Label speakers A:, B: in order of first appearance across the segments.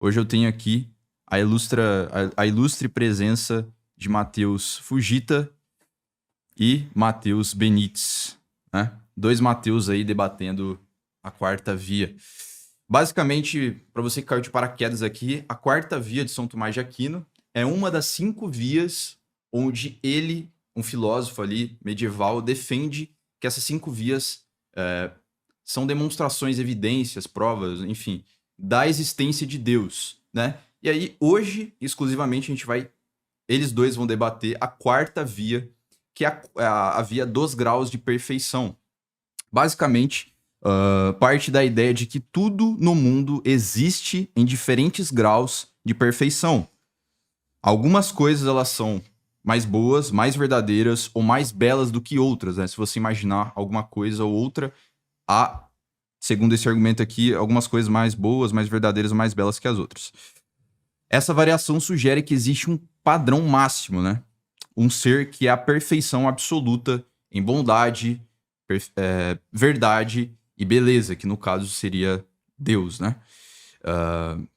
A: Hoje eu tenho aqui a ilustre presença de Matheus Fujita e Matheus Benites, né? Dois Matheus aí debatendo a quarta via. Basicamente, para você que caiu de paraquedas aqui, a quarta via de São Tomás de Aquino é uma das 5 vias onde ele, um filósofo ali medieval, defende que essas 5 vias são demonstrações, evidências, provas, enfim, da existência de Deus, né? E aí, hoje, exclusivamente, eles dois vão debater a quarta via, que é a via dos graus de perfeição. Basicamente, parte da ideia de que tudo no mundo existe em diferentes graus de perfeição. Algumas coisas, elas são mais boas, mais verdadeiras ou mais belas do que outras, né? Se você imaginar alguma coisa ou outra, há, segundo esse argumento aqui, algumas coisas mais boas, mais verdadeiras ou mais belas que as outras. Essa variação sugere que existe um padrão máximo, né? Um ser que é a perfeição absoluta em bondade, verdade e beleza, que no caso seria Deus, né?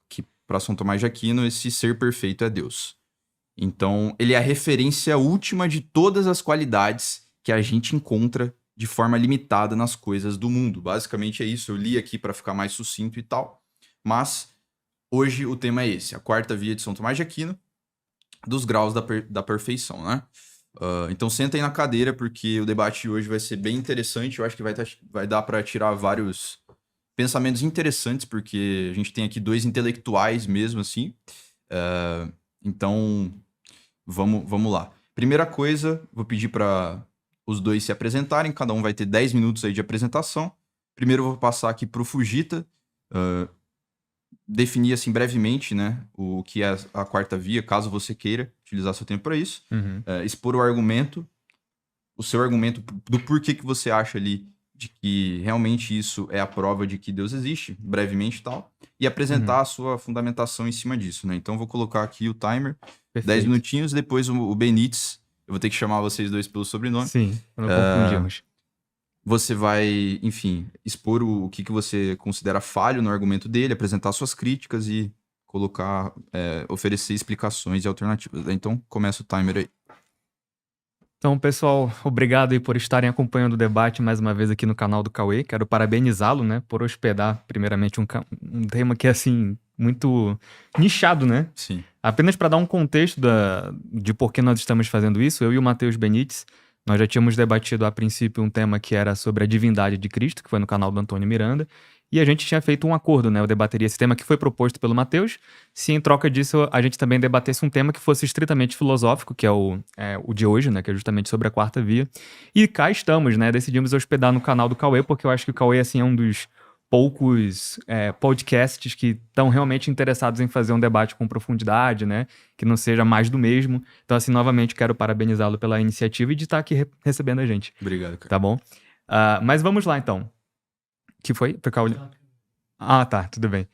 A: Que para São Tomás de Aquino, esse ser perfeito é Deus. Então, ele é a referência última de todas as qualidades que a gente encontra de forma limitada nas coisas do mundo. Basicamente é isso. Eu li aqui para ficar mais sucinto e tal. Mas hoje o tema é esse: a quarta via de São Tomás de Aquino, dos graus da perfeição, né? Então senta aí na cadeira, porque o debate de hoje vai ser bem interessante. Eu acho que vai dar para tirar vários pensamentos interessantes, porque a gente tem aqui dois intelectuais mesmo, assim. Então, vamos lá. Primeira coisa, vou pedir para os dois se apresentarem. Cada um vai ter 10 minutos aí de apresentação. Primeiro eu vou passar aqui para o Fujita, definir assim brevemente, né, o que é a quarta via, caso você queira utilizar seu tempo para isso. Expor o seu argumento do porquê que você acha ali de que realmente isso é a prova de que Deus existe, brevemente e tal, e apresentar a sua fundamentação em cima disso, né? Então vou colocar aqui o timer,
B: Perfeito.
A: 10 minutinhos, depois o Benites, eu vou ter que chamar vocês dois pelo sobrenome.
B: Sim, não confundimos.
A: Você vai, enfim, expor o que você considera falho no argumento dele, apresentar suas críticas e colocar, oferecer explicações e alternativas. Então, começa o timer aí.
B: Então, pessoal, obrigado aí por estarem acompanhando o debate mais uma vez aqui no canal do Cauê. Quero parabenizá-lo, né, por hospedar, primeiramente, um tema que é, assim, muito nichado, né?
A: Sim.
B: Apenas para dar um contexto de por que nós estamos fazendo isso, eu e o Matheus Benites, nós já tínhamos debatido a princípio um tema que era sobre a divindade de Cristo, que foi no canal do Antônio Miranda, e a gente tinha feito um acordo, né? Eu debateria esse tema que foi proposto pelo Matheus, se em troca disso a gente também debatesse um tema que fosse estritamente filosófico, que é o de hoje, né? Que é justamente sobre a quarta via. E cá estamos, né? Decidimos hospedar no canal do Cauê, porque eu acho que o Cauê, assim, é um dos poucos podcasts que estão realmente interessados em fazer um debate com profundidade, né? Que não seja mais do mesmo. Então, assim, novamente, quero parabenizá-lo pela iniciativa e de estar aqui recebendo a gente.
A: Obrigado, cara.
B: Tá bom? Mas vamos lá, então. Que foi? Ah, tá, tudo bem.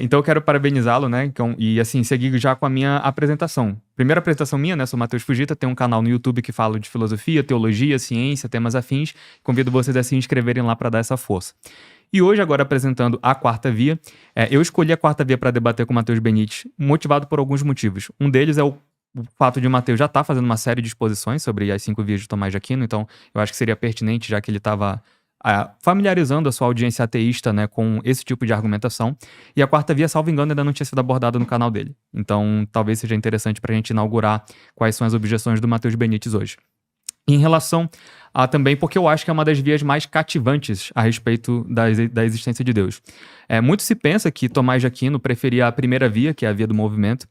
B: Então eu quero parabenizá-lo, né? Então, e assim, seguir já com a minha apresentação. Primeira apresentação minha, né? Sou Matheus Fujita, tenho um canal no YouTube que fala de filosofia, teologia, ciência, temas afins. Convido vocês a se inscreverem lá para dar essa força. E hoje, agora apresentando a quarta via, eu escolhi a quarta via para debater com o Matheus Benites, motivado por alguns motivos. Um deles é o fato de o Matheus já estar fazendo uma série de exposições sobre as 5 vias de Tomás de Aquino, então eu acho que seria pertinente, já que ele estava familiarizando a sua audiência ateísta, né, com esse tipo de argumentação. E a quarta via, salvo engano, ainda não tinha sido abordada no canal dele. Então, talvez seja interessante para a gente inaugurar quais são as objeções do Matheus Benites hoje. Em relação a também, porque eu acho que é uma das vias mais cativantes a respeito da existência de Deus. Muito se pensa que Tomás de Aquino preferia a primeira via, que é a via do movimento,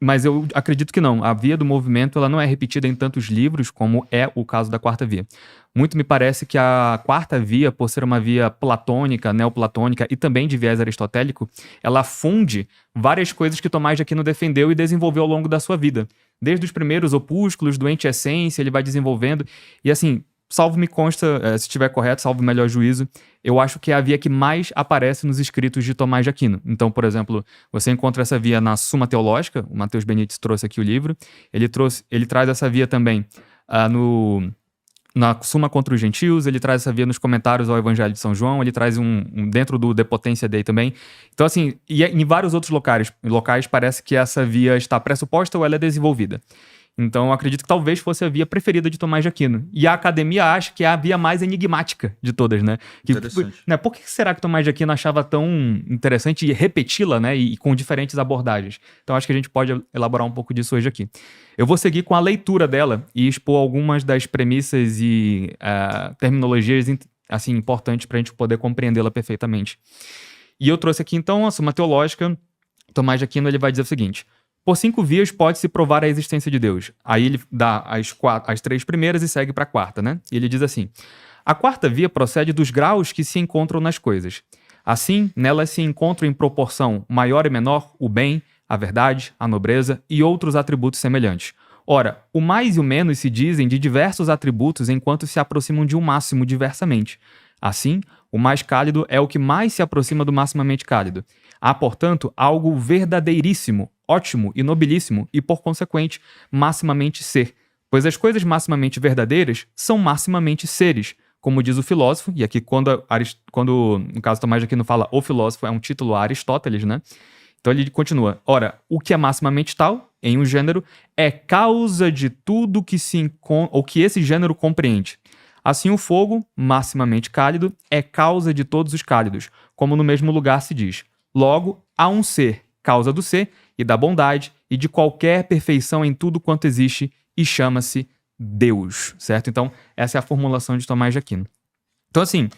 B: mas eu acredito que não. A via do movimento ela não é repetida em tantos livros como é o caso da quarta via. Muito me parece que a quarta via, por ser uma via platônica, neoplatônica e também de viés aristotélico, ela funde várias coisas que Tomás de Aquino defendeu e desenvolveu ao longo da sua vida. Desde os primeiros opúsculos, do Ente Essência, ele vai desenvolvendo. E assim, salvo me consta, se estiver correto, salvo o melhor juízo, eu acho que é a via que mais aparece nos escritos de Tomás de Aquino. Então, por exemplo, você encontra essa via na Suma Teológica, o Matheus Benites trouxe aqui o livro, ele traz essa via também na Suma contra os Gentios, ele traz essa via nos comentários ao Evangelho de São João, ele traz dentro do De Potência Dei também. Então, assim, e em vários outros locais parece que essa via está pressuposta ou ela é desenvolvida. Então, eu acredito que talvez fosse a via preferida de Tomás de Aquino. E a academia acha que é a via mais enigmática de todas, né?
A: Interessante.
B: Né, por que será que Tomás de Aquino achava tão interessante repeti-la, né? E com diferentes abordagens? Então, acho que a gente pode elaborar um pouco disso hoje aqui. Eu vou seguir com a leitura dela e expor algumas das premissas e terminologias assim, importantes para a gente poder compreendê-la perfeitamente. E eu trouxe aqui, então, a Suma Teológica. Tomás de Aquino ele vai dizer o seguinte: por 5 vias pode-se provar a existência de Deus. Aí ele dá as 3 primeiras e segue para a quarta, né? E ele diz assim: a quarta via procede dos graus que se encontram nas coisas. Assim, nelas se encontram em proporção maior e menor o bem, a verdade, a nobreza e outros atributos semelhantes. Ora, o mais e o menos se dizem de diversos atributos enquanto se aproximam de um máximo diversamente. Assim, o mais cálido é o que mais se aproxima do maximamente cálido. Há, portanto, algo verdadeiríssimo, ótimo e nobilíssimo e, por consequente, maximamente ser. Pois as coisas maximamente verdadeiras são maximamente seres, como diz o filósofo, e aqui quando no caso Tomás de Aquino fala o filósofo, é um título a Aristóteles, né? Então ele continua: ora, o que é maximamente tal, em um gênero, é causa de tudo que esse gênero compreende. Assim, o fogo, maximamente cálido, é causa de todos os cálidos, como no mesmo lugar se diz. Logo, há um ser, causa do ser e da bondade e de qualquer perfeição em tudo quanto existe, e chama-se Deus, certo? Então, essa é a formulação de Tomás de Aquino. Então, assim,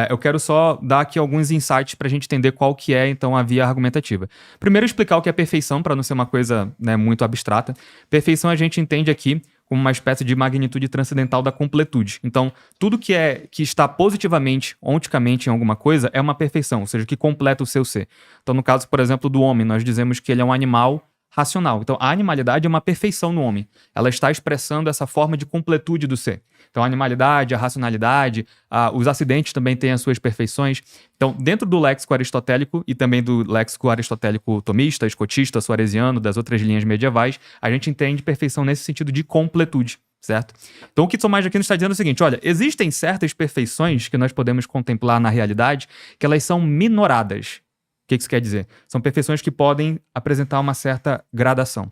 B: eu quero só dar aqui alguns insights para a gente entender qual que é, então, a via argumentativa. Primeiro, explicar o que é perfeição, para não ser uma coisa, né, muito abstrata. Perfeição a gente entende aqui como uma espécie de magnitude transcendental da completude. Então, tudo que está positivamente, onticamente em alguma coisa é uma perfeição, ou seja, que completa o seu ser. Então, no caso, por exemplo, do homem, nós dizemos que ele é um animal racional. Então, a animalidade é uma perfeição no homem. Ela está expressando essa forma de completude do ser. Então, a animalidade, a racionalidade, os acidentes também têm as suas perfeições. Então, dentro do léxico aristotélico e também do léxico aristotélico tomista, escotista, suaresiano, das outras linhas medievais, a gente entende perfeição nesse sentido de completude, certo? Então, o que Tomás de Aquino está dizendo é o seguinte: olha, existem certas perfeições que nós podemos contemplar na realidade que elas são minoradas. O que isso quer dizer? São perfeições que podem apresentar uma certa gradação.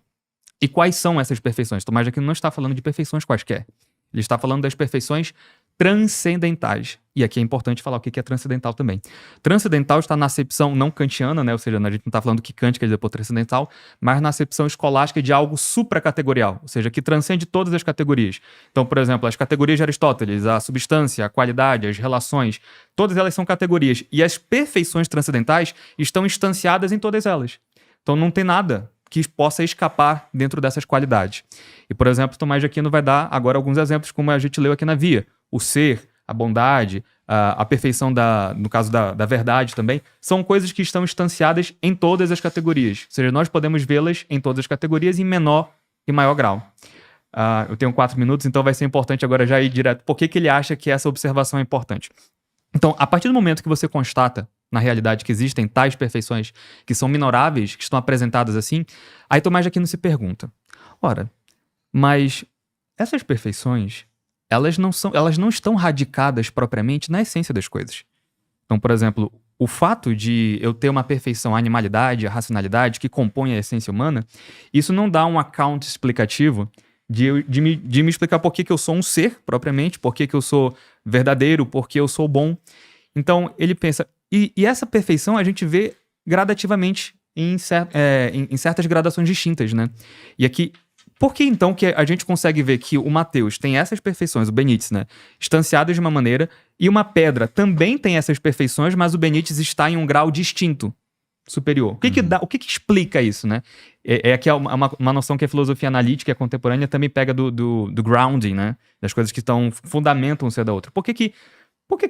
B: E quais são essas perfeições? Tomás de Aquino não está falando de perfeições quaisquer. Ele está falando das perfeições transcendentais. E aqui é importante falar o que é transcendental também. Transcendental está na acepção não kantiana, né? Ou seja, a gente não está falando que Kant quer dizer por transcendental, mas na acepção escolástica de algo supracategorial, ou seja, que transcende todas as categorias. Então, por exemplo, as categorias de Aristóteles, a substância, a qualidade, as relações, todas elas são categorias. E as perfeições transcendentais estão instanciadas em todas elas. Então, não tem nada que possa escapar dentro dessas qualidades. E, por exemplo, Tomás de Aquino vai dar agora alguns exemplos, como a gente leu aqui na via. O ser, a bondade, a perfeição, no caso da verdade também, são coisas que estão instanciadas em todas as categorias. Ou seja, nós podemos vê-las em todas as categorias em menor e maior grau. Eu tenho 4 minutos, então vai ser importante agora já ir direto. Por que ele acha que essa observação é importante? Então, a partir do momento que você constata na realidade que existem tais perfeições que são minoráveis, que estão apresentadas assim, aí Tomás de Aquino se pergunta: ora, mas essas perfeições, elas não estão radicadas propriamente na essência das coisas. Então, por exemplo, o fato de eu ter uma perfeição, a animalidade, a racionalidade que compõe a essência humana, isso não dá um account explicativo de me explicar por que eu sou um ser propriamente, por que eu sou verdadeiro, por que eu sou bom. Então, ele pensa, e essa perfeição a gente vê gradativamente em certas gradações distintas, né? E aqui, por que então que a gente consegue ver que o Mateus tem essas perfeições, o Benítez, né? Instanciadas de uma maneira, e uma pedra também tem essas perfeições, mas o Benítez está em um grau distinto, superior. O que explica isso, né? Aqui é uma noção que a filosofia analítica e a contemporânea também pega do grounding, né? Das coisas que fundamentam um ser da outra. Por que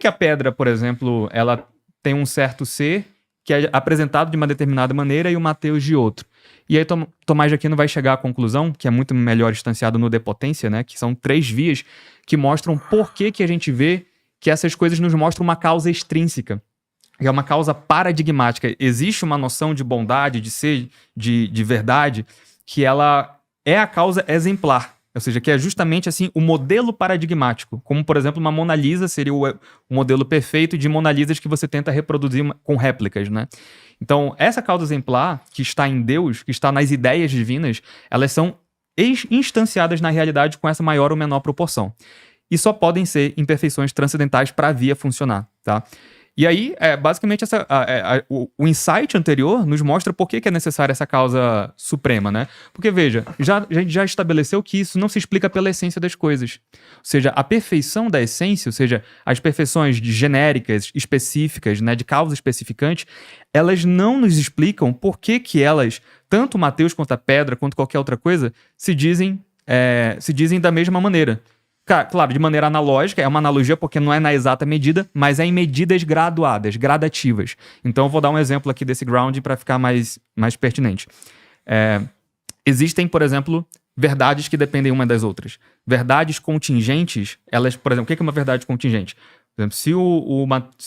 B: a pedra, por exemplo, ela tem um certo ser que é apresentado de uma determinada maneira e o Mateus de outro? E aí Tomás de Aquino vai chegar à conclusão, que é muito melhor instanciado no De Potência, né? Que são 3 vias que mostram por que a gente vê que essas coisas nos mostram uma causa extrínseca. É uma causa paradigmática. Existe uma noção de bondade, de ser, de verdade, que ela é a causa exemplar. Ou seja, que é justamente assim o modelo paradigmático, como por exemplo uma Mona Lisa seria o modelo perfeito de Mona Lisas que você tenta reproduzir com réplicas, né? Então, essa causa exemplar que está em Deus, que está nas ideias divinas, elas são instanciadas na realidade com essa maior ou menor proporção. E só podem ser imperfeições transcendentais para a via funcionar, tá? E aí, basicamente, o insight anterior nos mostra por que é necessária essa causa suprema, né? Porque, veja, a gente já estabeleceu que isso não se explica pela essência das coisas. Ou seja, a perfeição da essência, ou seja, as perfeições genéricas, específicas, né, de causa especificante, elas não nos explicam por que elas, tanto Mateus quanto a pedra, quanto qualquer outra coisa, se dizem da mesma maneira. Claro, de maneira analógica, é uma analogia porque não é na exata medida, mas é em medidas graduadas, gradativas. Então eu vou dar um exemplo aqui desse grounding para ficar mais pertinente. Existem, por exemplo, verdades que dependem uma das outras. Verdades contingentes, elas, por exemplo, o que é uma verdade contingente? Por exemplo, se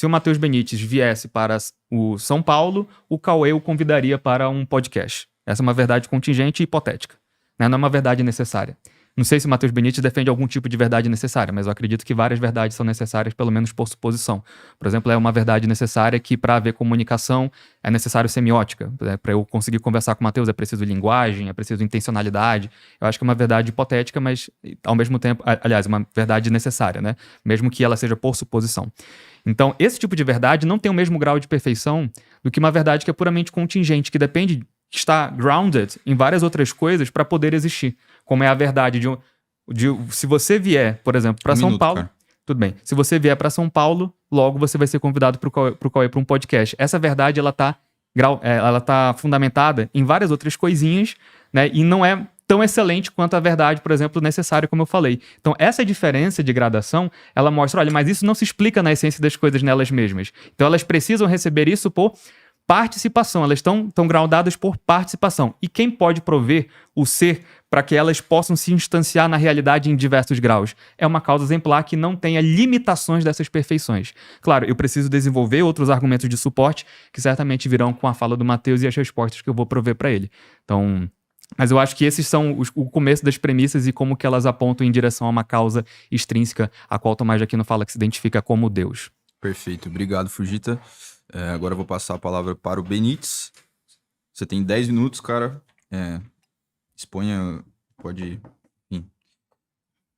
B: o Matheus Benites viesse para o São Paulo, o Cauê o convidaria para um podcast. Essa é uma verdade contingente e hipotética, né? Não é uma verdade necessária. Não sei se o Matheus Benites defende algum tipo de verdade necessária, mas eu acredito que várias verdades são necessárias, pelo menos por suposição. Por exemplo, é uma verdade necessária que para haver comunicação é necessário semiótica. Para eu conseguir conversar com o Matheus é preciso linguagem, é preciso intencionalidade. Eu acho que é uma verdade hipotética, mas ao mesmo tempo, aliás, uma verdade necessária, né? Mesmo que ela seja por suposição. Então, esse tipo de verdade não tem o mesmo grau de perfeição do que uma verdade que é puramente contingente, que depende, que está grounded em várias outras coisas para poder existir. Como é a verdade se você vier, por exemplo, para São Paulo... Cara. Tudo bem. Se você vier para São Paulo, logo você vai ser convidado para um podcast. Essa verdade, ela tá fundamentada em várias outras coisinhas, né? E não é tão excelente quanto a verdade, por exemplo, necessária, como eu falei. Então, essa diferença de gradação, ela mostra, olha, mas isso não se explica na essência das coisas nelas mesmas. Então, elas precisam receber isso por participação, elas estão groundadas por participação. E quem pode prover o ser para que elas possam se instanciar na realidade em diversos graus? É uma causa exemplar que não tenha limitações dessas perfeições. Claro, eu preciso desenvolver outros argumentos de suporte que certamente virão com a fala do Matheus e as respostas que eu vou prover para ele. Então, mas eu acho que esses são o começo das premissas e como que elas apontam em direção a uma causa extrínseca, a qual Tomás de Aquino fala que se identifica como Deus.
A: Perfeito. Obrigado, Fujita. Agora eu vou passar a palavra para o Benites. Você tem 10 minutos, cara. Exponha, pode, enfim,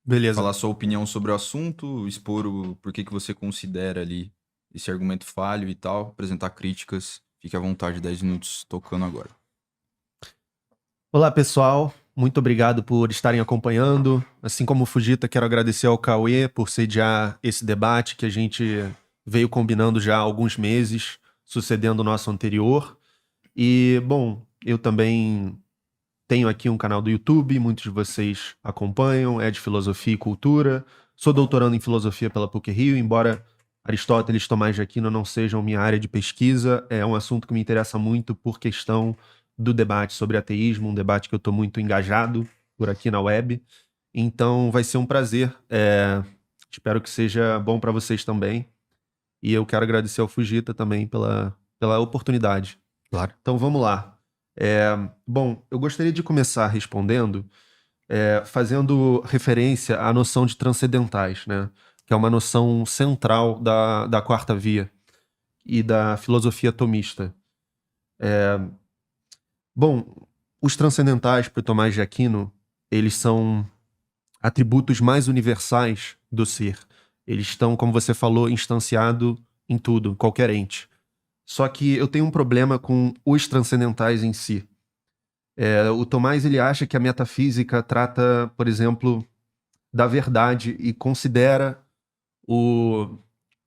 C: beleza,
A: falar sua opinião sobre o assunto, expor por que você considera ali esse argumento falho e tal, apresentar críticas. Fique à vontade, 10 minutos tocando agora.
C: Olá, pessoal. Muito obrigado por estarem acompanhando. Assim como o Fujita, quero agradecer ao Cauê por sediar esse debate que a gente veio combinando já há alguns meses, sucedendo o nosso anterior. E, bom, eu também tenho aqui um canal do YouTube, muitos de vocês acompanham, é de Filosofia e Cultura. Sou doutorando em Filosofia pela PUC-Rio, embora Aristóteles e Tomás de Aquino não sejam minha área de pesquisa, é um assunto que me interessa muito por questão do debate sobre ateísmo, um debate que eu estou muito engajado por aqui na web. Então vai ser um prazer, espero que seja bom para vocês também. E eu quero agradecer ao Fujita também pela oportunidade.
B: Claro.
C: Então vamos lá. Bom, eu gostaria de começar respondendo, fazendo referência à noção de transcendentais, né? Que é uma noção central da quarta via e da filosofia tomista. Bom, os transcendentais, para Tomás de Aquino, eles são atributos mais universais do ser. Eles estão, como você falou, instanciados em tudo, qualquer ente. Só que eu tenho um problema com os transcendentais em si. O Tomás, ele acha que a metafísica trata, por exemplo, da verdade e considera o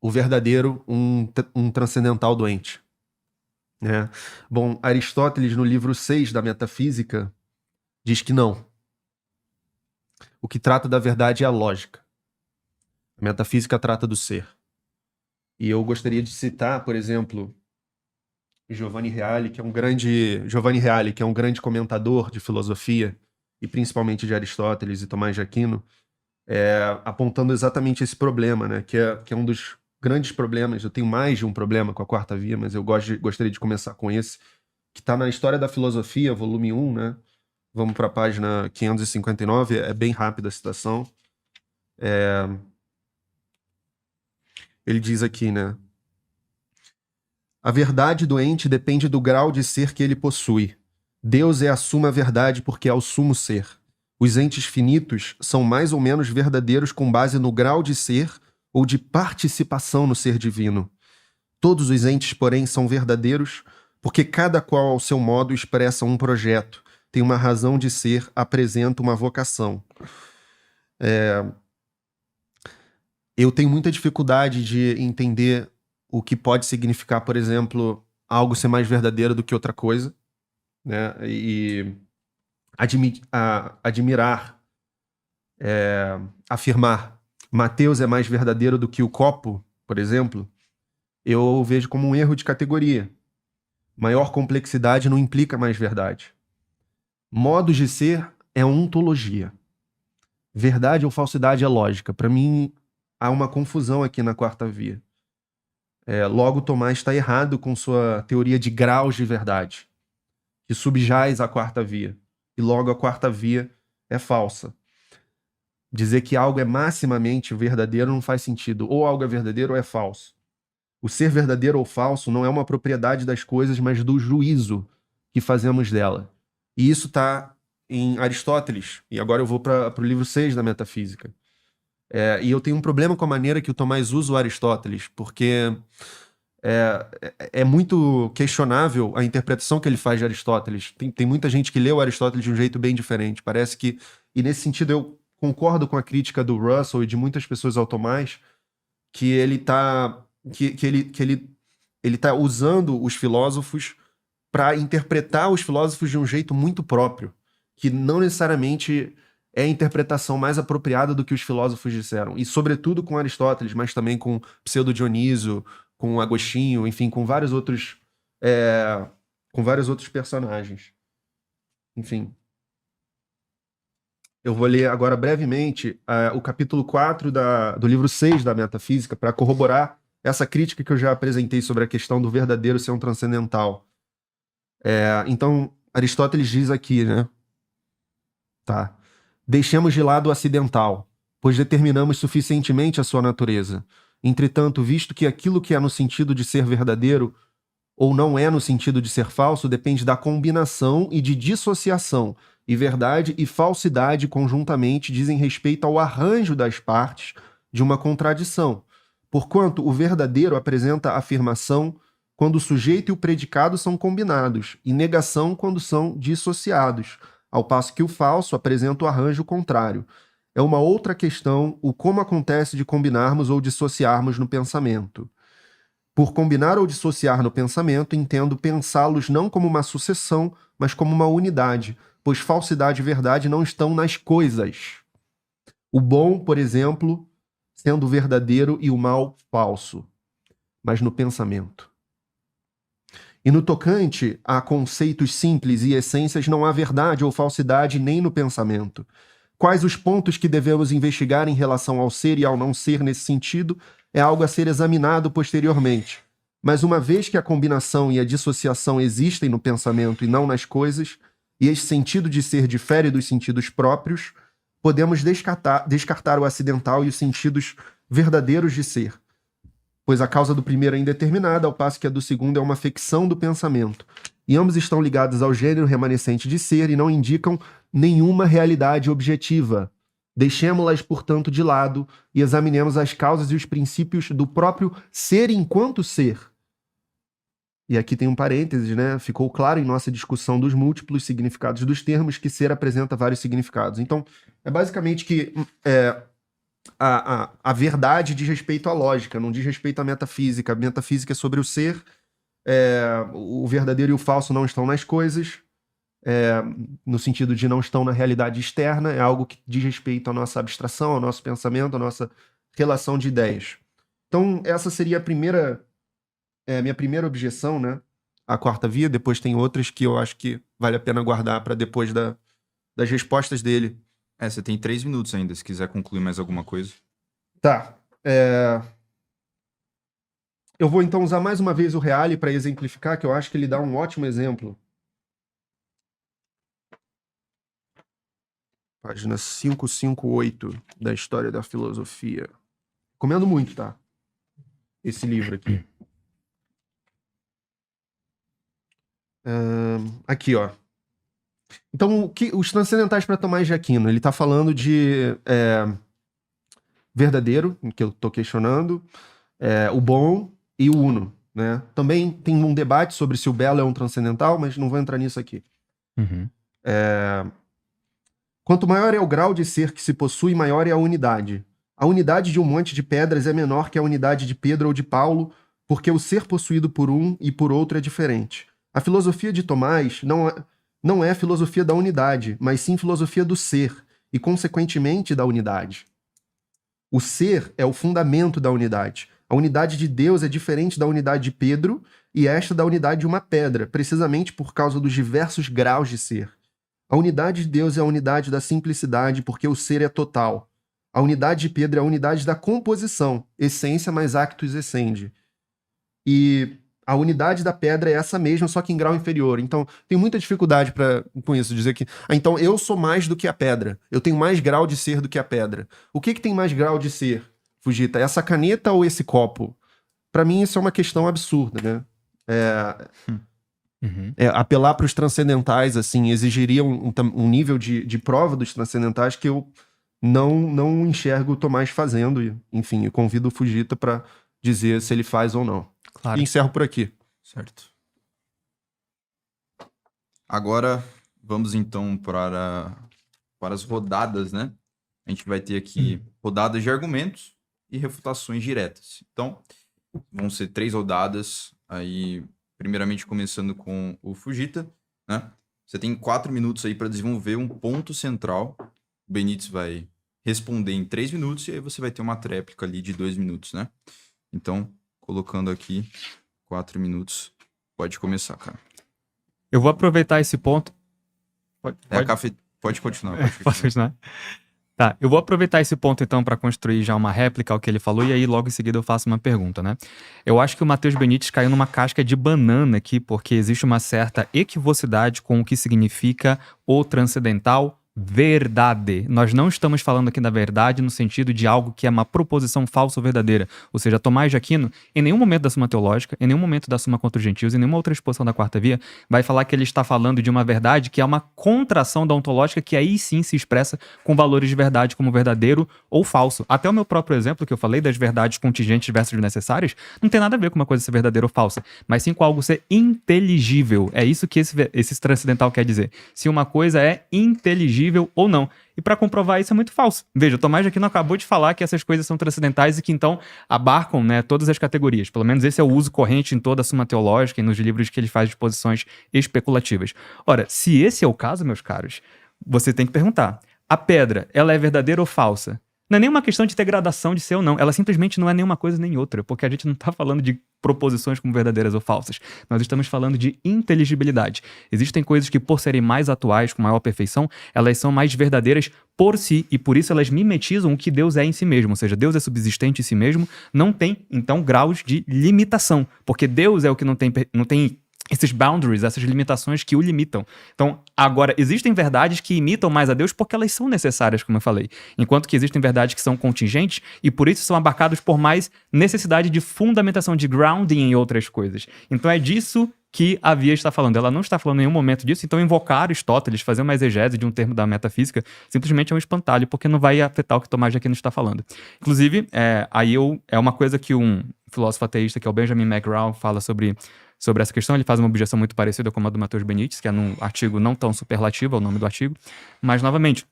C: verdadeiro um transcendental doente. Bom, Aristóteles, no livro 6 da Metafísica, diz que não. O que trata da verdade é a lógica. A metafísica trata do ser. E eu gostaria de citar, por exemplo, Giovanni Reale, que é um grande comentador de filosofia, e principalmente de Aristóteles e Tomás de Aquino, apontando exatamente esse problema, né? Que é um dos grandes problemas. Eu tenho mais de um problema com a quarta via, mas eu gostaria de começar com esse, que está na História da Filosofia, volume 1, né? Vamos para a página 559, é bem rápida a citação. Ele diz aqui, né? A verdade do ente depende do grau de ser que ele possui. Deus é a suma verdade porque é o sumo ser. Os entes finitos são mais ou menos verdadeiros com base no grau de ser ou de participação no ser divino. Todos os entes, porém, são verdadeiros porque cada qual ao seu modo expressa um projeto, tem uma razão de ser, apresenta uma vocação. Eu tenho muita dificuldade de entender o que pode significar, por exemplo, algo ser mais verdadeiro do que outra coisa, né? E admirar, afirmar Mateus é mais verdadeiro do que o copo, por exemplo, eu vejo como um erro de categoria. Maior complexidade não implica mais verdade. Modos de ser é ontologia. Verdade ou falsidade é lógica. Para mim, há uma confusão aqui na quarta via. Logo, Tomás está errado com sua teoria de graus de verdade, que subjaz a quarta via. E logo a quarta via é falsa. Dizer que algo é maximamente verdadeiro não faz sentido. Ou algo é verdadeiro ou é falso. O ser verdadeiro ou falso não é uma propriedade das coisas, mas do juízo que fazemos dela. E isso está em Aristóteles. E agora eu vou para o livro 6 da Metafísica. E eu tenho um problema com a maneira que o Tomás usa o Aristóteles, porque é muito questionável a interpretação que ele faz de Aristóteles. Tem muita gente que lê o Aristóteles de um jeito bem diferente. Parece que... E nesse sentido eu concordo com a crítica do Russell e de muitas pessoas ao Tomás, que ele está ele tá usando os filósofos para interpretar os filósofos de um jeito muito próprio, que não necessariamente é a interpretação mais apropriada do que os filósofos disseram. E sobretudo com Aristóteles, mas também com Pseudo-Dionísio, com Agostinho, enfim, com vários outros personagens. Enfim. Eu vou ler agora brevemente o capítulo 4 do livro 6 da Metafísica para corroborar essa crítica que eu já apresentei sobre a questão do verdadeiro ser um transcendental. Então, Aristóteles diz aqui, né? Tá. Deixemos de lado o acidental, pois determinamos suficientemente a sua natureza. Entretanto, visto que aquilo que é no sentido de ser verdadeiro ou não é no sentido de ser falso, depende da combinação e de dissociação, e verdade e falsidade conjuntamente dizem respeito ao arranjo das partes de uma contradição, porquanto o verdadeiro apresenta afirmação quando o sujeito e o predicado são combinados, e negação quando são dissociados, ao passo que o falso apresenta o arranjo contrário. É uma outra questão o como acontece de combinarmos ou dissociarmos no pensamento. Por combinar ou dissociar no pensamento, entendo pensá-los não como uma sucessão, mas como uma unidade, pois falsidade e verdade não estão nas coisas. O bom, por exemplo, sendo verdadeiro e o mal falso, mas no pensamento. E no tocante a conceitos simples e essências, não há verdade ou falsidade nem no pensamento. Quais os pontos que devemos investigar em relação ao ser e ao não ser nesse sentido é algo a ser examinado posteriormente. Mas uma vez que a combinação e a dissociação existem no pensamento e não nas coisas, e esse sentido de ser difere dos sentidos próprios, podemos descartar o acidental e os sentidos verdadeiros de ser, pois a causa do primeiro é indeterminada, ao passo que a do segundo é uma ficção do pensamento. E ambos estão ligados ao gênero remanescente de ser e não indicam nenhuma realidade objetiva. Deixemos-las, portanto, de lado e examinemos as causas e os princípios do próprio ser enquanto ser. E aqui tem um parênteses, né? Ficou claro em nossa discussão dos múltiplos significados dos termos que ser apresenta vários significados. Então, é basicamente que a verdade diz respeito à lógica, não diz respeito à metafísica. A metafísica é sobre o ser, o verdadeiro e o falso não estão nas coisas, no sentido de não estão na realidade externa, é algo que diz respeito à nossa abstração, ao nosso pensamento, à nossa relação de ideias. Então, essa seria a minha primeira objeção, né? A quarta via. Depois tem outras que eu acho que vale a pena guardar para depois das respostas dele.
A: Você tem 3 minutos ainda, se quiser concluir mais alguma coisa.
C: Tá. Eu vou então usar mais uma vez o Reale para exemplificar, que eu acho que ele dá um ótimo exemplo. Página 558 da História da Filosofia. Recomendo muito, tá? Esse livro aqui. Aqui, ó. Então, os transcendentais para Tomás de Aquino, ele está falando de verdadeiro, que eu estou questionando, o bom e o uno, né? Também tem um debate sobre se o belo é um transcendental, mas não vou entrar nisso aqui. Quanto maior é o grau de ser que se possui, maior é a unidade. A unidade de um monte de pedras é menor que a unidade de Pedro ou de Paulo, porque o ser possuído por um e por outro é diferente. A filosofia de Tomás não é filosofia da unidade, mas sim filosofia do ser, e consequentemente da unidade. O ser é o fundamento da unidade. A unidade de Deus é diferente da unidade de Pedro e esta da unidade de uma pedra, precisamente por causa dos diversos graus de ser. A unidade de Deus é a unidade da simplicidade, porque o ser é total. A unidade de Pedro é a unidade da composição, essência mais actus essendi. E a unidade da pedra é essa mesma, só que em grau inferior. Então, tenho muita dificuldade com isso, dizer que... então, eu sou mais do que a pedra. Eu tenho mais grau de ser do que a pedra. O que tem mais grau de ser, Fujita? Essa caneta ou esse copo? Para mim, isso é uma questão absurda, né? Apelar para os transcendentais, assim, exigiria um nível de prova dos transcendentais que eu não enxergo o Tomás fazendo. E, enfim, eu convido o Fujita para dizer se ele faz ou não.
B: Claro.
C: E encerro por aqui.
A: Certo. Agora, vamos então para as rodadas, né? A gente vai ter aqui rodadas de argumentos e refutações diretas. Então, vão ser 3 rodadas, aí, primeiramente começando com o Fujita, né? Você tem 4 minutos aí para desenvolver um ponto central. O Benítez vai responder em 3 minutos e aí você vai ter uma tréplica ali de 2 minutos, né? Então, colocando aqui 4 minutos. Pode começar, cara.
B: Eu vou aproveitar esse ponto.
A: Pode continuar.
B: Posso continuar? Tá, eu vou aproveitar esse ponto então para construir já uma réplica ao que ele falou e aí logo em seguida eu faço uma pergunta, né? Eu acho que o Matheus Benítez caiu numa casca de banana aqui porque existe uma certa equivocidade com o que significa o transcendental verdade. Nós não estamos falando aqui da verdade no sentido de algo que é uma proposição falsa ou verdadeira. Ou seja, Tomás de Aquino, em nenhum momento da Suma Teológica, em nenhum momento da Suma contra os Gentios, em nenhuma outra exposição da Quarta Via, vai falar que ele está falando de uma verdade que é uma contração da ontológica que aí sim se expressa com valores de verdade como verdadeiro ou falso. Até o meu próprio exemplo que eu falei das verdades contingentes versus necessárias, não tem nada a ver com uma coisa ser verdadeira ou falsa, mas sim com algo ser inteligível. É isso que esse transcendental quer dizer. Se uma coisa é inteligível ou não. E para comprovar isso é muito falso. Veja, o Tomás de Aquino acabou de falar que essas coisas são transcendentais e que então abarcam, né, todas as categorias. Pelo menos esse é o uso corrente em toda a Suma Teológica e nos livros que ele faz de posições especulativas. Ora, se esse é o caso, meus caros, você tem que perguntar, a pedra, ela é verdadeira ou falsa? Não é nenhuma questão de ter gradação de ser ou não. Ela simplesmente não é nenhuma coisa nem outra, porque a gente não está falando de proposições como verdadeiras ou falsas. Nós estamos falando de inteligibilidade. Existem coisas que, por serem mais atuais, com maior perfeição, elas são mais verdadeiras por si, e por isso elas mimetizam o que Deus é em si mesmo. Ou seja, Deus é subsistente em si mesmo, não tem, então, graus de limitação, porque Deus é o que não tem esses boundaries, essas limitações que o limitam. Então, agora, existem verdades que imitam mais a Deus porque elas são necessárias, como eu falei. Enquanto que existem verdades que são contingentes e por isso são abarcadas por mais necessidade de fundamentação, de grounding em outras coisas. Então, é disso que a Via está falando. Ela não está falando em nenhum momento disso, então invocar Aristóteles, fazer uma exegese de um termo da metafísica, simplesmente é um espantalho, porque não vai afetar o que Tomás de Aquino está falando. Inclusive, é uma coisa que um filósofo ateísta, que é o Benjamin McGraw, fala sobre essa questão. Ele faz uma objeção muito parecida com a do Matheus Benítez, que é num artigo não tão superlativo, é o nome do artigo. Mas, novamente,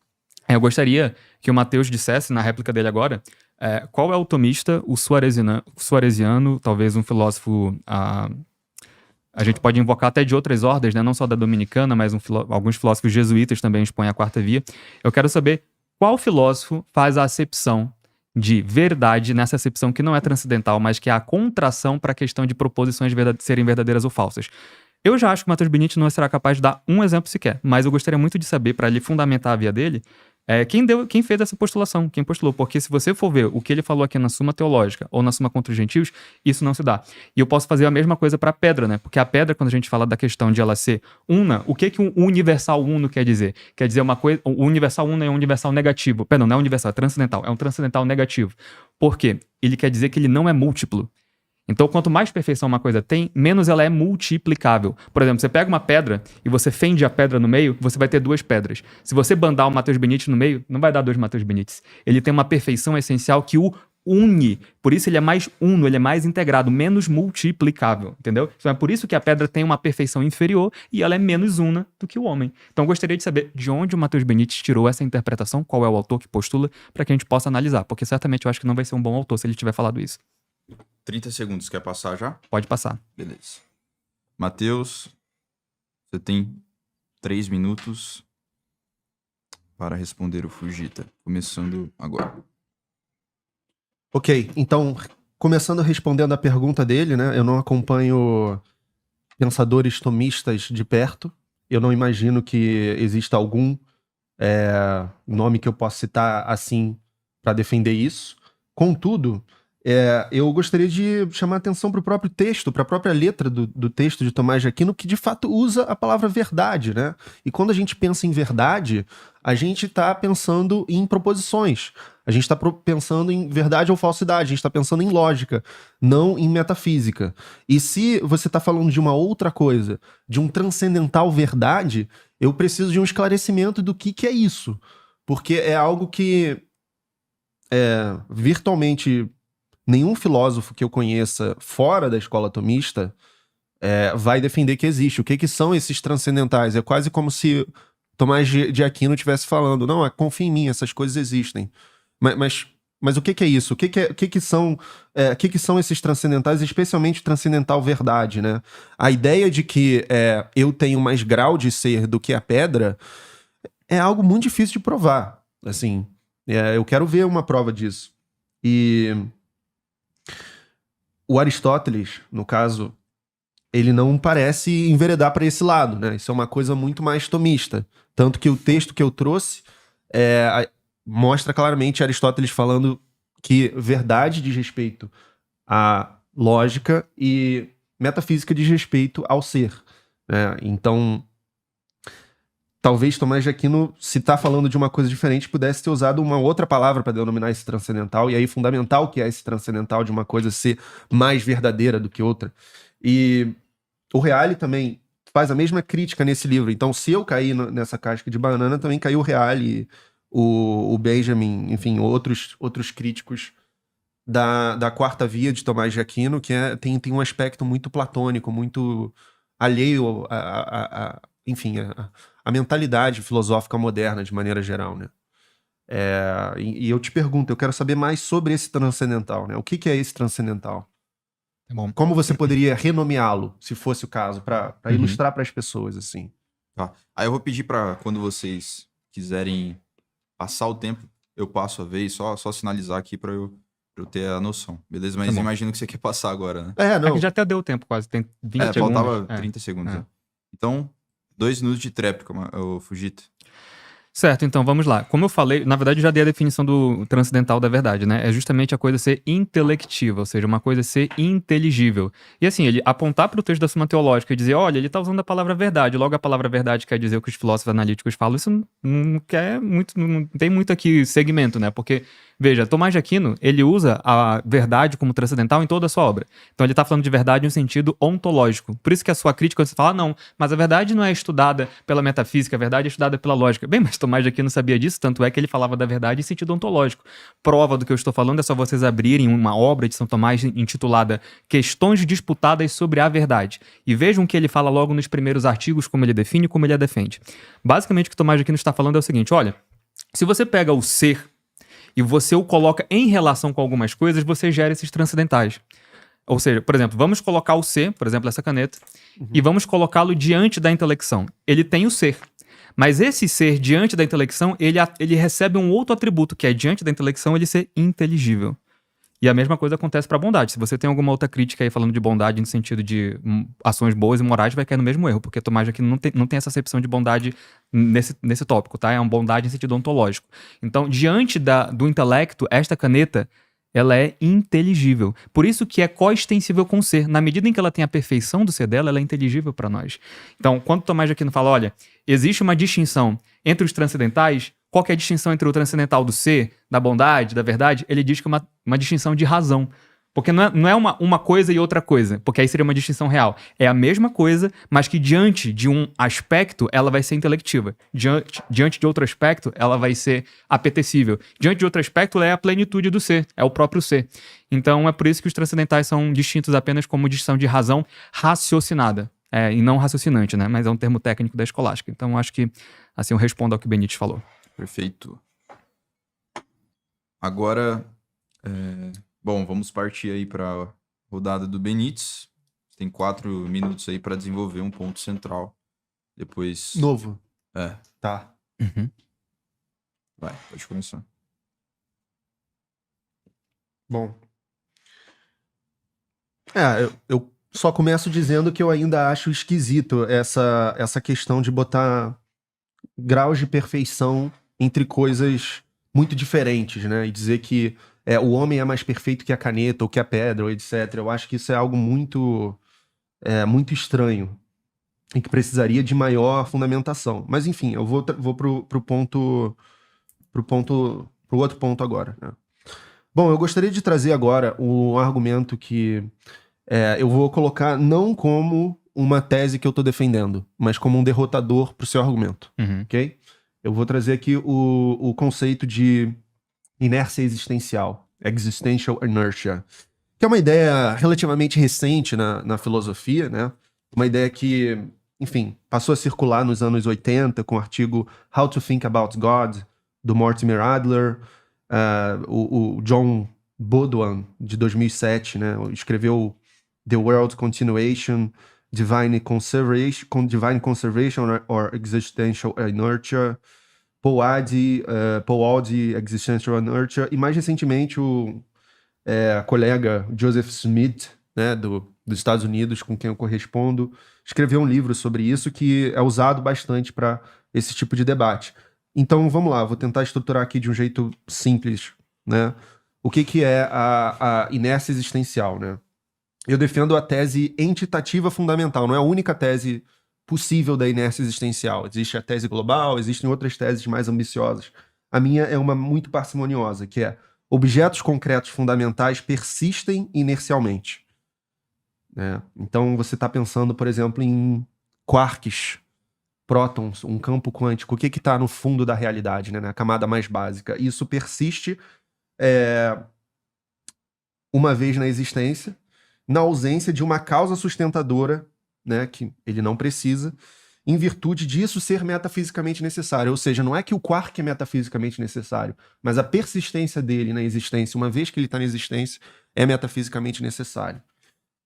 B: eu gostaria que o Matheus dissesse, na réplica dele agora, qual é o tomista, o suaresiano, talvez um filósofo... A gente pode invocar até de outras ordens, né? Não só da dominicana, mas alguns filósofos jesuítas também expõem a Quarta Via. Eu quero saber qual filósofo faz a acepção de verdade, nessa acepção que não é transcendental, mas que é a contração para a questão de proposições serem verdadeiras ou falsas. Eu já acho que o Matheus Benítez não será capaz de dar um exemplo sequer, mas eu gostaria muito de saber, para ele fundamentar a via dele, Quem fez essa postulação? Quem postulou? Porque se você for ver o que ele falou aqui na Suma Teológica ou na Suma contra os Gentios, isso não se dá. E eu posso fazer a mesma coisa para a pedra, né? Porque a pedra, quando a gente fala da questão de ela ser una, o que um universal uno quer dizer? Quer dizer uma coisa... O universal uno é um universal negativo. Perdão, não é universal, é transcendental. É um transcendental negativo. Por quê? Ele quer dizer que ele não é múltiplo. Então, quanto mais perfeição uma coisa tem, menos ela é multiplicável. Por exemplo, você pega uma pedra e você fende a pedra no meio, você vai ter 2 pedras. Se você bandar o Matheus Benites no meio, não vai dar 2 Matheus Benites. Ele tem uma perfeição essencial que o une. Por isso ele é mais uno, ele é mais integrado, menos multiplicável, entendeu? Então é por isso que a pedra tem uma perfeição inferior e ela é menos una do que o homem. Então eu gostaria de saber de onde o Matheus Benites tirou essa interpretação, qual é o autor que postula, para que a gente possa analisar. Porque certamente eu acho que não vai ser um bom autor se ele tiver falado isso.
A: 30 segundos, quer passar já?
B: Pode passar.
A: Beleza. Matheus, você tem 3 minutos para responder o Fujita. Começando agora.
C: Ok, então, começando respondendo a pergunta dele, né? Eu não acompanho pensadores tomistas de perto. Eu não imagino que exista algum nome que eu possa citar assim para defender isso. Contudo, eu gostaria de chamar a atenção para o próprio texto, para a própria letra do texto de Tomás de Aquino, que de fato usa a palavra verdade, né? E quando a gente pensa em verdade, a gente está pensando em proposições. A gente está pensando em verdade ou falsidade, a gente está pensando em lógica, não em metafísica. E se você está falando de uma outra coisa, de um transcendental verdade, eu preciso de um esclarecimento do que é isso. Porque é algo que virtualmente nenhum filósofo que eu conheça fora da escola tomista vai defender que existe. O que são esses transcendentais? É quase como se Tomás de Aquino estivesse falando, não, confia em mim, essas coisas existem. Mas o que é isso? O que são esses transcendentais, especialmente transcendental verdade, né? A ideia de que eu tenho mais grau de ser do que a pedra é algo muito difícil de provar. Assim, eu quero ver uma prova disso. E o Aristóteles, no caso, ele não parece enveredar para esse lado, né? Isso é uma coisa muito mais tomista. Tanto que o texto que eu trouxe mostra claramente Aristóteles falando que verdade diz respeito à lógica e metafísica diz respeito ao ser, né? Então, talvez Tomás de Aquino, se está falando de uma coisa diferente, pudesse ter usado uma outra palavra para denominar esse transcendental, e aí fundamental que é esse transcendental de uma coisa ser mais verdadeira do que outra. E o Reale também faz a mesma crítica nesse livro. Então, se eu cair nessa casca de banana, também caiu o Reale, o Benjamin, enfim, outros críticos da quarta via de Tomás de Aquino, que tem um aspecto muito platônico, muito alheio enfim, a mentalidade filosófica moderna, de maneira geral, né? E eu te pergunto, eu quero saber mais sobre esse transcendental, né? O que é esse transcendental?
B: Tá bom.
C: Como você poderia renomeá-lo, se fosse o caso, para ilustrar para as pessoas, assim?
A: Tá. Aí eu vou pedir para quando vocês quiserem passar o tempo, eu passo a vez, só sinalizar aqui para eu ter a noção, beleza? Mas
B: Tá bom.
A: imagino que você quer passar agora, né?
C: Não.
B: Aqui já até deu tempo quase, tem 20 segundos.
A: Faltava 30 segundos. Né? Então, 2 minutos de tréplica, o Fujita.
B: Certo, então vamos lá. Como eu falei, na verdade eu já dei a definição do transcendental da verdade, né? É justamente a coisa ser intelectiva, ou seja, uma coisa ser inteligível. E assim, ele apontar para o texto da Suma Teológica e dizer, olha, ele está usando a palavra verdade, logo a palavra verdade quer dizer o que os filósofos analíticos falam, isso não tem muito aqui segmento, né? Porque, veja, Tomás de Aquino, ele usa a verdade como transcendental em toda a sua obra. Então ele está falando de verdade em um sentido ontológico. Por isso que a sua crítica, você fala, não, mas a verdade não é estudada pela metafísica, a verdade é estudada pela lógica. Bem, mas Tomás de Aquino sabia disso, tanto é que ele falava da verdade em sentido ontológico. Prova do que eu estou falando é só vocês abrirem uma obra de São Tomás intitulada Questões Disputadas sobre a Verdade. E vejam que ele fala logo nos primeiros artigos, como ele define e como ele a defende. Basicamente o que Tomás de Aquino está falando é o seguinte, olha, se você pega o ser e você o coloca em relação com algumas coisas, você gera esses transcendentais. Ou seja, por exemplo, vamos colocar o ser, por exemplo, essa caneta, e vamos colocá-lo diante da intelecção. Ele tem o ser. Mas esse ser diante da intelecção, ele recebe um outro atributo, que é diante da intelecção ele ser inteligível. E a mesma coisa acontece para a bondade. Se você tem alguma outra crítica aí falando de bondade no sentido de ações boas e morais, vai cair no mesmo erro, porque Tomás de Aquino não tem essa acepção de bondade nesse tópico, tá? É uma bondade em sentido ontológico. Então, diante do intelecto, esta caneta, ela é inteligível. Por isso que é coextensível com o ser. Na medida em que ela tem a perfeição do ser dela, ela é inteligível para nós. Então, quando Tomás de Aquino fala, olha, existe uma distinção entre os transcendentais, qual que é a distinção entre o transcendental do ser, da bondade, da verdade? Ele diz que é uma distinção de razão. Porque não é uma coisa e outra coisa, porque aí seria uma distinção real. É a mesma coisa, mas que diante de um aspecto, ela vai ser intelectiva. Diante de outro aspecto, ela vai ser apetecível. Diante de outro aspecto, ela é a plenitude do ser, é o próprio ser. Então é por isso que os transcendentais são distintos apenas como distinção de razão raciocinada. E não raciocinante, né? Mas é um termo técnico da escolástica. Então acho que assim eu respondo ao que o Benítez falou.
A: Perfeito. Agora, bom, vamos partir aí para a rodada do Benítez. Tem 4 minutos aí para desenvolver um ponto central. Depois...
C: Novo. Tá.
B: Uhum.
A: Vai, pode começar.
C: Bom. Eu só começo dizendo que eu ainda acho esquisito essa questão de botar graus de perfeição entre coisas muito diferentes, né? E dizer que o homem é mais perfeito que a caneta, ou que a pedra, ou etc. Eu acho que isso é algo muito estranho e que precisaria de maior fundamentação. Mas enfim, eu vou pro outro ponto agora, né? Bom, eu gostaria de trazer agora um argumento que eu vou colocar não como uma tese que eu estou defendendo, mas como um derrotador pro seu argumento, ok? Eu vou trazer aqui o conceito de inércia existencial, existential inertia, que é uma ideia relativamente recente na filosofia, né? Uma ideia que, enfim, passou a circular nos anos 80 com o artigo How to Think About God, do Mortimer Adler. O John Baudouin, de 2007, né? Escreveu The World Continuation, Divine Conservation or Existential Inertia, Paul Aldi, Existential Inertia, e mais recentemente a colega Joseph Smith, né, dos Estados Unidos, com quem eu correspondo, escreveu um livro sobre isso que é usado bastante para esse tipo de debate. Então vamos lá, vou tentar estruturar aqui de um jeito simples, né? O que é a inércia existencial, né? Eu defendo a tese entitativa fundamental, não é a única tese possível da inércia existencial. Existe a tese global, existem outras teses mais ambiciosas. A minha é uma muito parcimoniosa, que é objetos concretos fundamentais persistem inercialmente. Né? Então você está pensando, por exemplo, em quarks, prótons, um campo quântico. O que está no fundo da realidade, né? Na camada mais básica? Isso persiste uma vez na existência, na ausência de uma causa sustentadora, né, que ele não precisa, em virtude disso ser metafisicamente necessário. Ou seja, não é que o quark é metafisicamente necessário, mas a persistência dele na existência, uma vez que ele está na existência, é metafisicamente necessário.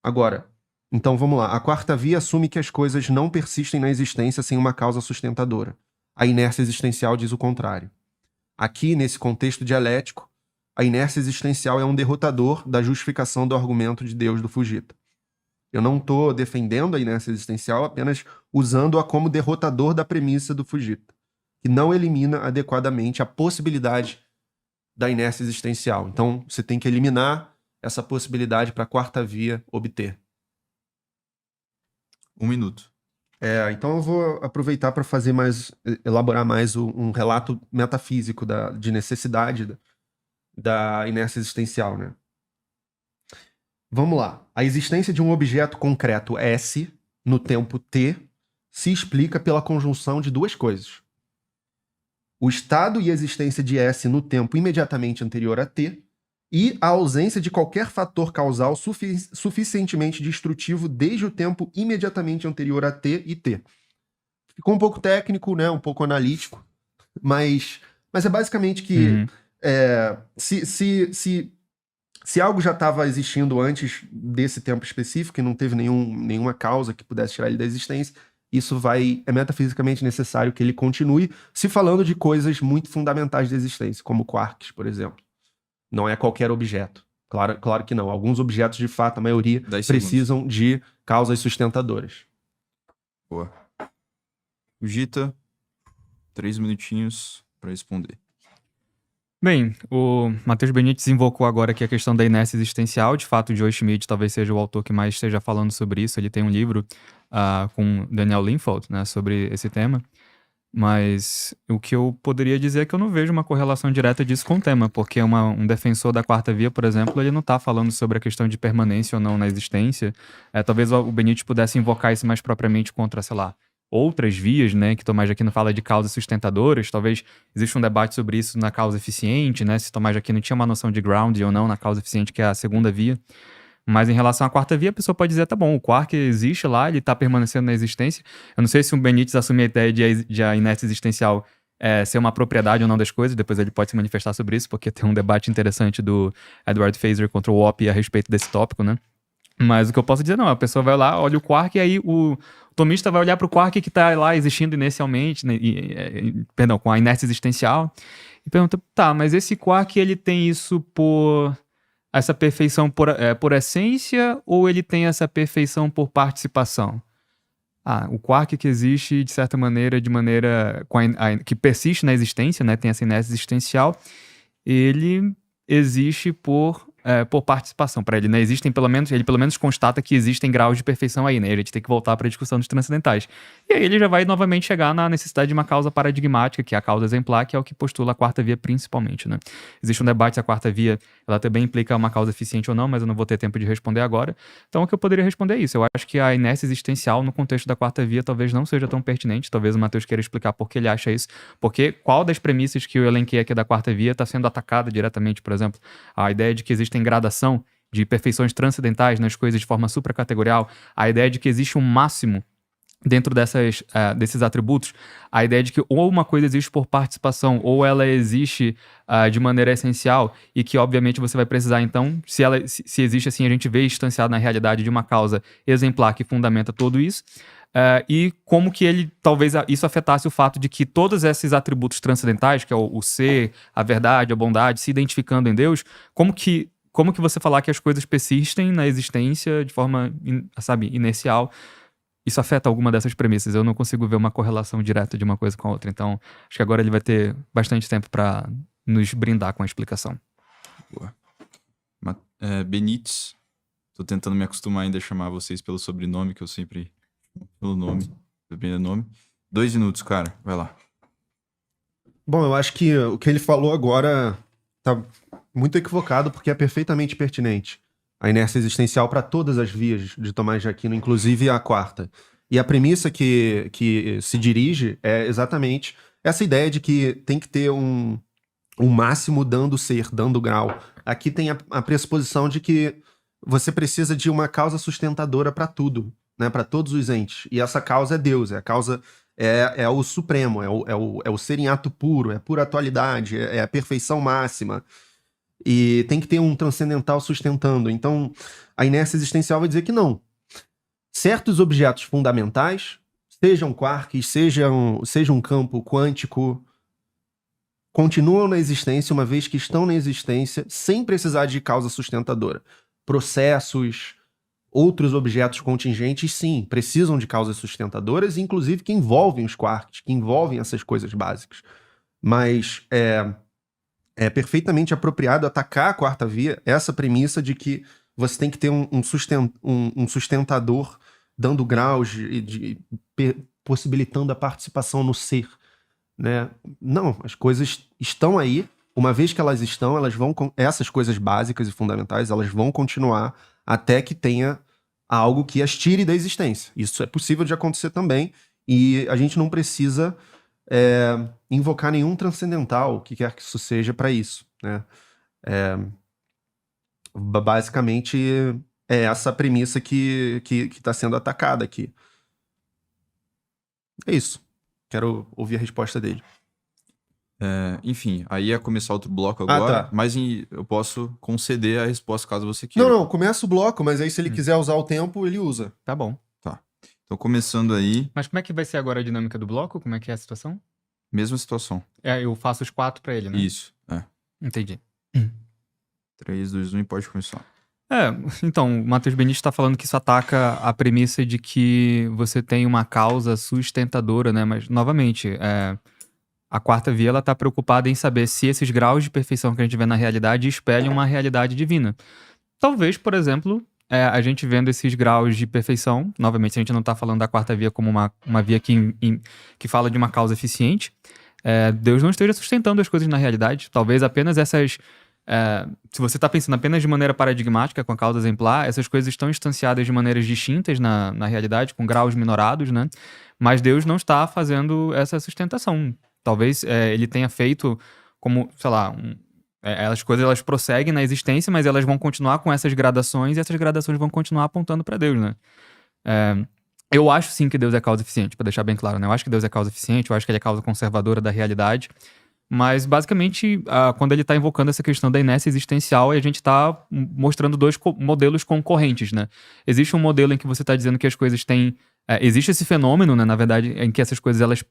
C: Agora, então vamos lá. A quarta via assume que as coisas não persistem na existência sem uma causa sustentadora. A inércia existencial diz o contrário. Aqui, nesse contexto dialético, a inércia existencial é um derrotador da justificação do argumento de Deus do Fujita. Eu não estou defendendo a inércia existencial, apenas usando-a como derrotador da premissa do Fujita, que não elimina adequadamente a possibilidade da inércia existencial. Então, você tem que eliminar essa possibilidade para a quarta via obter.
A: 1 minuto.
C: Então eu vou aproveitar para elaborar mais um relato metafísico de necessidade da inércia existencial, né? Vamos lá. A existência de um objeto concreto S no tempo T se explica pela conjunção de duas coisas. O estado e a existência de S no tempo imediatamente anterior a T e a ausência de qualquer fator causal suficientemente destrutivo desde o tempo imediatamente anterior a T e T. Ficou um pouco técnico, né? Um pouco analítico, mas é basicamente que se algo já estava existindo antes desse tempo específico e não teve nenhuma causa que pudesse tirar ele da existência, isso é metafisicamente necessário que ele continue, se falando de coisas muito fundamentais da existência, como quarks, por exemplo. Não é qualquer objeto, Claro que não. Alguns objetos, de fato, a maioria
A: 10
C: precisam de causas sustentadoras.
A: Boa. Fujita, 3 minutinhos pra responder.
B: Bem, o Matheus Benítez invocou agora aqui a questão da inércia existencial. De fato, o Joe Schmidt talvez seja o autor que mais esteja falando sobre isso. Ele tem um livro com Daniel Linfold, né, sobre esse tema. Mas o que eu poderia dizer é que eu não vejo uma correlação direta disso com o tema, porque um defensor da quarta via, por exemplo, ele não está falando sobre a questão de permanência ou não na existência. Talvez o Benítez pudesse invocar isso mais propriamente contra, sei lá, outras vias, né, que Tomás de Aquino fala de causas sustentadoras. Talvez exista um debate sobre isso na causa eficiente, né, se Tomás de Aquino tinha uma noção de ground ou não na causa eficiente, que é a segunda via. Mas em relação à quarta via, a pessoa pode dizer, tá bom, o quark existe lá, ele tá permanecendo na existência. Eu não sei se o Benítez assume a ideia de a inércia existencial ser uma propriedade ou não das coisas, depois ele pode se manifestar sobre isso, porque tem um debate interessante do Edward Feser contra o Opp a respeito desse tópico, né? Mas o que eu posso dizer não, a pessoa vai lá, olha o quark, e aí o tomista vai olhar pro quark que tá lá existindo inercialmente, né, perdão, com a inércia existencial, e pergunta, tá, mas esse quark, ele tem isso por... essa perfeição por essência ou ele tem essa perfeição por participação? O quark que existe, de certa maneira, que persiste na existência, né, tem essa inércia existencial, ele existe por participação. Para ele, né, ele pelo menos constata que existem graus de perfeição aí, né? A gente tem que voltar para a discussão dos transcendentais. E aí ele já vai novamente chegar na necessidade de uma causa paradigmática, que é a causa exemplar, que é o que postula a quarta via principalmente, né? Existe um debate se a quarta via, ela também implica uma causa eficiente ou não, mas eu não vou ter tempo de responder agora. Então o que eu poderia responder é isso. Eu acho que a inércia existencial no contexto da quarta via talvez não seja tão pertinente. Talvez o Matheus queira explicar por que ele acha isso. Porque qual das premissas que eu elenquei aqui da quarta via está sendo atacada diretamente, por exemplo, a ideia de que existe gradação de perfeições transcendentais nas coisas de forma supracategorial, a ideia de que existe um máximo dentro desses atributos, a ideia de que ou uma coisa existe por participação ou ela existe de maneira essencial e que obviamente você vai precisar então, se existe assim, a gente vê instanciado na realidade de uma causa exemplar que fundamenta tudo isso, e como que talvez isso afetasse o fato de que todos esses atributos transcendentais, que é o ser, a verdade, a bondade, se identificando em Deus, como que você falar que as coisas persistem na existência de forma, inercial, isso afeta alguma dessas premissas? Eu não consigo ver uma correlação direta de uma coisa com a outra. Então, acho que agora ele vai ter bastante tempo para nos brindar com a explicação.
A: Boa. Benítez, tô tentando me acostumar ainda a chamar vocês pelo sobrenome, que eu sempre... pelo nome, primeiro nome. 2 minutos, cara. Vai lá.
C: Bom, eu acho que o que ele falou agora tá muito equivocado, porque é perfeitamente pertinente. A inércia existencial para todas as vias de Tomás de Aquino, inclusive a quarta. E a premissa que se dirige é exatamente essa ideia de que tem que ter um máximo dando ser, dando grau. Aqui tem a pressuposição de que você precisa de uma causa sustentadora para tudo, né, para todos os entes. E essa causa é Deus, a causa é o supremo, é o ser em ato puro, é pura atualidade, é a perfeição máxima. E tem que ter um transcendental sustentando. Então, a inércia existencial vai dizer que não. Certos objetos fundamentais, sejam quarks, seja um campo quântico, continuam na existência uma vez que estão na existência sem precisar de causa sustentadora. Processos, outros objetos contingentes, sim, precisam de causas sustentadoras, inclusive que envolvem os quarks, que envolvem essas coisas básicas. Mas é perfeitamente apropriado atacar a quarta via, essa premissa de que você tem que ter um sustentador dando graus, possibilitando a participação no ser, né? Não, as coisas estão aí, uma vez que elas estão, essas coisas básicas e fundamentais, elas vão continuar até que tenha algo que as tire da existência. Isso é possível de acontecer também, e a gente não precisa invocar nenhum transcendental, o que quer que isso seja, para isso, né? Basicamente, é essa premissa que está sendo atacada aqui. É isso. Quero ouvir a resposta dele.
A: Enfim, aí ia começar outro bloco agora,
C: tá.
A: mas eu posso conceder a resposta caso você queira.
C: Não, começa o bloco, mas aí se ele quiser usar o tempo, ele usa.
B: Tá bom.
A: Tá. Então, começando aí...
B: Mas como é que vai ser agora a dinâmica do bloco? Como é que é a situação?
A: Mesma situação.
B: Eu faço os 4 pra ele, né?
A: Isso,
B: Entendi.
A: 3, 2, 1 e pode começar.
B: Então, o Matheus Benite está falando que isso ataca a premissa de que você tem uma causa sustentadora, né? Mas, novamente, a quarta via ela está preocupada em saber se esses graus de perfeição que a gente vê na realidade espelham uma realidade divina. Talvez, por exemplo, a gente vendo esses graus de perfeição, novamente, a gente não está falando da quarta via como uma via que fala de uma causa eficiente, Deus não esteja sustentando as coisas na realidade. Talvez apenas essas. Se você está pensando apenas de maneira paradigmática, com a causa exemplar, essas coisas estão instanciadas de maneiras distintas na realidade, com graus minorados, né? Mas Deus não está fazendo essa sustentação. Talvez ele tenha feito como, sei lá, as coisas elas prosseguem na existência, mas elas vão continuar com essas gradações e essas gradações vão continuar apontando para Deus, né? Eu acho sim que Deus é causa eficiente, para deixar bem claro, né? Eu acho que Deus é causa eficiente, eu acho que ele é causa conservadora da realidade. Mas, basicamente, quando ele está invocando essa questão da inércia existencial, a gente está mostrando dois modelos concorrentes, né? Existe um modelo em que você está dizendo que as coisas têm... existe esse fenômeno, né, na verdade, em que essas coisas elas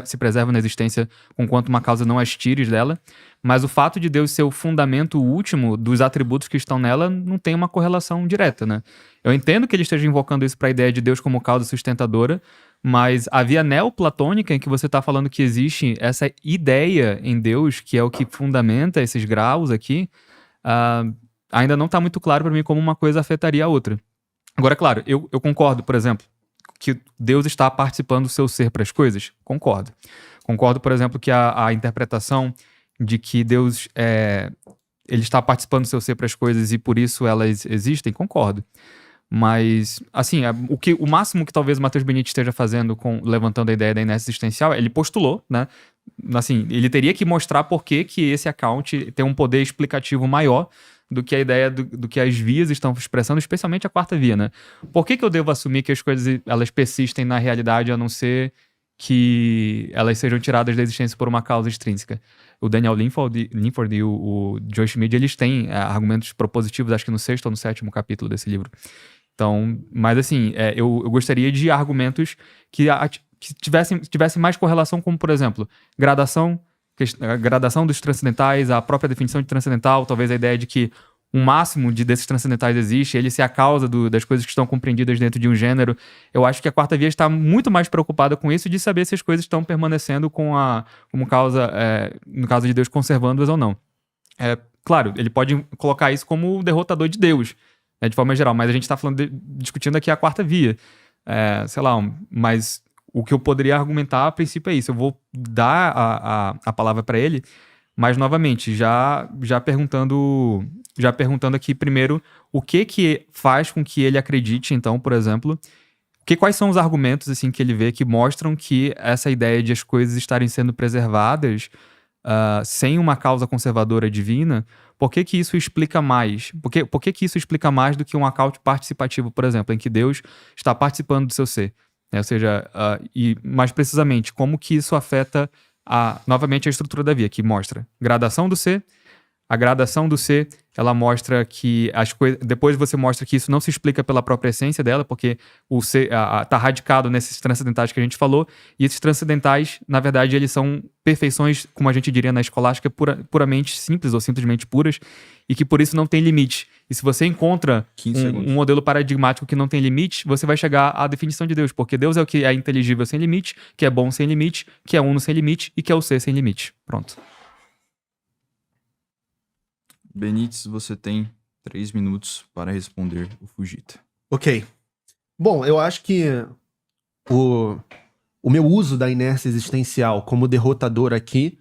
B: se preservam na existência conquanto uma causa não as tires dela. Mas o fato de Deus ser o fundamento último dos atributos que estão nela não tem uma correlação direta, né? Eu entendo que ele esteja invocando isso para a ideia de Deus como causa sustentadora, mas a via neoplatônica em que você está falando que existe essa ideia em Deus, que é o que fundamenta esses graus aqui, ainda não está muito claro para mim como uma coisa afetaria a outra. Agora, claro, eu concordo, por exemplo, que Deus está participando do seu ser para as coisas. Concordo. Concordo, por exemplo, que a interpretação de que Deus ele está participando do seu ser para as coisas e por isso elas existem, concordo. Mas, assim, o máximo que talvez o Matheus Benite esteja fazendo levantando a ideia da inércia existencial, ele postulou, né? Assim, ele teria que mostrar por que esse account tem um poder explicativo maior do que a ideia do que as vias estão expressando, especialmente a quarta via, né? Por que eu devo assumir que as coisas elas persistem na realidade a não ser que elas sejam tiradas da existência por uma causa extrínseca? O Daniel Linford e o Joe Schmid, eles têm argumentos propositivos, acho que no 6º ou no 7º capítulo desse livro. Então, mas assim, eu gostaria de argumentos que tivessem mais correlação, como, por exemplo, a gradação dos transcendentais, a própria definição de transcendental, talvez a ideia de que um máximo desses transcendentais existe, ele ser a causa das coisas que estão compreendidas dentro de um gênero. Eu acho que a quarta via está muito mais preocupada com isso, de saber se as coisas estão permanecendo como causa, no caso de Deus, conservando-as ou não. Claro, ele pode colocar isso como o derrotador de Deus, né, de forma geral, mas a gente está discutindo aqui a quarta via. Sei lá, mas o que eu poderia argumentar a princípio é isso. Eu vou dar a palavra para ele, mas novamente, já perguntando aqui primeiro o que faz com que ele acredite, então, por exemplo, quais são os argumentos assim que ele vê que mostram que essa ideia de as coisas estarem sendo preservadas sem uma causa conservadora divina, por que isso explica mais? Por que isso explica mais do que um account participativo, por exemplo, em que Deus está participando do seu ser? Ou seja, e mais precisamente, como que isso afeta novamente a estrutura da via, que mostra gradação do ser. A gradação do ser, ela mostra que as coisas. Depois você mostra que isso não se explica pela própria essência dela, porque o ser está radicado nesses transcendentais que a gente falou, e esses transcendentais, na verdade, eles são perfeições, como a gente diria na escolástica, puramente simples ou simplesmente puras, e que por isso não tem limite. E se você encontra um modelo paradigmático que não tem limite, você vai chegar à definição de Deus, porque Deus é o que é inteligível sem limite, que é bom sem limite, que é uno sem limite e que é o ser sem limite. Pronto.
A: Benites, você tem 3 minutos para responder o Fujita.
C: Ok. Bom, eu acho que o meu uso da inércia existencial como derrotador aqui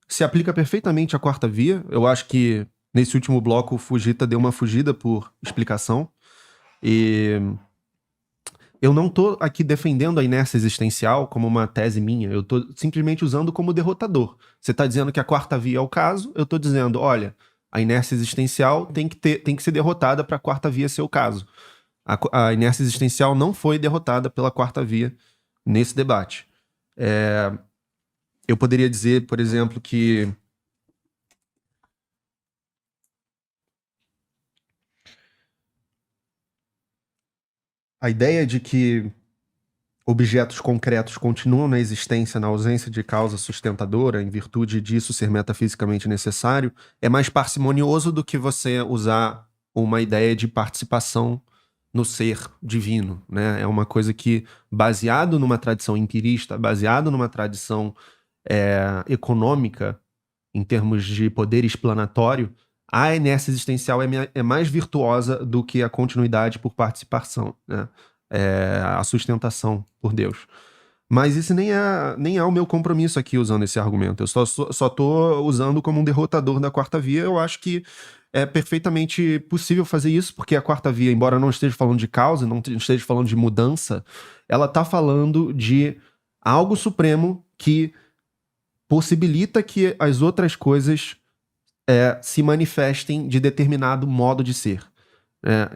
C: se aplica perfeitamente à quarta via. Eu acho que nesse último bloco o Fujita deu uma fugida por explicação. E eu não tô aqui defendendo a inércia existencial como uma tese minha. Eu tô simplesmente usando como derrotador. Você tá dizendo que a quarta via é o caso, eu tô dizendo, olha, a inércia existencial tem que ser derrotada para a quarta via ser o caso. A inércia existencial não foi derrotada pela quarta via nesse debate. Eu poderia dizer, por exemplo, que a ideia de que objetos concretos continuam na existência na ausência de causa sustentadora, em virtude disso ser metafisicamente necessário, é mais parcimonioso do que você usar uma ideia de participação no ser divino, né? É uma coisa que, baseado numa tradição empirista, baseado numa tradição econômica, em termos de poder explanatório, a inércia existencial é mais virtuosa do que a continuidade por participação, né? A sustentação por Deus. Mas esse nem é o meu compromisso aqui usando esse argumento. Eu só tô usando como um derrotador da quarta via. Eu acho que é perfeitamente possível fazer isso, porque a quarta via, embora não esteja falando de causa, não esteja falando de mudança, ela tá falando de algo supremo que possibilita que as outras coisas se manifestem de determinado modo de ser.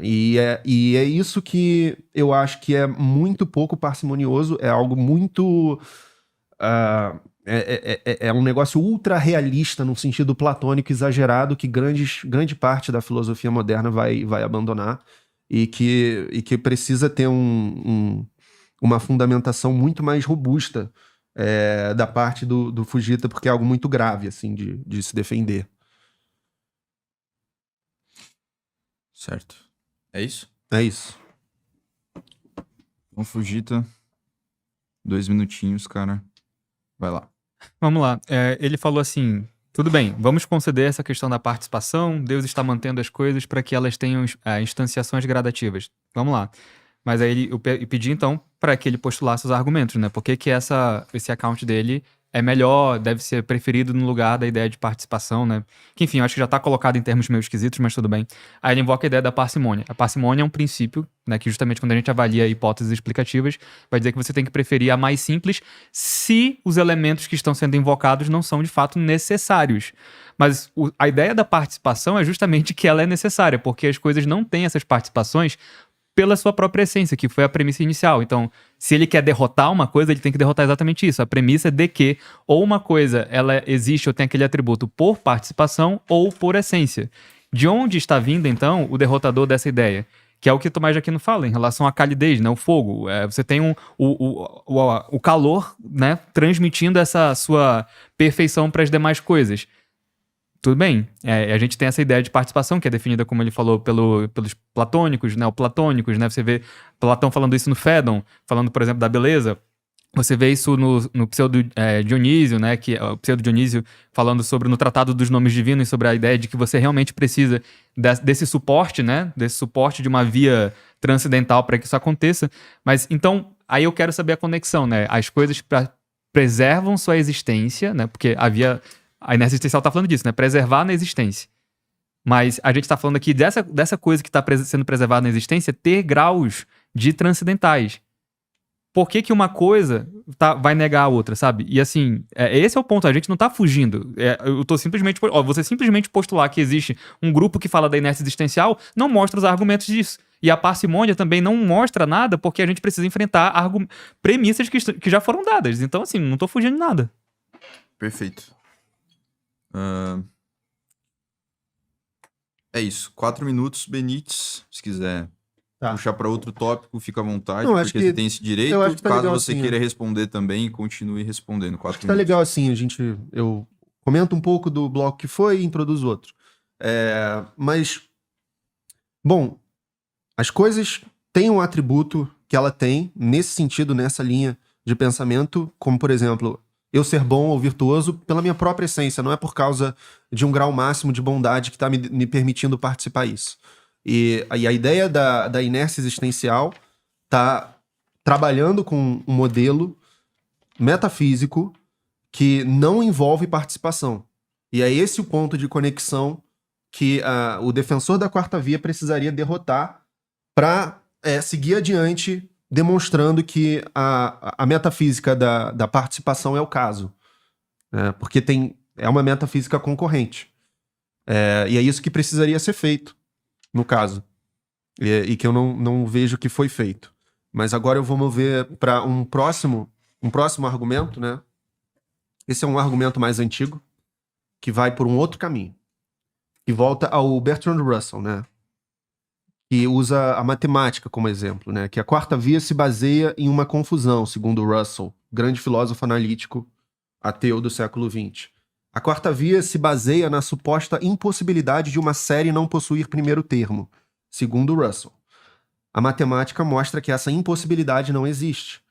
C: E é isso que eu acho que é muito pouco parcimonioso, é algo muito... é um negócio ultra realista no sentido platônico exagerado que grande parte da filosofia moderna vai abandonar e que precisa ter uma fundamentação muito mais robusta da parte do Fujita, porque é algo muito grave assim, de se defender.
A: Certo. É isso?
C: É isso.
A: Então, Fujita, 2 minutinhos, cara. Vai lá.
B: Vamos lá. Ele falou assim, tudo bem, vamos conceder essa questão da participação, Deus está mantendo as coisas para que elas tenham instanciações gradativas. Vamos lá. Mas aí eu pedi então para que ele postulasse os argumentos, né? Por que esse account dele é melhor, deve ser preferido no lugar da ideia de participação, né? Que, enfim, eu acho que já tá colocado em termos meio esquisitos, mas tudo bem. Aí ele invoca a ideia da parcimônia. A parcimônia é um princípio, né, que justamente quando a gente avalia hipóteses explicativas, vai dizer que você tem que preferir a mais simples se os elementos que estão sendo invocados não são de fato necessários. Mas a ideia da participação é justamente que ela é necessária, porque as coisas não têm essas participações pela sua própria essência, que foi a premissa inicial. Então, se ele quer derrotar uma coisa, ele tem que derrotar exatamente isso. A premissa é de que ou uma coisa ela existe ou tem aquele atributo por participação ou por essência. De onde está vindo, então, o derrotador dessa ideia? Que é o que Tomás de Aquino fala em relação à calidez, né? O fogo. Você tem o calor, né? Transmitindo essa sua perfeição para as demais coisas. Tudo bem, a gente tem essa ideia de participação que é definida, como ele falou, pelos platônicos, neoplatônicos, né? Você vê Platão falando isso no Fédon, falando, por exemplo, da beleza. Você vê isso no pseudo-Dionísio, né? Que é o pseudo-Dionísio falando no Tratado dos Nomes Divinos, sobre a ideia de que você realmente precisa desse suporte, né? Desse suporte de uma via transcendental para que isso aconteça. Mas, então, aí eu quero saber a conexão, né? As coisas preservam sua existência, né? Porque a inércia existencial está falando disso, né? Preservar na existência. Mas a gente está falando aqui dessa coisa que está sendo preservada na existência ter graus de transcendentais. Por que uma coisa vai negar a outra, sabe? E assim, esse é o ponto. A gente não está fugindo. Eu tô simplesmente... você simplesmente postular que existe um grupo que fala da inércia existencial não mostra os argumentos disso. E a parcimônia também não mostra nada porque a gente precisa enfrentar premissas que já foram dadas. Então, assim, não tô fugindo de nada.
A: Perfeito. É isso. 4 minutos, Benítez. Se quiser puxar para outro tópico, fica à vontade,
C: não,
A: porque você tem esse direito. Caso você queira responder também, continue respondendo. 4 minutos.
C: Tá legal assim, eu comento um pouco do bloco que foi e introduzo outro. Mas, bom, as coisas têm um atributo que ela tem, nesse sentido, nessa linha de pensamento, como, por exemplo, eu ser bom ou virtuoso pela minha própria essência, não é por causa de um grau máximo de bondade que está me permitindo participar disso. E a ideia da inércia existencial está trabalhando com um modelo metafísico que não envolve participação. E é esse o ponto de conexão que o defensor da quarta via precisaria derrotar para seguir adiante, demonstrando que a metafísica da participação é o caso. Porque é uma metafísica concorrente. E é isso que precisaria ser feito, no caso. E que eu não vejo que foi feito. Mas agora eu vou mover para um próximo argumento, né? Esse é um argumento mais antigo, que vai por um outro caminho. Que volta ao Bertrand Russell, né? que usa a matemática como exemplo, né? Que a quarta via se baseia em uma confusão, segundo Russell, grande filósofo analítico ateu do século XX. A quarta via se baseia na suposta impossibilidade de uma série não possuir primeiro termo, segundo Russell. A matemática mostra que essa impossibilidade não existe.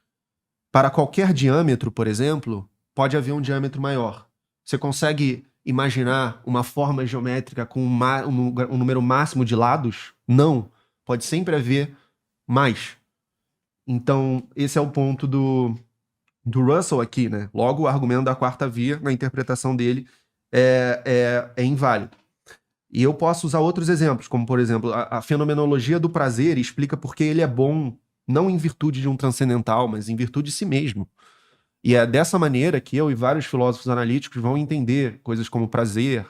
C: Para qualquer diâmetro, por exemplo, pode haver um diâmetro maior. Você consegue imaginar uma forma geométrica com um número máximo de lados? Não. Pode sempre haver mais. Então, esse é o ponto do Russell aqui, né? Logo, o argumento da quarta via, na interpretação dele, é inválido. E eu posso usar outros exemplos, como, por exemplo, a fenomenologia do prazer explica por que ele é bom, não em virtude de um transcendental, mas em virtude de si mesmo. E é dessa maneira que eu e vários filósofos analíticos vão entender coisas como prazer,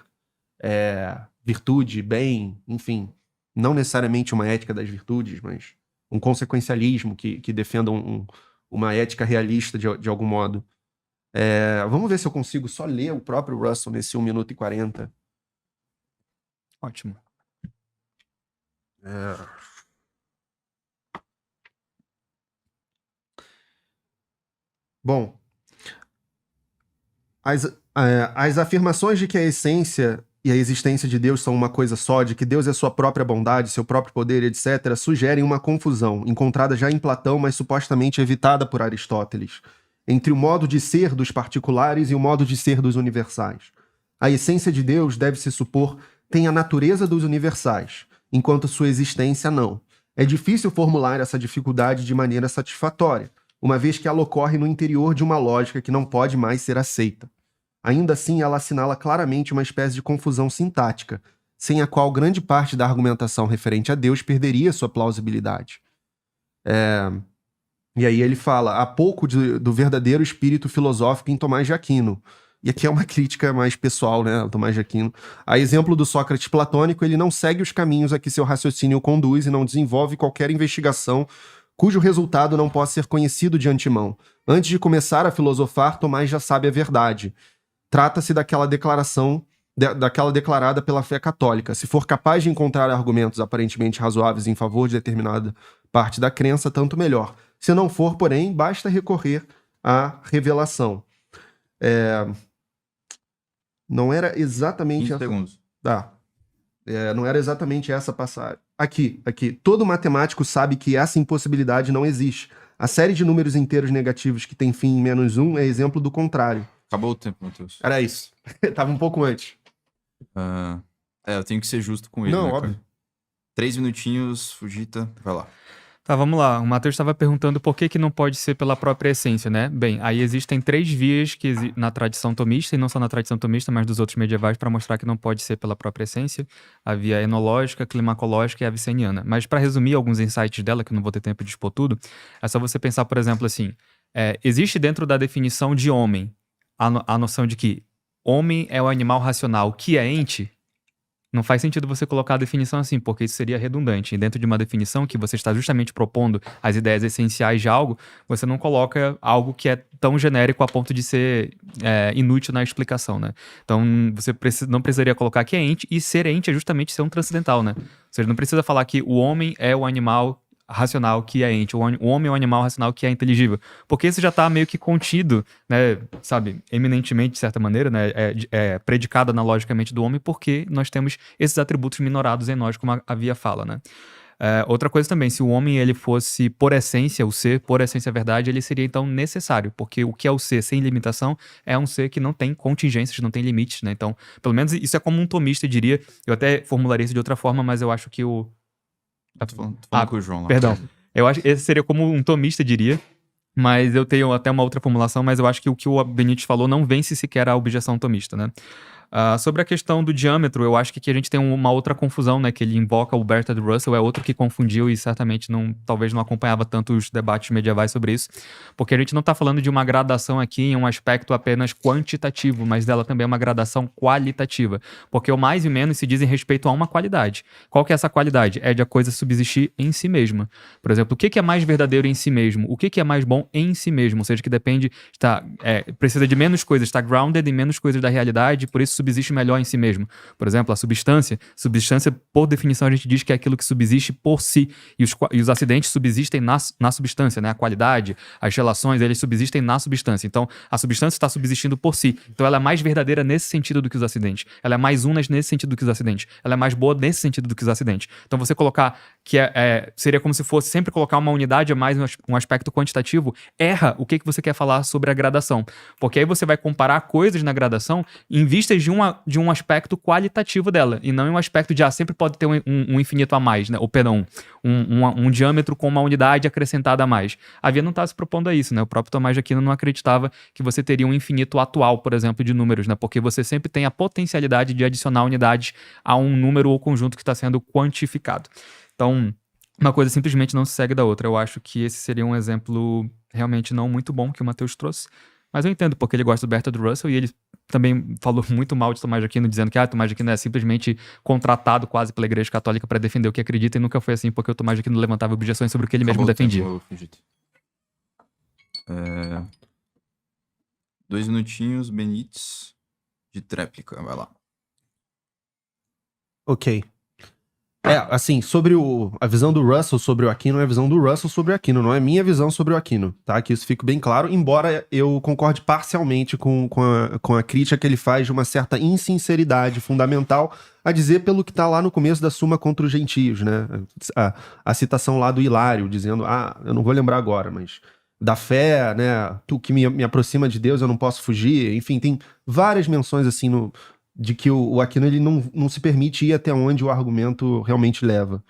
C: virtude, bem, enfim. Não necessariamente uma ética das virtudes, mas um consequencialismo que defenda uma ética realista de algum modo. Vamos ver se eu consigo só ler o próprio Russell nesse 1 minuto e 40.
B: Ótimo.
C: Bom, as afirmações de que a essência e a existência de Deus são uma coisa só, de que Deus é sua própria bondade, seu próprio poder, etc., sugerem uma confusão, encontrada já em Platão, mas supostamente evitada por Aristóteles, entre o modo de ser dos particulares e o modo de ser dos universais. A essência de Deus, deve-se supor, tem a natureza dos universais, enquanto sua existência não. É difícil formular essa dificuldade de maneira satisfatória, uma vez que ela ocorre no interior de uma lógica que não pode mais ser aceita. Ainda assim, ela assinala claramente uma espécie de confusão sintática, sem a qual grande parte da argumentação referente a Deus perderia sua plausibilidade. E aí ele fala, há pouco do verdadeiro espírito filosófico em Tomás de Aquino. E aqui é uma crítica mais pessoal, né, Tomás de Aquino. A exemplo do Sócrates platônico, ele não segue os caminhos a que seu raciocínio conduz e não desenvolve qualquer investigação cujo resultado não possa ser conhecido de antemão. Antes de começar a filosofar, Tomás já sabe a verdade. Trata-se daquela declarada pela fé católica. Se for capaz de encontrar argumentos aparentemente razoáveis em favor de determinada parte da crença, tanto melhor. Se não for, porém, basta recorrer à revelação. Não era exatamente...
A: 15 segundos.
C: Não era exatamente essa passagem. Aqui. Todo matemático sabe que essa impossibilidade não existe. A série de números inteiros negativos que tem fim em -1 é exemplo do contrário.
A: Acabou o tempo, Matheus.
C: Era isso. Tava um pouco antes.
A: Eu tenho que ser justo com ele.
C: Não,
A: né,
C: óbvio.
A: cara? 3 minutinhos, Fujita, vai lá.
B: Tá, vamos lá. O Matheus estava perguntando por que não pode ser pela própria essência, né? Bem, aí existem 3 vias na tradição tomista, e não só na tradição tomista, mas dos outros medievais, para mostrar que não pode ser pela própria essência. A via enológica, climacológica e aviceniana. Mas para resumir alguns insights dela, que eu não vou ter tempo de expor tudo, é só você pensar, por exemplo, assim, existe dentro da definição de homem a noção de que homem é o animal racional que é ente. Não faz sentido você colocar a definição assim, porque isso seria redundante. E dentro de uma definição que você está justamente propondo as ideias essenciais de algo, você não coloca algo que é tão genérico a ponto de ser inútil na explicação, né? Então, você não precisaria colocar que é ente, e ser ente é justamente ser um transcendental, né? Ou seja, não precisa falar que o homem é o animal racional que é ente, o homem é o animal racional que é inteligível, porque isso já está meio que contido, né, sabe, eminentemente, de certa maneira, né, predicado analogicamente do homem, porque nós temos esses atributos minorados em nós, como a Via fala, né. Outra coisa também, se o homem ele fosse por essência, o ser, por essência a verdade, ele seria então necessário, porque o que é o ser sem limitação é um ser que não tem contingências, não tem limites, né, então, pelo menos isso é como um tomista diria, eu até formularia isso de outra forma, mas eu acho que
A: Tô falando com o João lá.
B: Perdão. Eu acho que esse seria como um tomista diria, mas eu tenho até uma outra formulação, mas eu acho que o que o Benítez falou não vence sequer a objeção tomista, né? Sobre a questão do diâmetro, eu acho que aqui a gente tem uma outra confusão, né? Que ele invoca o Bertrand Russell, é outro que confundiu e certamente talvez não acompanhava tanto os debates medievais sobre isso, porque a gente não está falando de uma gradação aqui em um aspecto apenas quantitativo, mas dela também é uma gradação qualitativa, porque o mais e o menos se dizem respeito a uma qualidade. Qual que é essa qualidade? É de a coisa subsistir em si mesma. Por exemplo, o que é mais verdadeiro em si mesmo? O que é mais bom em si mesmo? Ou seja, que depende, precisa de menos coisas, está grounded em menos coisas da realidade, por isso subsiste melhor em si mesmo. Por exemplo, a substância, por definição, a gente diz que é aquilo que subsiste por si, e os acidentes subsistem na substância, né? A qualidade, as relações, eles subsistem na substância. Então, a substância está subsistindo por si. Então, ela é mais verdadeira nesse sentido do que os acidentes. Ela é mais unas nesse sentido do que os acidentes. Ela é mais boa nesse sentido do que os acidentes. Então, você colocar que seria como se fosse sempre colocar uma unidade a mais um aspecto quantitativo, erra o que você quer falar sobre a gradação. Porque aí você vai comparar coisas na gradação em vistas de um aspecto qualitativo dela, e não em um aspecto de, sempre pode ter um infinito a mais, né? Ou, perdão, um diâmetro com uma unidade acrescentada a mais. A Via não está se propondo a isso, né? O próprio Tomás de Aquino não acreditava que você teria um infinito atual, por exemplo, de números, né? Porque você sempre tem a potencialidade de adicionar unidades a um número ou conjunto que está sendo quantificado. Então, uma coisa simplesmente não se segue da outra. Eu acho que esse seria um exemplo realmente não muito bom que o Matheus trouxe. Mas eu entendo porque ele gosta do Bertrand Russell e ele também falou muito mal de Tomás de Aquino, dizendo que Tomás de Aquino é simplesmente contratado quase pela Igreja Católica para defender o que acredita, e nunca foi assim, porque o Tomás de Aquino levantava objeções sobre o que ele mesmo defendia.
A: 2 minutinhos, Benítez de tréplica, vai lá.
C: Ok. Assim, sobre a visão do Russell sobre o Aquino é a visão do Russell sobre o Aquino, não é minha visão sobre o Aquino, tá? Que isso fique bem claro, embora eu concorde parcialmente com a crítica que ele faz de uma certa insinceridade fundamental a dizer pelo que tá lá no começo da Suma contra os Gentios, né? A citação lá do Hilário, dizendo, eu não vou lembrar agora, mas da fé, né? Tu que me aproxima de Deus, eu não posso fugir. Enfim, tem várias menções assim de que o Aquino ele não se permite ir até onde o argumento realmente leva.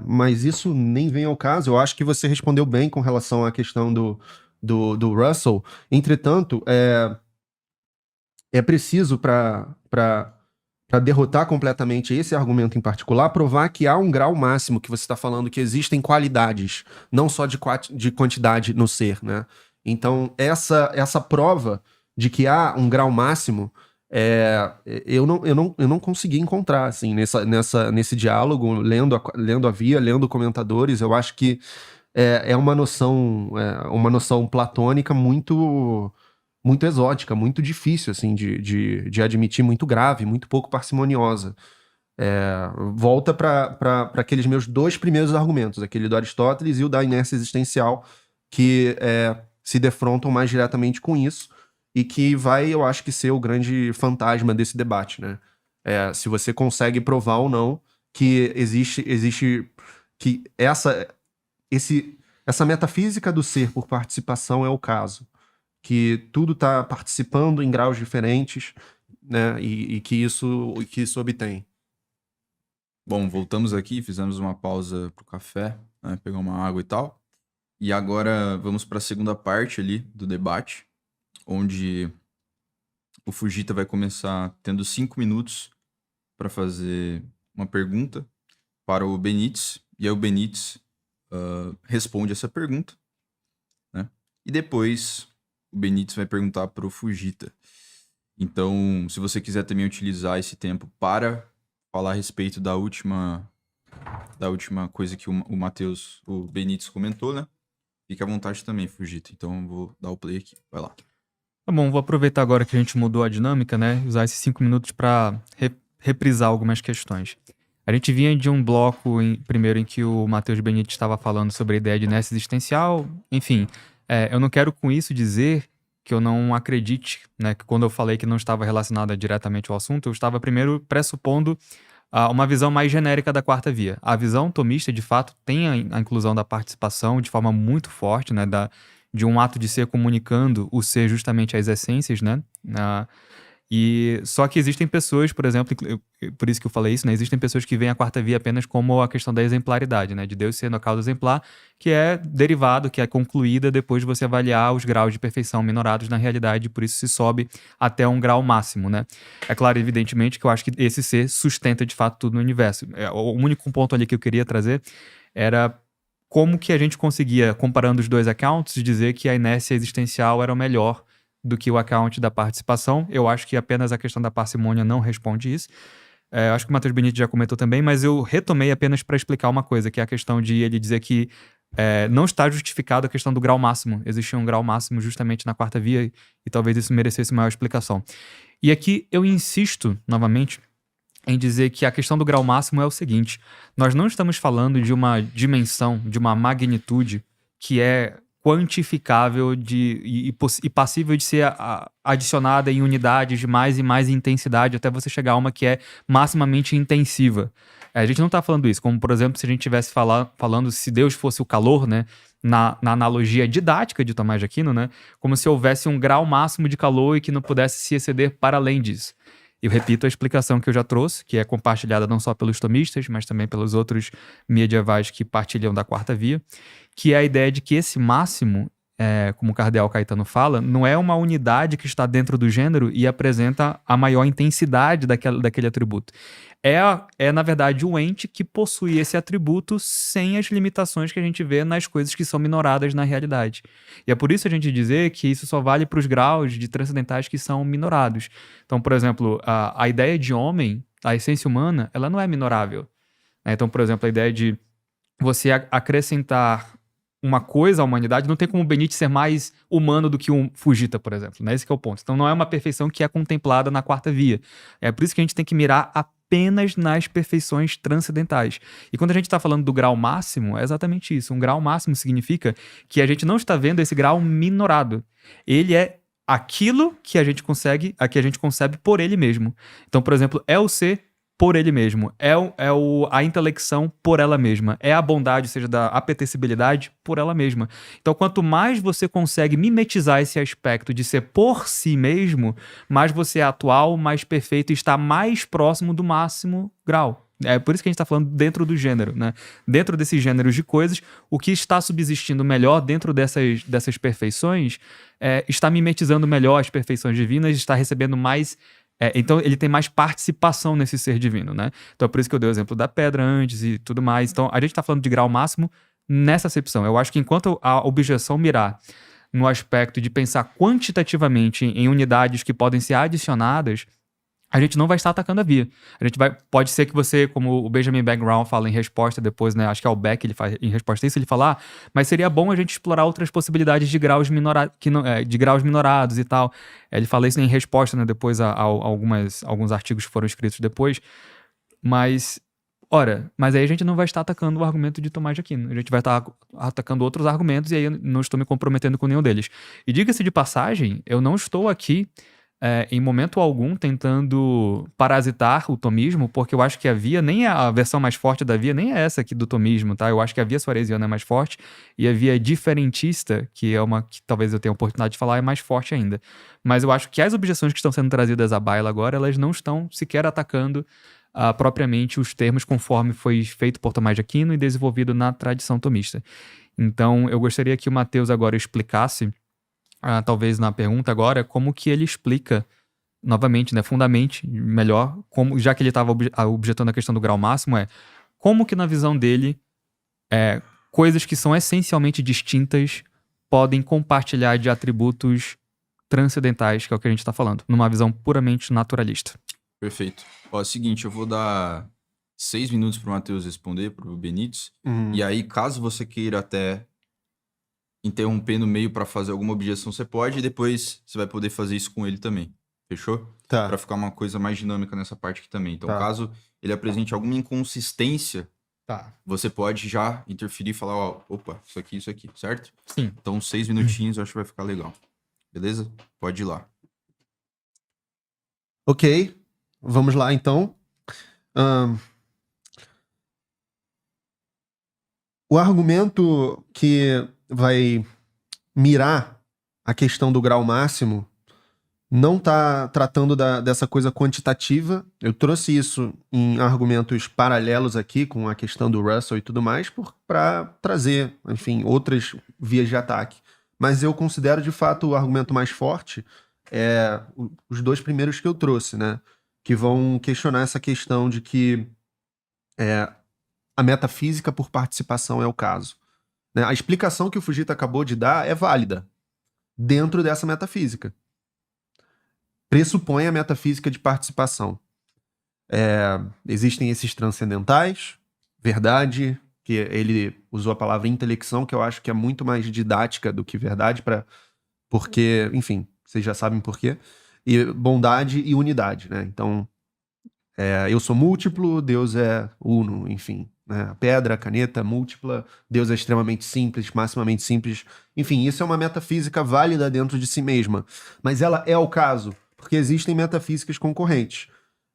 C: Mas isso nem vem ao caso. Eu acho que você respondeu bem com relação à questão do Russell. Entretanto, é preciso para derrotar completamente esse argumento em particular, provar que há um grau máximo que você está falando, que existem qualidades, não só de quantidade no ser, né? Então, essa prova de que há um grau máximo, eu não consegui encontrar, assim, nesse diálogo, lendo a Via, lendo comentadores. Eu acho que é uma noção platônica muito exótica, muito difícil, assim, de admitir, muito grave, muito pouco parcimoniosa. Volta para aqueles meus 2 primeiros argumentos, aquele do Aristóteles e o da inércia existencial, que se defrontam mais diretamente com isso, e que vai, eu acho que, ser o grande fantasma desse debate, né? Se você consegue provar ou não que existe que essa metafísica do ser por participação é o caso, que tudo está participando em graus diferentes, né? E que isso obtém.
A: Bom, voltamos aqui, fizemos uma pausa pro café, né? Pegar uma água e tal. E agora vamos para a segunda parte ali do debate, onde o Fujita vai começar tendo 5 minutos para fazer uma pergunta para o Benítez, e aí o Benítez responde essa pergunta, né? E depois o Benítez vai perguntar para o Fujita. Então, se você quiser também utilizar esse tempo para falar a respeito da última coisa que o Benítez comentou, né? Fique à vontade também, Fujita. Então, eu vou dar o play aqui. Vai lá.
B: Tá bom, vou aproveitar agora que a gente mudou a dinâmica, né? Usar esses 5 minutos para reprisar algumas questões. A gente vinha de um bloco primeiro em que o Matheus Benítez estava falando sobre a ideia de inércia existencial. Enfim, eu não quero com isso dizer que eu não acredite, né? Que quando eu falei que não estava relacionada diretamente ao assunto, eu estava primeiro pressupondo uma visão mais genérica da quarta via. A visão tomista, de fato, tem a inclusão da participação de forma muito forte, né? De um ato de ser comunicando o ser justamente as essências, né? E só que existem pessoas, por exemplo, por isso que eu falei isso, né? Existem pessoas que veem a quarta via apenas como a questão da exemplaridade, né? De Deus sendo a causa exemplar, que é derivado, que é concluída depois de você avaliar os graus de perfeição menorados na realidade, por isso se sobe até um grau máximo, né? É claro, evidentemente, que eu acho que esse ser sustenta de fato tudo no universo. O único ponto ali que eu queria trazer era como que a gente conseguia, comparando os 2 accounts, dizer que a inércia existencial era o melhor do que o account da participação. Eu acho que apenas a questão da parcimônia não responde isso. Acho que o Matheus Benítez já comentou também, mas eu retomei apenas para explicar uma coisa, que é a questão de ele dizer que não está justificado a questão do grau máximo. Existia um grau máximo justamente na quarta via e talvez isso merecesse maior explicação. E aqui eu insisto, novamente, em dizer que a questão do grau máximo é o seguinte: nós não estamos falando de uma dimensão, de uma magnitude que é quantificável e passível de ser adicionada em unidades de mais e mais intensidade até você chegar a uma que é maximamente intensiva. A gente não está falando isso, como por exemplo se a gente estivesse falando se Deus fosse o calor, né? Na analogia didática de Tomás de Aquino, né? Como se houvesse um grau máximo de calor e que não pudesse se exceder para além disso. Eu repito a explicação que eu já trouxe, que é compartilhada não só pelos tomistas, mas também pelos outros medievais que partilham da quarta via, que é a ideia de que esse máximo, como o cardeal Caetano fala, não é uma unidade que está dentro do gênero e apresenta a maior intensidade daquele atributo. Na verdade, o ente que possui esse atributo sem as limitações que a gente vê nas coisas que são minoradas na realidade. E é por isso a gente dizer que isso só vale para os graus de transcendentais que são minorados. Então, por exemplo, a ideia de homem, a essência humana, ela não é minorável. Então, por exemplo, a ideia de você acrescentar uma coisa à humanidade, não tem como o Benite ser mais humano do que um Fujita, por exemplo. Né? Esse que é o ponto. Então não é uma perfeição que é contemplada na quarta via. É por isso que a gente tem que mirar apenas nas perfeições transcendentais. E quando a gente está falando do grau máximo, é exatamente isso. Um grau máximo significa que a gente não está vendo esse grau minorado. Ele é aquilo que a gente concebe por ele mesmo. Então, por exemplo, é o ser por ele mesmo, a intelecção por ela mesma, é a bondade, ou seja, da apetecibilidade por ela mesma. Então, quanto mais você consegue mimetizar esse aspecto de ser por si mesmo, mais você é atual, mais perfeito e está mais próximo do máximo grau. É por isso que a gente está falando dentro do gênero, né? Dentro desses gêneros de coisas, o que está subsistindo melhor dentro dessas perfeições está mimetizando melhor as perfeições divinas, está recebendo mais. Então ele tem mais participação nesse ser divino, né? Então é por isso que eu dei o exemplo da pedra antes e tudo mais. Então a gente está falando de grau máximo nessa acepção. Eu acho que enquanto a objeção mirar no aspecto de pensar quantitativamente em unidades que podem ser adicionadas, a gente não vai estar atacando a via. Pode ser que você, como o Benjamin Background fala em resposta depois, né? Acho que é o Beck, ele faz em resposta a isso, ele fala, mas seria bom a gente explorar outras possibilidades de graus minorados e tal. Ele fala isso em resposta, né? Depois a alguns artigos que foram escritos depois. Mas aí a gente não vai estar atacando o argumento de Tomás de Aquino. A gente vai estar atacando outros argumentos e aí eu não estou me comprometendo com nenhum deles. E diga-se de passagem, eu não estou aqui em momento algum tentando parasitar o tomismo, porque eu acho que a via, nem a versão mais forte da via, nem é essa aqui do tomismo, tá? Eu acho que a via suaresiana é mais forte e a via diferentista, que é uma que talvez eu tenha a oportunidade de falar, é mais forte ainda. Mas eu acho que as objeções que estão sendo trazidas à baila agora, elas não estão sequer atacando propriamente os termos conforme foi feito por Tomás de Aquino e desenvolvido na tradição tomista. Então, eu gostaria que o Matheus agora explicasse talvez na pergunta agora, como que ele explica, novamente, né, fundamente melhor, como, já que ele estava objetando a questão do grau máximo, como que na visão dele, coisas que são essencialmente distintas podem compartilhar de atributos transcendentais, que é o que a gente está falando, numa visão puramente naturalista.
A: Perfeito. É o seguinte, eu vou dar 6 minutos para o Matheus responder, para o Benítez, e aí, caso você queira até interromper no meio para fazer alguma objeção, você pode, e depois você vai poder fazer isso com ele também. Fechou?
C: Tá.
A: Para ficar uma coisa mais dinâmica nessa parte aqui também. Então, caso ele apresente alguma inconsistência, você pode já interferir e falar, opa, isso aqui, certo?
B: Sim.
A: Então, 6 minutinhos eu acho que vai ficar legal. Beleza? Pode ir lá.
C: Ok. Vamos lá, então. O argumento que vai mirar a questão do grau máximo não está tratando dessa coisa quantitativa. Eu trouxe isso em argumentos paralelos aqui com a questão do Russell e tudo mais para trazer, enfim, outras vias de ataque. Mas eu considero, de fato, o argumento mais forte os dois primeiros que eu trouxe, né? Que vão questionar essa questão de que a metafísica por participação é o caso. Né? A explicação que o Fujita acabou de dar é válida dentro dessa metafísica. Pressupõe a metafísica de participação. Existem esses transcendentais, verdade, que ele usou a palavra intelecção, que eu acho que é muito mais didática do que verdade, porque, enfim, vocês já sabem por quê. E bondade e unidade, né? Então, eu sou múltiplo, Deus é uno, enfim. Né? A pedra, a caneta, múltipla, Deus é extremamente simples, maximamente simples. Enfim, isso é uma metafísica válida dentro de si mesma. Mas ela é o caso, porque existem metafísicas concorrentes.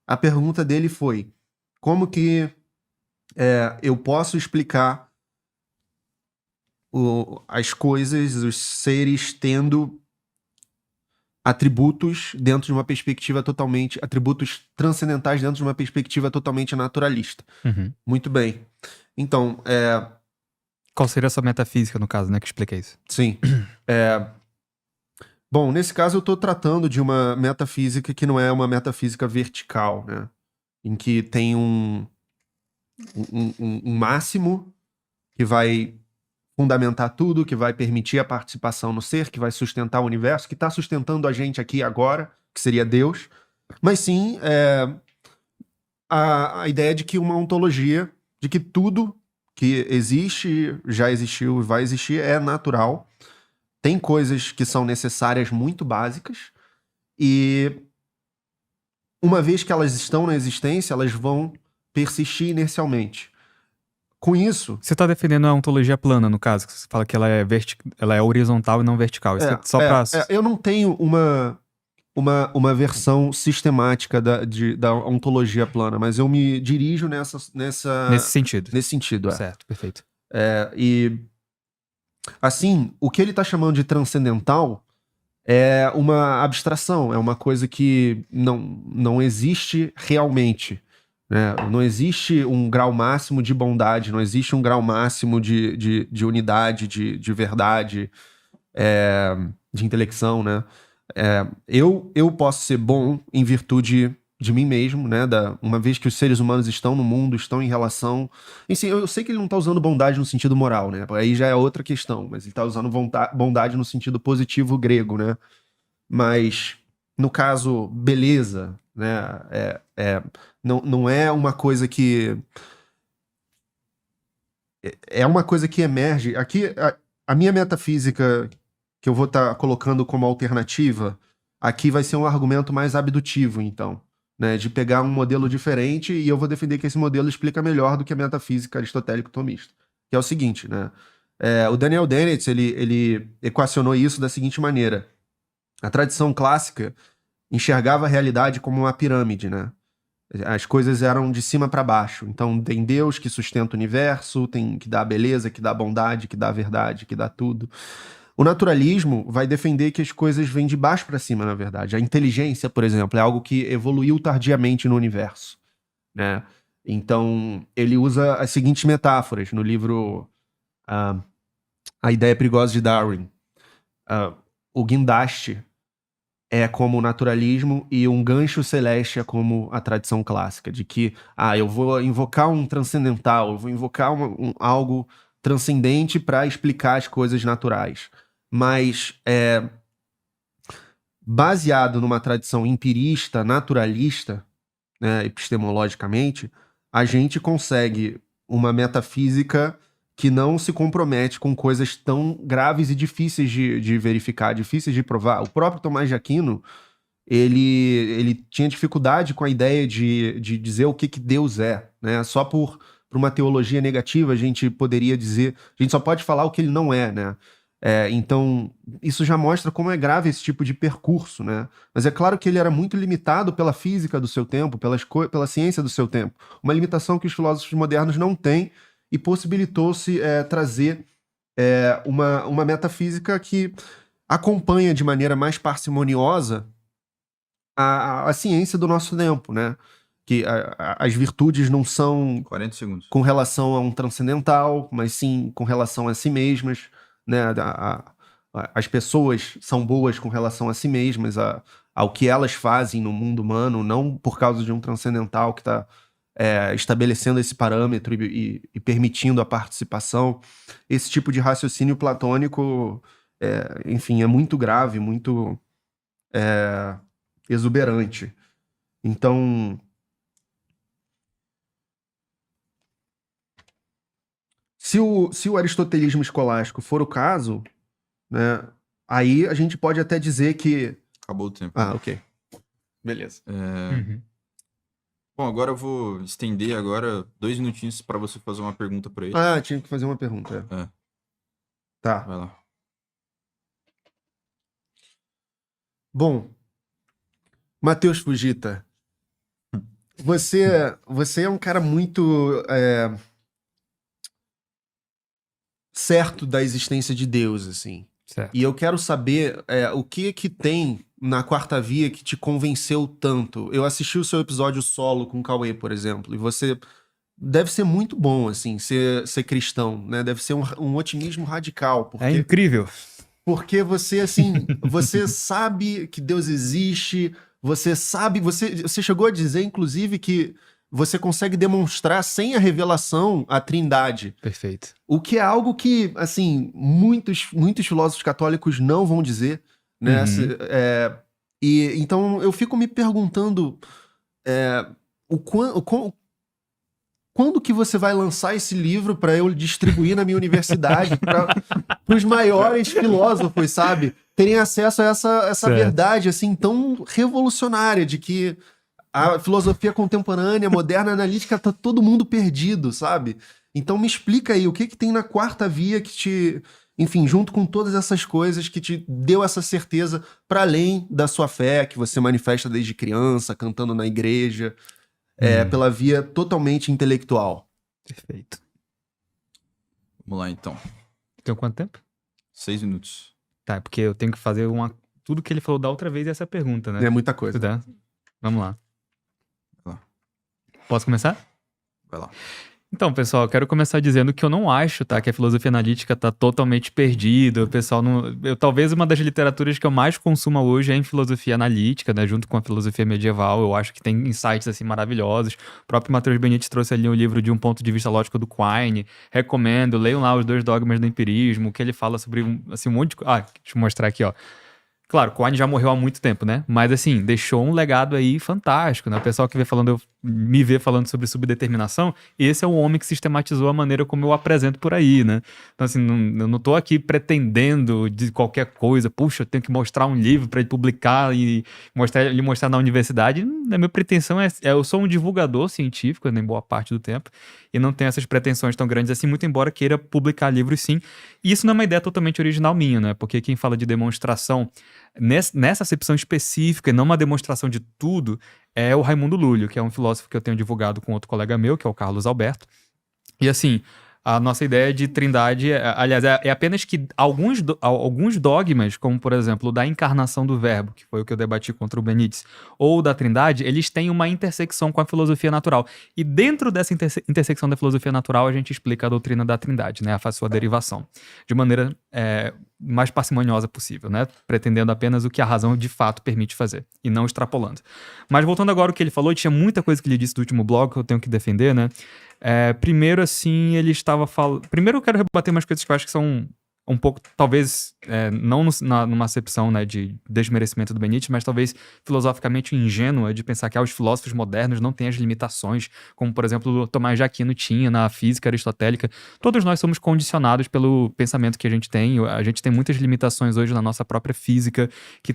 C: A pergunta dele foi: como que eu posso explicar as coisas, os seres tendo atributos dentro de uma perspectiva totalmente... atributos transcendentais dentro de uma perspectiva totalmente naturalista?
B: Uhum.
C: Muito bem. Então,
B: Qual seria essa metafísica, no caso, né, que explica isso?
C: sim. Bom, nesse caso eu estou tratando de uma metafísica que não é uma metafísica vertical, né? Em que tem um máximo que vai fundamentar tudo, que vai permitir a participação no ser, que vai sustentar o universo, que está sustentando a gente aqui agora, que seria Deus. Mas sim, a ideia de que uma ontologia, de que tudo que existe, já existiu e vai existir é natural. Tem coisas que são necessárias muito básicas e uma vez que elas estão na existência, elas vão persistir inercialmente. Com isso...
B: Você está defendendo a ontologia plana, no caso, que você fala que ela é horizontal e não vertical. Isso é só pra...
C: eu não tenho uma versão sistemática da ontologia plana, mas eu me dirijo
B: Nesse sentido.
C: nesse sentido.
B: Certo, perfeito.
C: E, assim, o que ele está chamando de transcendental é uma abstração, é uma coisa que não existe realmente. Né? Não existe um grau máximo de bondade, não existe um grau máximo de unidade, de verdade, de intelecção, né? Eu posso ser bom em virtude de mim mesmo, né? Uma vez que os seres humanos estão no mundo, estão em relação... Enfim, eu sei que ele não está usando bondade no sentido moral, né? Aí já é outra questão, mas ele está usando bondade no sentido positivo grego, né? Mas, no caso, beleza, né? Não é uma coisa que... É uma coisa que emerge... Aqui, a minha metafísica que eu vou estar colocando como alternativa, aqui vai ser um argumento mais abdutivo, então, né? De pegar um modelo diferente e eu vou defender que esse modelo explica melhor do que a metafísica aristotélico-tomista. Que é o seguinte, né? O Daniel Dennett, ele equacionou isso da seguinte maneira. A tradição clássica enxergava a realidade como uma pirâmide, né? As coisas eram de cima para baixo. Então, tem Deus que sustenta o universo, tem que dá a beleza, que dá a bondade, que dá a verdade, que dá tudo. O naturalismo vai defender que as coisas vêm de baixo para cima, na verdade. A inteligência, por exemplo, é algo que evoluiu tardiamente no universo, né? Então, ele usa as seguintes metáforas no livro A Ideia Perigosa de Darwin. O guindaste é como o naturalismo e um gancho celeste é como a tradição clássica, de que eu vou invocar um transcendental, eu vou invocar algo transcendente para explicar as coisas naturais. Mas baseado numa tradição empirista, naturalista, né, epistemologicamente, a gente consegue uma metafísica que não se compromete com coisas tão graves e difíceis de verificar, difíceis de provar. O próprio Tomás de Aquino, ele tinha dificuldade com a ideia de dizer o que Deus é, né? Só por uma teologia negativa a gente poderia dizer... A gente só pode falar o que ele não é, né? Então, isso já mostra como é grave esse tipo de percurso, né? Mas é claro que ele era muito limitado pela física do seu tempo, pela ciência do seu tempo. Uma limitação que os filósofos modernos não têm, e possibilitou-se trazer uma metafísica que acompanha de maneira mais parcimoniosa a ciência do nosso tempo, né? Que as virtudes não são
A: 40 segundos.
C: com relação a um transcendental, mas sim com relação a si mesmas, né? As pessoas são boas com relação a si mesmas, ao que elas fazem no mundo humano, não por causa de um transcendental que está estabelecendo esse parâmetro e permitindo a participação. Esse tipo de raciocínio platônico, enfim, é muito grave, muito exuberante. Então, Se o aristotelismo escolástico for o caso, né, aí a gente pode até dizer que...
A: Acabou o tempo.
C: Ah, ok. Beleza.
B: Uhum.
A: Bom, agora eu vou estender 2 minutinhos para você fazer uma pergunta para ele.
C: Ah, tinha que fazer uma pergunta.
A: É.
C: Tá.
A: Vai lá.
C: Bom, Matheus Fujita, você é um cara muito certo da existência de Deus, assim.
B: Certo.
C: E eu quero saber o que tem na Quarta Via que te convenceu tanto. Eu assisti o seu episódio solo com o Cauê, por exemplo, e você deve ser muito bom, assim, ser cristão, né? Deve ser um otimismo radical,
B: É incrível.
C: porque você, assim, você sabe que Deus existe, você chegou a dizer, inclusive, que você consegue demonstrar sem a revelação a Trindade.
B: Perfeito.
C: O que é algo que, assim, muitos filósofos católicos não vão dizer, né?
B: Uhum.
C: E então eu fico me perguntando quando que você vai lançar esse livro para eu distribuir na minha universidade, para os maiores filósofos, sabe? Terem acesso a essa
B: Certo.
C: verdade, assim, tão revolucionária de que a filosofia contemporânea, moderna, analítica, tá todo mundo perdido, sabe? Então me explica aí, o que tem na Quarta Via que te... Enfim, junto com todas essas coisas que te deu essa certeza para além da sua fé, que você manifesta desde criança, cantando na igreja, pela via totalmente intelectual.
B: Perfeito.
A: Vamos lá, então.
B: Tem quanto tempo?
A: 6 minutos.
B: Tá, é porque eu tenho que fazer tudo que ele falou da outra vez e essa pergunta, né?
C: É muita coisa.
B: Tá? Vamos lá.
A: Vai lá.
B: Posso começar?
A: Vai lá.
B: Então, pessoal, eu quero começar dizendo que eu não acho, tá, que a filosofia analítica tá totalmente perdida. O pessoal não... talvez uma das literaturas que eu mais consumo hoje é em filosofia analítica, né, junto com a filosofia medieval. Eu acho que tem insights, assim, maravilhosos. O próprio Matheus Benítez trouxe ali um livro de um ponto de vista lógico do Quine. Recomendo, leiam lá os 2 dogmas do empirismo, que ele fala sobre, assim, um monte de... Ah, deixa eu mostrar aqui, ó. Claro, Quine já morreu há muito tempo, né? Mas, assim, deixou um legado aí fantástico, né? O pessoal que me vê falando sobre subdeterminação, esse é o homem que sistematizou a maneira como eu apresento por aí, né? Então, assim, eu não tô aqui pretendendo de qualquer coisa. Puxa, eu tenho que mostrar um livro para ele publicar e lhe mostrar na universidade. A minha pretensão eu sou um divulgador científico, em boa parte do tempo, e não tenho essas pretensões tão grandes assim, muito embora queira publicar livros sim. E isso não é uma ideia totalmente original minha, né? Porque quem fala de demonstração nessa acepção específica e não uma demonstração de tudo, é o Raimundo Lúlio, que é um filósofo que eu tenho divulgado com outro colega meu, que é o Carlos Alberto. E assim, a nossa ideia de trindade, aliás, é apenas que alguns dogmas, como por exemplo o da encarnação do verbo, que foi o que eu debati contra o Benítez, ou da trindade, eles têm uma intersecção com a filosofia natural. E dentro dessa intersecção da filosofia natural, a gente explica a doutrina da trindade, né, a sua derivação, de maneira mais parcimoniosa possível, né, pretendendo apenas o que a razão de fato permite fazer, e não extrapolando. Mas voltando agora ao que ele falou, tinha muita coisa que ele disse do último blog que eu tenho que defender, né. Primeiro, assim, ele estava falando... Primeiro eu quero rebater umas coisas que eu acho que são um pouco, talvez, não numa acepção, né, de desmerecimento do Benítez, mas talvez filosoficamente ingênua de pensar que os filósofos modernos não têm as limitações, como, por exemplo, o Tomás de Aquino tinha na física aristotélica. Todos nós somos condicionados pelo pensamento que a gente tem. A gente tem muitas limitações hoje na nossa própria física, que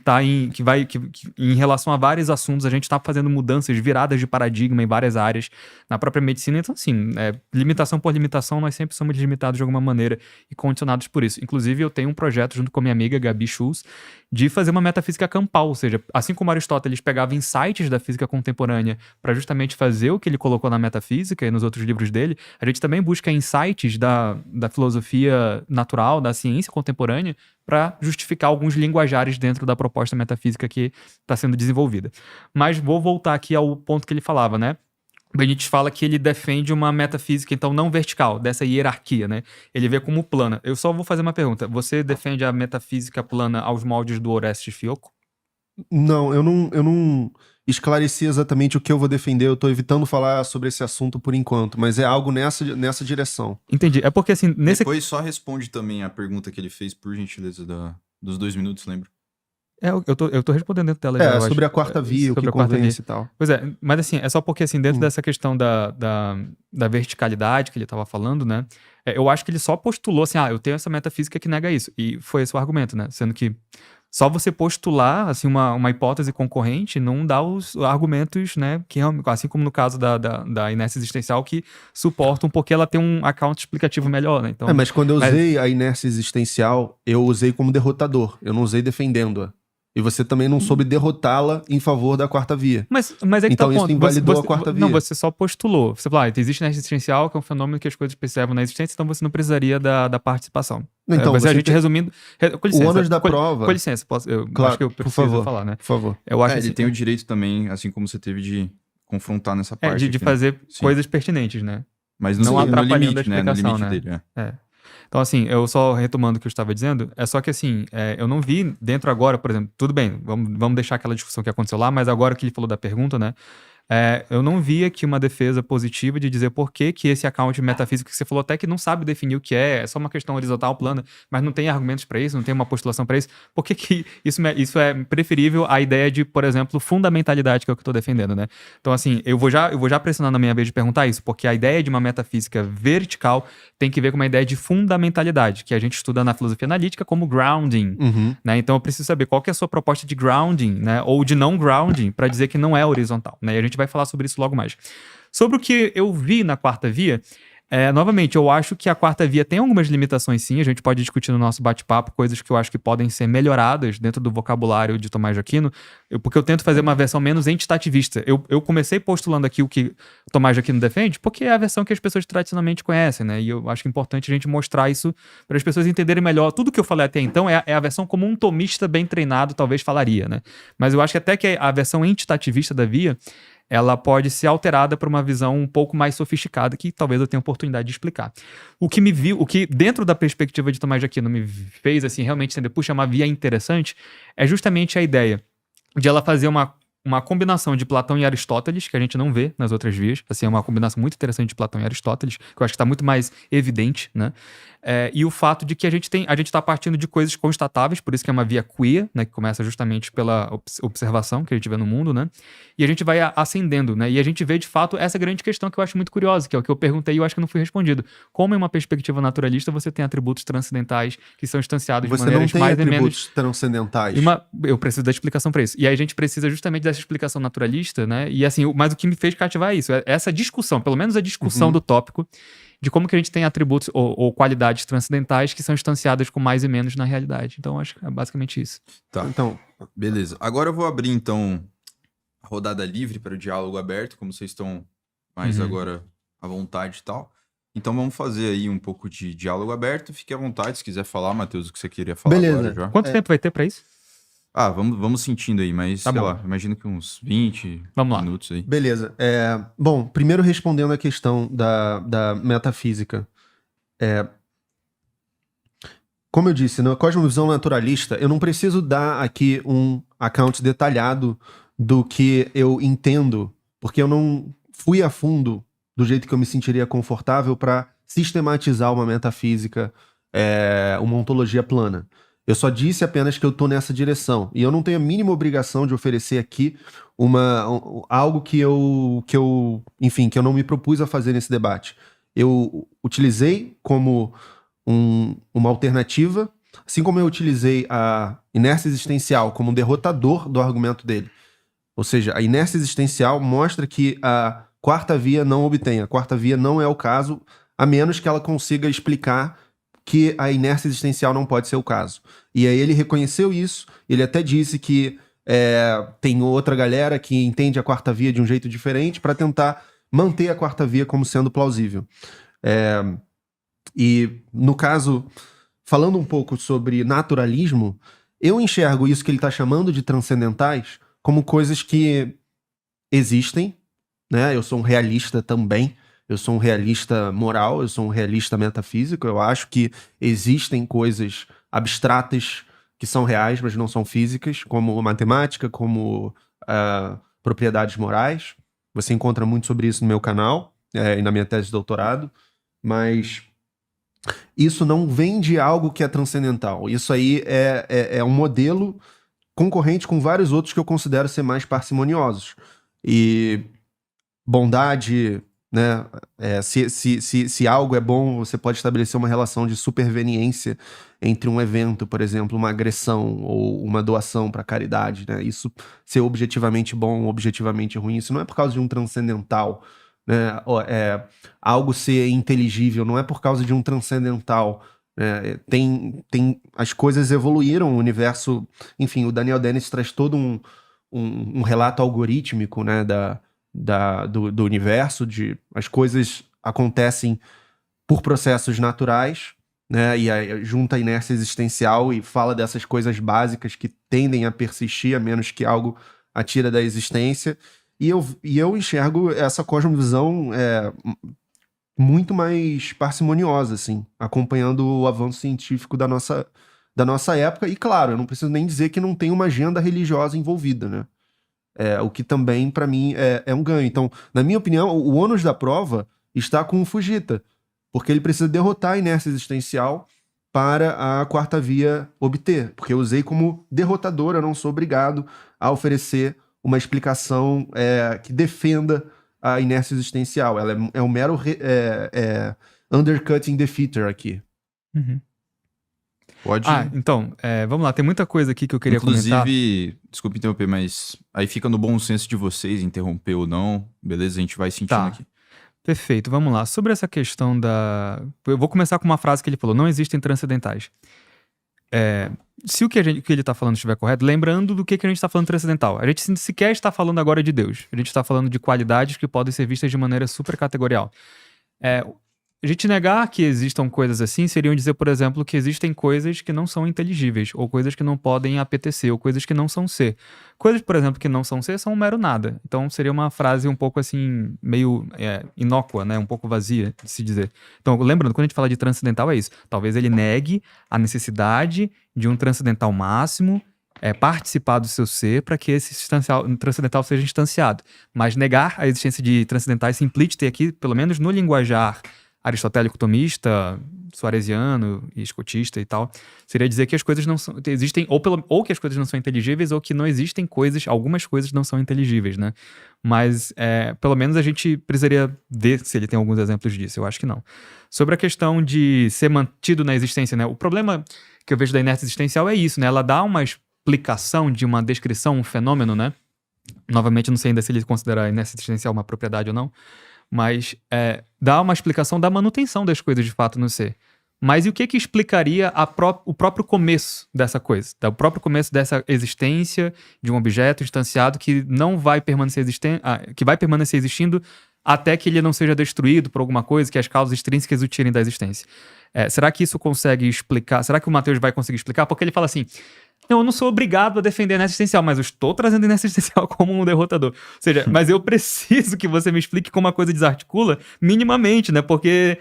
B: em relação a vários assuntos, a gente está fazendo mudanças, viradas de paradigma em várias áreas na própria medicina. Então, assim, limitação por limitação, nós sempre somos limitados de alguma maneira e condicionados por isso. Inclusive, eu tenho um projeto junto com a minha amiga Gabi Schultz de fazer uma metafísica campal, ou seja, assim como Aristóteles pegava insights da física contemporânea para justamente fazer o que ele colocou na metafísica e nos outros livros dele, a gente também busca insights da filosofia natural, da ciência contemporânea, para justificar alguns linguajares dentro da proposta metafísica que está sendo desenvolvida. Mas vou voltar aqui ao ponto que ele falava, né? Benítez fala que ele defende uma metafísica, então, não vertical, dessa hierarquia, né? Ele vê como plana. Eu só vou fazer uma pergunta. Você defende a metafísica plana aos moldes do Orestes Fiocco?
C: Não, eu não esclareci exatamente o que eu vou defender. Eu tô evitando falar sobre esse assunto por enquanto, mas é algo nessa direção.
B: Entendi. É porque, assim,
A: Depois só responde também a pergunta que ele fez, por gentileza, dos 2 minutos, lembra?
B: Eu tô respondendo dentro dela já, eu acho.
C: Sobre a quarta via, o
B: Sobre
C: que
B: a quarta
C: convence e tal.
B: Pois é, mas assim, é só porque assim, dentro dessa questão da verticalidade que ele tava falando, né? Eu acho que ele só postulou assim, eu tenho essa metafísica que nega isso. E foi esse o argumento, né? Sendo que só você postular, assim, uma hipótese concorrente não dá os argumentos, né? Que, assim como no caso da inércia existencial, que suportam porque ela tem um account explicativo melhor, né? Então,
C: Mas quando eu usei a inércia existencial, eu usei como derrotador. Eu não usei defendendo-a. E você também não soube derrotá-la em favor da quarta via.
B: Mas é que
C: Então
B: tá o
C: isso
B: ponto.
C: invalidou a quarta via.
B: Não, você só postulou. Você falou, existe inércia existencial, que é um fenômeno que as coisas percebem na existência, então você não precisaria da participação.
C: Então,
B: a gente resumindo... Com licença,
C: o ônus da prova...
B: Com licença,
C: claro,
B: acho que eu preciso falar, né?
C: Por favor.
B: Eu acho
A: ele tem o direito também, assim como você teve de confrontar nessa parte.
B: de
A: aqui,
B: fazer
A: né?
B: coisas pertinentes, né?
A: Mas
B: não atrapalhando
A: limite,
B: a explicação,
A: no limite
B: né?
A: dele,
B: Então, assim, eu só retomando o que eu estava dizendo, é só que, assim, eu não vi dentro agora, por exemplo, tudo bem, vamos deixar aquela discussão que aconteceu lá, mas agora que ele falou da pergunta, né? Eu não vi aqui uma defesa positiva de dizer por que esse account metafísico que você falou até que não sabe definir o que é só uma questão horizontal, plana, mas não tem argumentos para isso, não tem uma postulação para isso. Por que isso é preferível à ideia de, por exemplo, fundamentalidade, que é o que eu estou defendendo, né? Então, assim, eu vou já pressionar na minha vez de perguntar isso, porque a ideia de uma metafísica vertical tem que ver com uma ideia de fundamentalidade, que a gente estuda na filosofia analítica como grounding, né? Então, eu preciso saber qual que é a sua proposta de grounding, né? Ou de não grounding, para dizer que não é horizontal, né? E a gente vai falar sobre isso logo mais. Sobre o que eu vi na quarta via, novamente, eu acho que a quarta via tem algumas limitações sim, a gente pode discutir no nosso bate-papo, coisas que eu acho que podem ser melhoradas dentro do vocabulário de Tomás de Aquino, porque eu tento fazer uma versão menos entitativista. Eu comecei postulando aqui o que Tomás de Aquino defende, porque é a versão que as pessoas tradicionalmente conhecem, né? E eu acho que é importante a gente mostrar isso para as pessoas entenderem melhor. Tudo que eu falei até então é a versão como um tomista bem treinado talvez falaria, né? Mas eu acho que até que a versão entitativista da via ela pode ser alterada para uma visão um pouco mais sofisticada, que talvez eu tenha oportunidade de explicar. O que dentro da perspectiva de Tomás de Aquino me fez assim realmente entender, puxa, uma via interessante, é justamente a ideia de ela fazer uma combinação de Platão e Aristóteles, que a gente não vê nas outras vias. Assim, é uma combinação muito interessante de Platão e Aristóteles, que eu acho que está muito mais evidente, né? E o fato de que a gente está partindo de coisas constatáveis, por isso que é uma via queer, né? Que começa justamente pela observação que a gente vê no mundo, né? E a gente vai ascendendo, né? E a gente vê, de fato, essa grande questão que eu acho muito curiosa, que é o que eu perguntei e eu acho que não fui respondido. Como em uma perspectiva naturalista você tem atributos transcendentais que são instanciados de maneiras mais e menos...
C: Você não tem atributos transcendentais.
B: Eu preciso da explicação para isso. E aí a gente precisa justamente dessa explicação naturalista, né? E assim, mas o que me fez cativar é isso, essa discussão, pelo menos a discussão do tópico, de como que a gente tem atributos ou qualidades transcendentais que são instanciadas com mais e menos na realidade. Então, acho que é basicamente isso.
A: Tá, então, beleza. Agora eu vou abrir, então, a rodada livre para o diálogo aberto, como vocês estão mais agora à vontade e tal. Então, vamos fazer aí um pouco de diálogo aberto. Fique à vontade, se quiser falar, Matheus, o que você queria falar agora já.
B: Quanto tempo vai ter para isso?
A: Vamos sentindo aí, mas sei lá, imagino que uns 20 minutos aí.
C: Beleza. Bom, primeiro respondendo a questão da metafísica. Como eu disse, na cosmovisão naturalista, eu não preciso dar aqui um account detalhado do que eu entendo, porque eu não fui a fundo do jeito que eu me sentiria confortável para sistematizar uma metafísica, uma ontologia plana. Eu só disse apenas que eu tô nessa direção. E eu não tenho a mínima obrigação de oferecer aqui algo que eu não me propus a fazer nesse debate. Eu utilizei como uma alternativa, assim como eu utilizei a inércia existencial como um derrotador do argumento dele. Ou seja, a inércia existencial mostra que a quarta via não obtém. A quarta via não é o caso, a menos que ela consiga explicar que a inércia existencial não pode ser o caso. E aí ele reconheceu isso, ele até disse que tem outra galera que entende a quarta via de um jeito diferente para tentar manter a quarta via como sendo plausível. E no caso, falando um pouco sobre naturalismo, eu enxergo isso que ele está chamando de transcendentais como coisas que existem, né? Eu sou um realista também. Eu sou um realista moral, eu sou um realista metafísico. Eu acho que existem coisas abstratas que são reais, mas não são físicas, como matemática, como propriedades morais. Você encontra muito sobre isso no meu canal e na minha tese de doutorado. Mas isso não vem de algo que é transcendental. Isso aí é um modelo concorrente com vários outros que eu considero ser mais parcimoniosos. E bondade, né? Se algo é bom, você pode estabelecer uma relação de superveniência entre um evento, por exemplo, uma agressão ou uma doação para caridade, né? Isso ser objetivamente bom ou objetivamente ruim, isso não é por causa de um transcendental, né? Algo ser inteligível, não é por causa de um transcendental. As coisas evoluíram, o universo, enfim, o Daniel Dennett traz todo um relato algorítmico, né, do universo, as coisas acontecem por processos naturais, né, e aí junta a inércia existencial e fala dessas coisas básicas que tendem a persistir a menos que algo a tira da existência, e eu enxergo essa cosmovisão muito mais parcimoniosa, assim, acompanhando o avanço científico da nossa época, e claro, eu não preciso nem dizer que não tem uma agenda religiosa envolvida, né? O que também, para mim, é um ganho. Então, na minha opinião, o ônus da prova está com o Fujita, porque ele precisa derrotar a inércia existencial para a quarta via obter, porque eu usei como derrotador, eu não sou obrigado a oferecer uma explicação que defenda a inércia existencial. Ela é um mero undercutting defeater aqui.
B: Uhum.
A: Pode.
B: Então, vamos lá, tem muita coisa aqui que eu queria comentar.
A: Inclusive, desculpa interromper, mas aí fica no bom senso de vocês interromper ou não, beleza? A gente vai sentindo aqui.
B: Perfeito, vamos lá. Sobre essa questão eu vou começar com uma frase que ele falou: não existem transcendentais. Se o que ele está falando estiver correto, lembrando do que a gente está falando transcendental. A gente sequer está falando agora de Deus. A gente está falando de qualidades que podem ser vistas de maneira super categorial. A gente negar que existam coisas assim seriam dizer, por exemplo, que existem coisas que não são inteligíveis, ou coisas que não podem apetecer, ou coisas que não são ser. Coisas, por exemplo, que não são ser são um mero nada. Então seria uma frase um pouco assim, meio inócua, né? Um pouco vazia de se dizer. Então, lembrando, quando a gente fala de transcendental é isso. Talvez ele negue a necessidade de um transcendental máximo participar do seu ser para que esse transcendental seja instanciado. Mas negar a existência de transcendentais simplícita aqui, pelo menos no linguajar aristotélico tomista, suareziano e escotista e tal, seria dizer que as coisas não são, existem, ou que as coisas não são inteligíveis, ou que não existem algumas coisas não são inteligíveis, né? Mas, pelo menos a gente precisaria ver se ele tem alguns exemplos disso, eu acho que não. Sobre a questão de ser mantido na existência, né? O problema que eu vejo da inércia existencial é isso, né? Ela dá uma explicação de uma descrição, um fenômeno, né? Novamente, não sei ainda se ele considera a inércia existencial uma propriedade ou não, mas dá uma explicação da manutenção das coisas de fato no ser. Mas e o que explicaria o próprio começo dessa coisa? O próprio começo dessa existência de um objeto instanciado que não vai permanecer que vai permanecer existindo até que ele não seja destruído por alguma coisa, que as causas extrínsecas o tirem da existência. Será que isso consegue explicar? Será que o Matheus vai conseguir explicar? Porque ele fala assim: eu não sou obrigado a defender a inércia existencial, mas eu estou trazendo a inércia existencial como um derrotador. Ou seja, mas eu preciso que você me explique como a coisa desarticula minimamente, né? Porque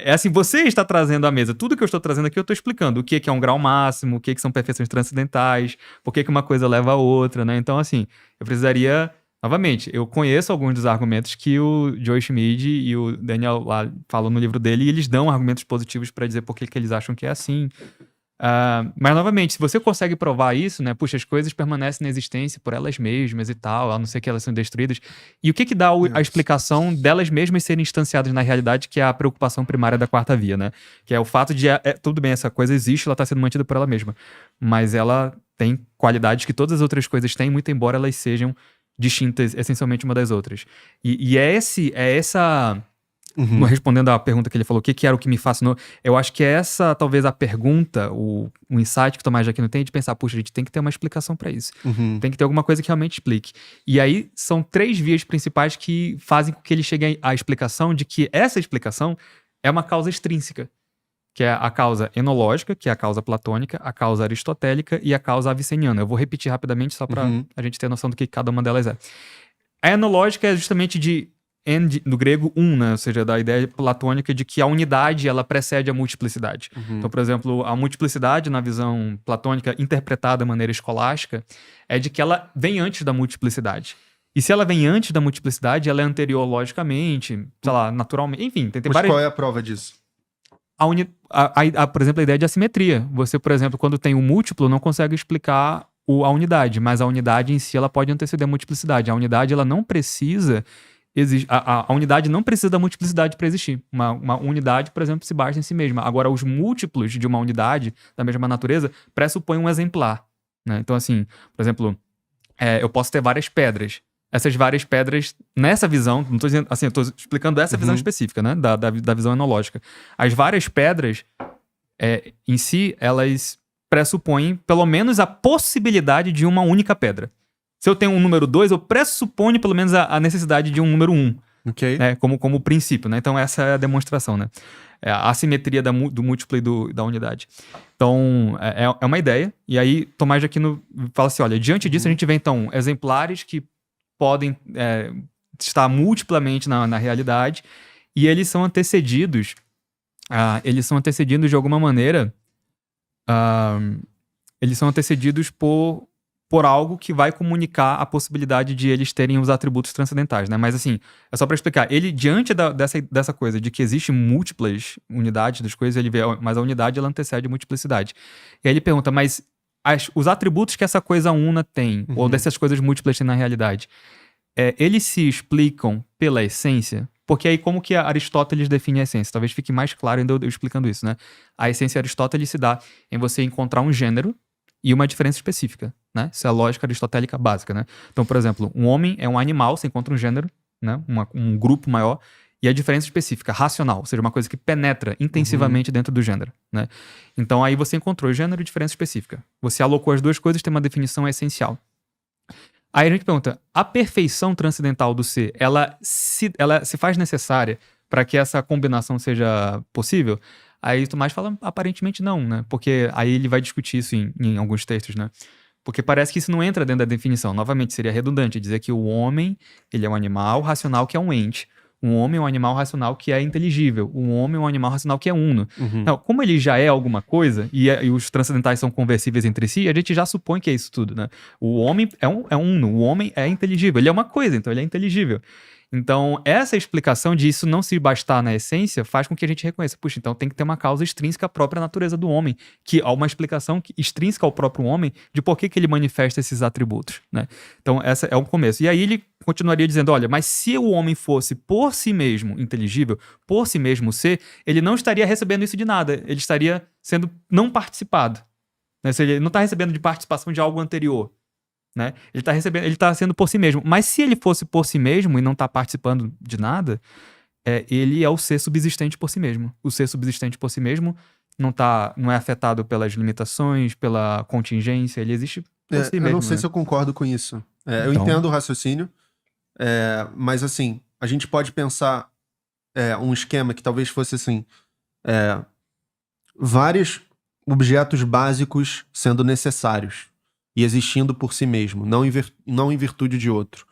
B: assim, você está trazendo à mesa. Tudo que eu estou trazendo aqui, eu estou explicando. O que é um grau máximo, o que são perfeições transcendentais, por que uma coisa leva a outra, né? Então, assim, eu precisaria... Novamente, eu conheço alguns dos argumentos que o Joe Schmid e o Daniel lá falam no livro dele, e eles dão argumentos positivos para dizer por que eles acham que é assim. Mas, novamente, se você consegue provar isso, né? Puxa, as coisas permanecem na existência por elas mesmas e tal, a não ser que elas sejam destruídas. E o que dá a explicação delas mesmas serem instanciadas na realidade, que é a preocupação primária da quarta via, né? Que é o fato de, tudo bem, essa coisa existe, ela está sendo mantida por ela mesma. Mas ela tem qualidades que todas as outras coisas têm, muito embora elas sejam distintas essencialmente uma das outras. E essa... Uhum. Respondendo à pergunta que ele falou, o que era o que me fascinou, eu acho que essa, talvez a pergunta, o insight que o Tomás de Aquino tem de pensar, puxa, a gente tem que ter uma explicação para isso. Uhum. Tem que ter alguma coisa que realmente explique. E aí, são 3 vias principais que fazem com que ele chegue à explicação de que essa explicação é uma causa extrínseca, que é a causa enológica, que é a causa platônica, a causa aristotélica e a causa aviceniana. Eu vou repetir rapidamente só para a gente ter noção do que cada uma delas é. A enológica é justamente do grego né? Ou seja, da ideia platônica de que a unidade ela precede a multiplicidade. Então, por exemplo, a multiplicidade na visão platônica interpretada de maneira escolástica é de que ela vem antes da multiplicidade. E se ela vem antes da multiplicidade, ela é anterior logicamente, sei lá, naturalmente, enfim. Tem várias...
C: qual é a prova disso?
B: Por exemplo, a ideia de assimetria. Você, por exemplo, quando tem um múltiplo, não consegue explicar a unidade, mas a unidade em si ela pode anteceder a multiplicidade. A unidade ela não precisa a unidade não precisa da multiplicidade para existir. Uma unidade, por exemplo, se basta em si mesma. Agora, os múltiplos de uma unidade da mesma natureza pressupõem um exemplar, né? Então, assim, por exemplo, eu posso ter várias pedras. Essas várias pedras, nessa visão, não estou dizendo assim, eu estou explicando essa visão específica, né? Da visão enológica. As várias pedras, em si, elas pressupõem pelo menos a possibilidade de uma única pedra. Se eu tenho um número 2, eu pressuponho pelo menos a necessidade de um número 1.
C: Ok.
B: Né? Como princípio, né? Então essa é a demonstração, né? É a assimetria do múltiplo e da unidade. Então, é uma ideia. E aí, Tomás de Aquino fala assim, olha, diante disso a gente vê, então, exemplares que podem estar multiplamente na realidade e eles são antecedidos de alguma maneira, eles são antecedidos por algo que vai comunicar a possibilidade de eles terem os atributos transcendentais, né? Mas assim, é só para explicar. Ele, diante dessa coisa de que existem múltiplas unidades das coisas, ele vê, mas a unidade ela antecede a multiplicidade. E aí ele pergunta, mas os atributos que essa coisa una tem, ou dessas coisas múltiplas tem na realidade, eles se explicam pela essência? Porque aí como que Aristóteles define a essência? Talvez fique mais claro ainda eu explicando isso, né? A essência de Aristóteles se dá em você encontrar um gênero e uma diferença específica, né? Isso é a lógica aristotélica básica, né? Então, por exemplo, um homem é um animal, você encontra um gênero, né? Um grupo maior, e a diferença específica, racional, ou seja, uma coisa que penetra intensivamente dentro do gênero, né? Então, aí você encontrou gênero e diferença específica. Você alocou as duas coisas, tem uma definição essencial. Aí a gente pergunta, a perfeição transcendental do ser, ela se faz necessária para que essa combinação seja possível? Aí o Tomás fala, aparentemente não, né? Porque aí ele vai discutir isso em alguns textos, né? Porque parece que isso não entra dentro da definição. Novamente, seria redundante dizer que o homem, ele é um animal racional que é um ente. Um homem é um animal racional que é inteligível. Um homem é um animal racional que é uno. Então, como ele já é alguma coisa, e os transcendentais são conversíveis entre si, a gente já supõe que é isso tudo, né? O homem é uno, o homem é inteligível. Ele é uma coisa, então ele é inteligível. Então, essa explicação de isso não se bastar na essência faz com que a gente reconheça, puxa, então tem que ter uma causa extrínseca à própria natureza do homem, que há uma explicação extrínseca ao próprio homem de por que ele manifesta esses atributos, né? Então, essa é o começo. E aí ele continuaria dizendo, olha, mas se o homem fosse por si mesmo inteligível, por si mesmo ser, ele não estaria recebendo isso de nada, ele estaria sendo não participado, né? Ele não está recebendo de participação de algo anterior, né? Ele tá sendo por si mesmo. Mas se ele fosse por si mesmo e não tá participando de nada, ele é o ser subsistente por si mesmo. O ser subsistente por si mesmo não é afetado pelas limitações, pela contingência, ele existe por si mesmo.
C: Eu não sei
B: né?
C: se eu concordo com isso. Eu
B: Então.
C: entendo o raciocínio, mas assim, a gente pode pensar um esquema que talvez fosse assim, vários objetos básicos sendo necessários e existindo por si mesmo, não em virtude de outro.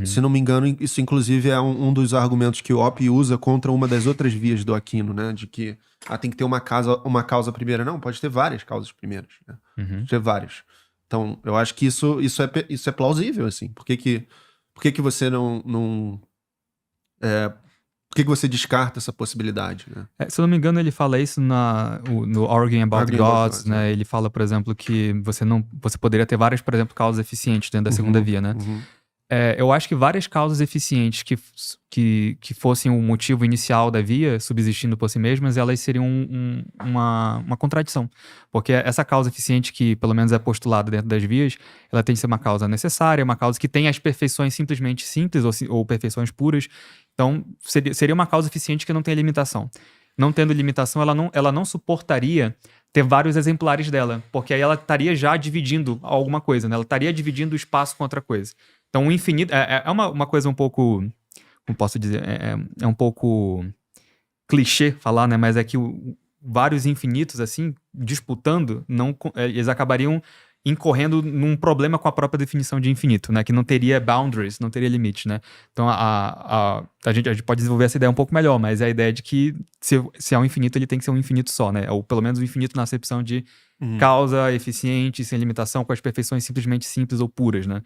C: Se não me engano, isso inclusive é um dos argumentos que o Hoppe usa contra uma das outras vias do Aquino, né? De que tem que ter uma causa primeira. Não, pode ter várias causas primeiras, né? Pode ter várias. Então, eu acho que isso é plausível, assim. Por que você não por que você descarta essa possibilidade, né?
B: Se eu não me engano, ele fala isso no Arguing About Gods, né? Ele fala, por exemplo, que você poderia ter várias, por exemplo, causas eficientes dentro da segunda via, né? Eu acho que várias causas eficientes que fossem o motivo inicial da via, subsistindo por si mesmas, elas seriam uma contradição. Porque essa causa eficiente que, pelo menos, é postulada dentro das vias, ela tem que ser uma causa necessária, uma causa que tem as perfeições simplesmente simples ou perfeições puras. Então, seria uma causa eficiente que não tem limitação. Não tendo limitação, ela não suportaria ter vários exemplares dela, porque aí ela estaria já dividindo alguma coisa, né? Ela estaria dividindo o espaço com outra coisa. Então, o infinito é uma coisa um pouco, como posso dizer, é um pouco clichê falar, né? Mas é que vários infinitos, assim, disputando, eles acabariam incorrendo num problema com a própria definição de infinito, né? Que não teria boundaries, não teria limites, né? Então, a gente pode desenvolver essa ideia um pouco melhor, mas é a ideia de que se é um infinito, ele tem que ser um infinito só, né? Ou pelo menos um infinito na acepção de causa eficiente, sem limitação, com as perfeições simplesmente simples ou puras, né?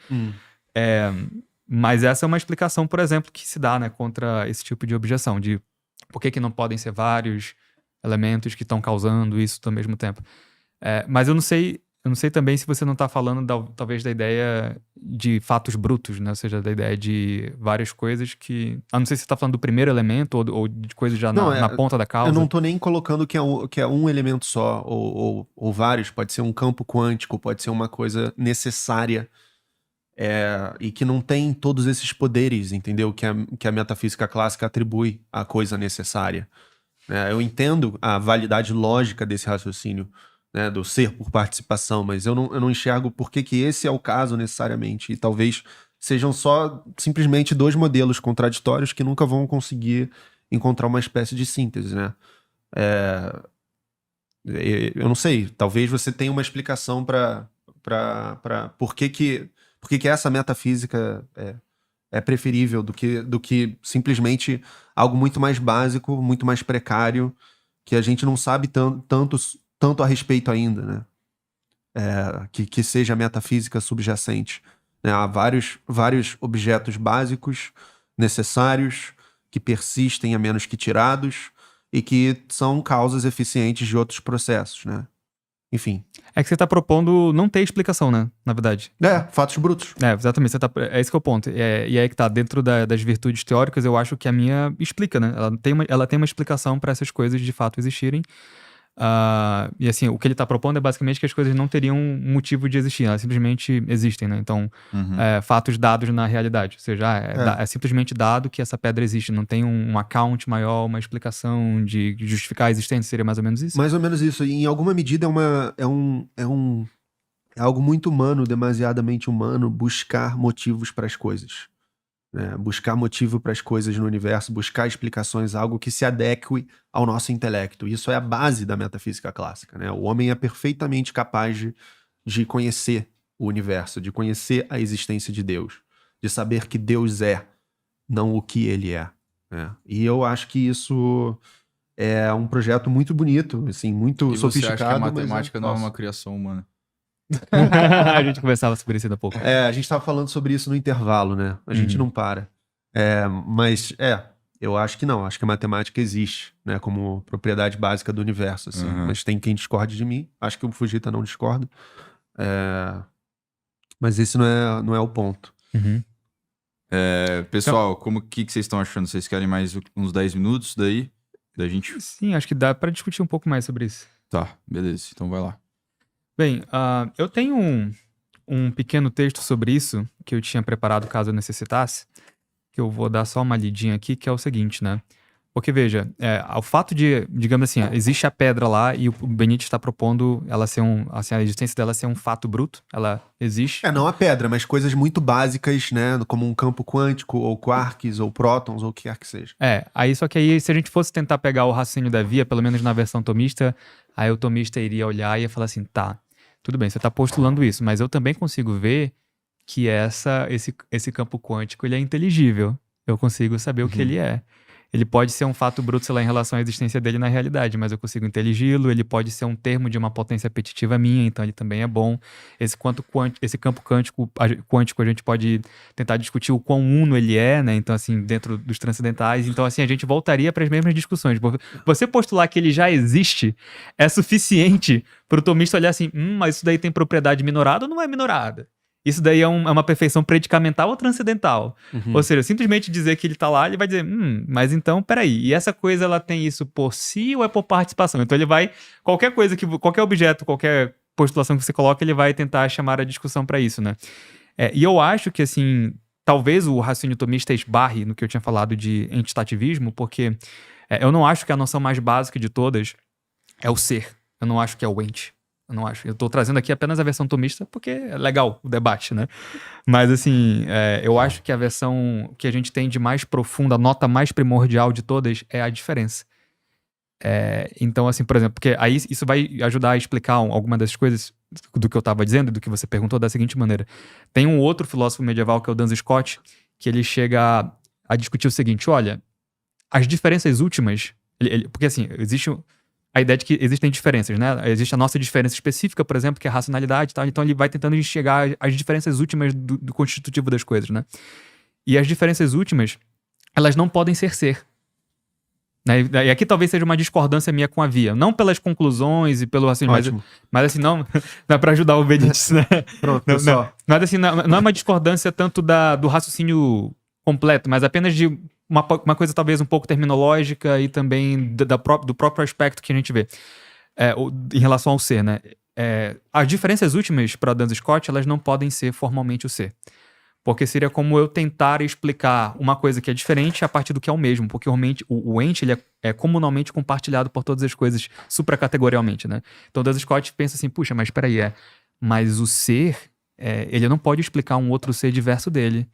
B: Mas essa é uma explicação, por exemplo, que se dá, né, contra esse tipo de objeção, de por que não podem ser vários elementos que estão causando isso ao mesmo tempo. Mas eu não sei Eu não sei também se você não está falando talvez da ideia de fatos brutos, né? Ou seja, da ideia de várias coisas que... não sei se você está falando do primeiro elemento ou de coisas já
C: Não,
B: na ponta da causa.
C: Eu não tô nem colocando que é um elemento só, ou vários. Pode ser um campo quântico, pode ser uma coisa necessária e que não tem todos esses poderes, entendeu? Que a metafísica clássica atribui à coisa necessária. Eu entendo a validade lógica desse raciocínio, né, do ser por participação, mas eu não enxergo por que esse é o caso necessariamente. E talvez sejam só simplesmente dois modelos contraditórios que nunca vão conseguir encontrar uma espécie de síntese, né? Eu não sei, talvez você tenha uma explicação para por que essa metafísica é preferível do que simplesmente algo muito mais básico, muito mais precário, que a gente não sabe tanto a respeito ainda, né? Que seja a metafísica subjacente, né? Há vários objetos básicos, necessários, que persistem a menos que tirados, e que são causas eficientes de outros processos, né? Enfim.
B: É que você está propondo não ter explicação, né? Na verdade.
C: Fatos brutos.
B: Exatamente. É esse que é o ponto. E aí que tá, dentro das virtudes teóricas, eu acho que a minha explica, né? Ela tem uma explicação para essas coisas de fato existirem. E assim, o que ele está propondo é basicamente que as coisas não teriam motivo de existir, elas simplesmente existem, né? Então, fatos dados na realidade. Ou seja, é simplesmente dado que essa pedra existe, não tem um account maior, uma explicação de justificar a existência, seria mais ou menos isso?
C: Mais ou menos isso. E em alguma medida é algo muito humano, demasiadamente humano, buscar motivos para as coisas. Buscar motivo para as coisas no universo, buscar explicações, algo que se adeque ao nosso intelecto. Isso é a base da metafísica clássica, né? O homem é perfeitamente capaz de conhecer o universo, de conhecer a existência de Deus, de saber que Deus é, não o que ele é. E eu acho que isso é um projeto muito bonito, assim, muito sofisticado.
A: Você acha que a matemática não é uma criação humana?
B: A gente conversava sobre isso ainda há pouco.
C: A gente estava falando sobre isso no intervalo, né? A gente não para. Mas eu acho que não. Acho que a matemática existe, né? Como propriedade básica do universo, assim. Mas tem quem discorde de mim. Acho que o Fujita não discorda. Mas esse não é o ponto.
A: Pessoal, como que vocês estão achando? Vocês querem mais uns 10 minutos daí? Da gente...
B: Sim, acho que dá para discutir um pouco mais sobre isso.
A: Tá, beleza. Então vai lá.
B: Bem, eu tenho um pequeno texto sobre isso que eu tinha preparado caso eu necessitasse, que eu vou dar só uma lidinha aqui, que é o seguinte, né? Porque, veja, o fato de, digamos assim, existe a pedra lá e o Benítez está propondo ela ser a existência dela ser um fato bruto, ela existe.
C: Não a pedra, mas coisas muito básicas, né? Como um campo quântico, ou quarks, ou prótons, ou o que quer que seja.
B: Aí só que aí, se a gente fosse tentar pegar o raciocínio da via, pelo menos na versão tomista, aí o tomista iria olhar e ia falar assim, tá, tudo bem, você está postulando isso, mas eu também consigo ver que esse campo quântico ele é inteligível. Eu consigo saber o que ele é. Ele pode ser um fato bruto, sei lá, em relação à existência dele na realidade, mas eu consigo inteligi-lo. Ele pode ser um termo de uma potência apetitiva minha, então ele também é bom. Esse campo quântico, a gente pode tentar discutir o quão uno ele é, né? Então, assim, dentro dos transcendentais. Então, assim, a gente voltaria para as mesmas discussões. Você postular que ele já existe é suficiente para o tomista olhar assim, mas isso daí tem propriedade minorada ou não é minorada? Isso daí é uma perfeição predicamental ou transcendental? Ou seja, simplesmente dizer que ele tá lá, ele vai dizer, mas então, peraí, e essa coisa ela tem isso por si ou é por participação? Então ele vai, qualquer objeto, qualquer postulação que você coloca, ele vai tentar chamar a discussão para isso, né? E eu acho que, assim, talvez o raciocínio tomista esbarre no que eu tinha falado de entitativismo, porque eu não acho que a noção mais básica de todas é o ser. Eu não acho que é o ente. Eu não acho. Eu tô trazendo aqui apenas a versão tomista porque é legal o debate, né? Mas, assim, eu acho que a versão que a gente tem de mais profunda, a nota mais primordial de todas é a diferença. Então, assim, por exemplo, porque aí isso vai ajudar a explicar alguma das coisas do que eu tava dizendo, do que você perguntou, da seguinte maneira. Tem um outro filósofo medieval, que é o Duns Scott, que ele chega a discutir o seguinte, olha, as diferenças últimas... porque, assim, existe... a ideia de que existem diferenças, né? Existe a nossa diferença específica, por exemplo, que é a racionalidade e tal. Então ele vai tentando enxergar as diferenças últimas do constitutivo das coisas, né? E as diferenças últimas, elas não podem ser. Né? E aqui talvez seja uma discordância minha com a Via. Não pelas conclusões e pelo raciocínio,
C: Ótimo.
B: mas assim, não dá pra ajudar o Benítez, né?
C: Pronto,
B: Não,
C: pessoal.
B: mas assim, não é uma discordância tanto do raciocínio completo, mas apenas de uma coisa talvez um pouco terminológica e também do próprio aspecto que a gente vê em relação ao ser, né? As diferenças últimas para Duns Scott, elas não podem ser formalmente o ser. Porque seria como eu tentar explicar uma coisa que é diferente a partir do que é o mesmo. Porque o ente ele é comunalmente compartilhado por todas as coisas supracategorialmente, né? Então Duns Scott pensa assim, puxa, mas peraí, mas o ser, ele não pode explicar um outro ser diverso dele.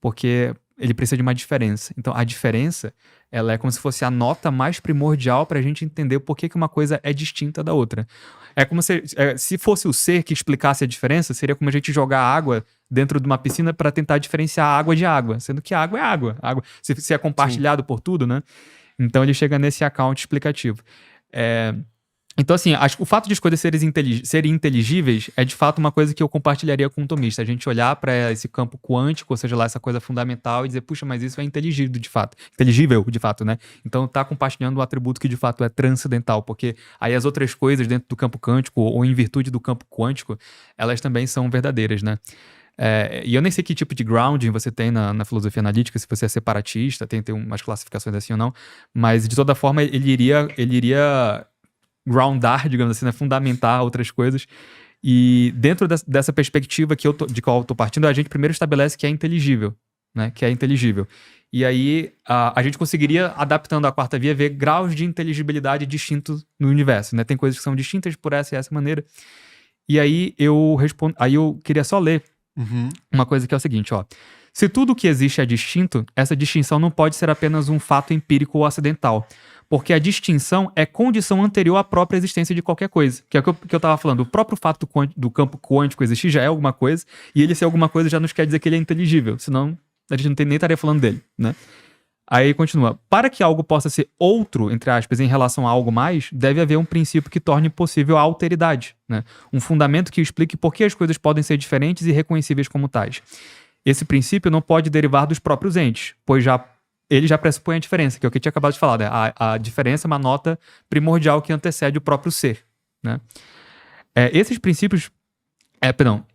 B: Porque ele precisa de uma diferença. Então a diferença, ela é como se fosse a nota mais primordial para a gente entender por que uma coisa é distinta da outra. É como se fosse o ser que explicasse a diferença, seria como a gente jogar água dentro de uma piscina para tentar diferenciar água de água, sendo que água é água. Água se é compartilhado por tudo, né? Então ele chega nesse account explicativo. Então, assim, acho que o fato de as coisas serem inteligíveis é de fato uma coisa que eu compartilharia com o tomista. A gente olhar para esse campo quântico, ou seja lá, essa coisa fundamental, e dizer, puxa, mas isso é inteligível de fato, né? Então tá compartilhando um atributo que de fato é transcendental, porque aí as outras coisas dentro do campo quântico, ou em virtude do campo quântico, elas também são verdadeiras, né? E eu nem sei que tipo de grounding você tem na filosofia analítica, se você é separatista, tem umas classificações assim ou não, mas de toda forma ele iria groundar, digamos assim, né? Fundamentar outras coisas. E dentro dessa perspectiva de qual eu tô partindo, a gente primeiro estabelece que é inteligível, né? Que é inteligível. E aí a gente conseguiria, adaptando a quarta via, ver graus de inteligibilidade distintos no universo, né? Tem coisas que são distintas por essa e essa maneira. E aí eu queria só ler uma coisa que é o seguinte, ó. Se tudo o que existe é distinto, essa distinção não pode ser apenas um fato empírico ou acidental, porque a distinção é condição anterior à própria existência de qualquer coisa. Que é o que eu estava falando. O próprio fato do campo quântico existir já é alguma coisa, e ele ser alguma coisa já nos quer dizer que ele é inteligível, senão a gente nem estaria falando dele, né? Aí continua. Para que algo possa ser outro, entre aspas, em relação a algo mais, deve haver um princípio que torne possível a alteridade, né? Um fundamento que explique por que as coisas podem ser diferentes e reconhecíveis como tais. Esse princípio não pode derivar dos próprios entes, pois ele já pressupõe a diferença, que é o que eu tinha acabado de falar, né? A diferença é uma nota primordial que antecede o próprio ser, né?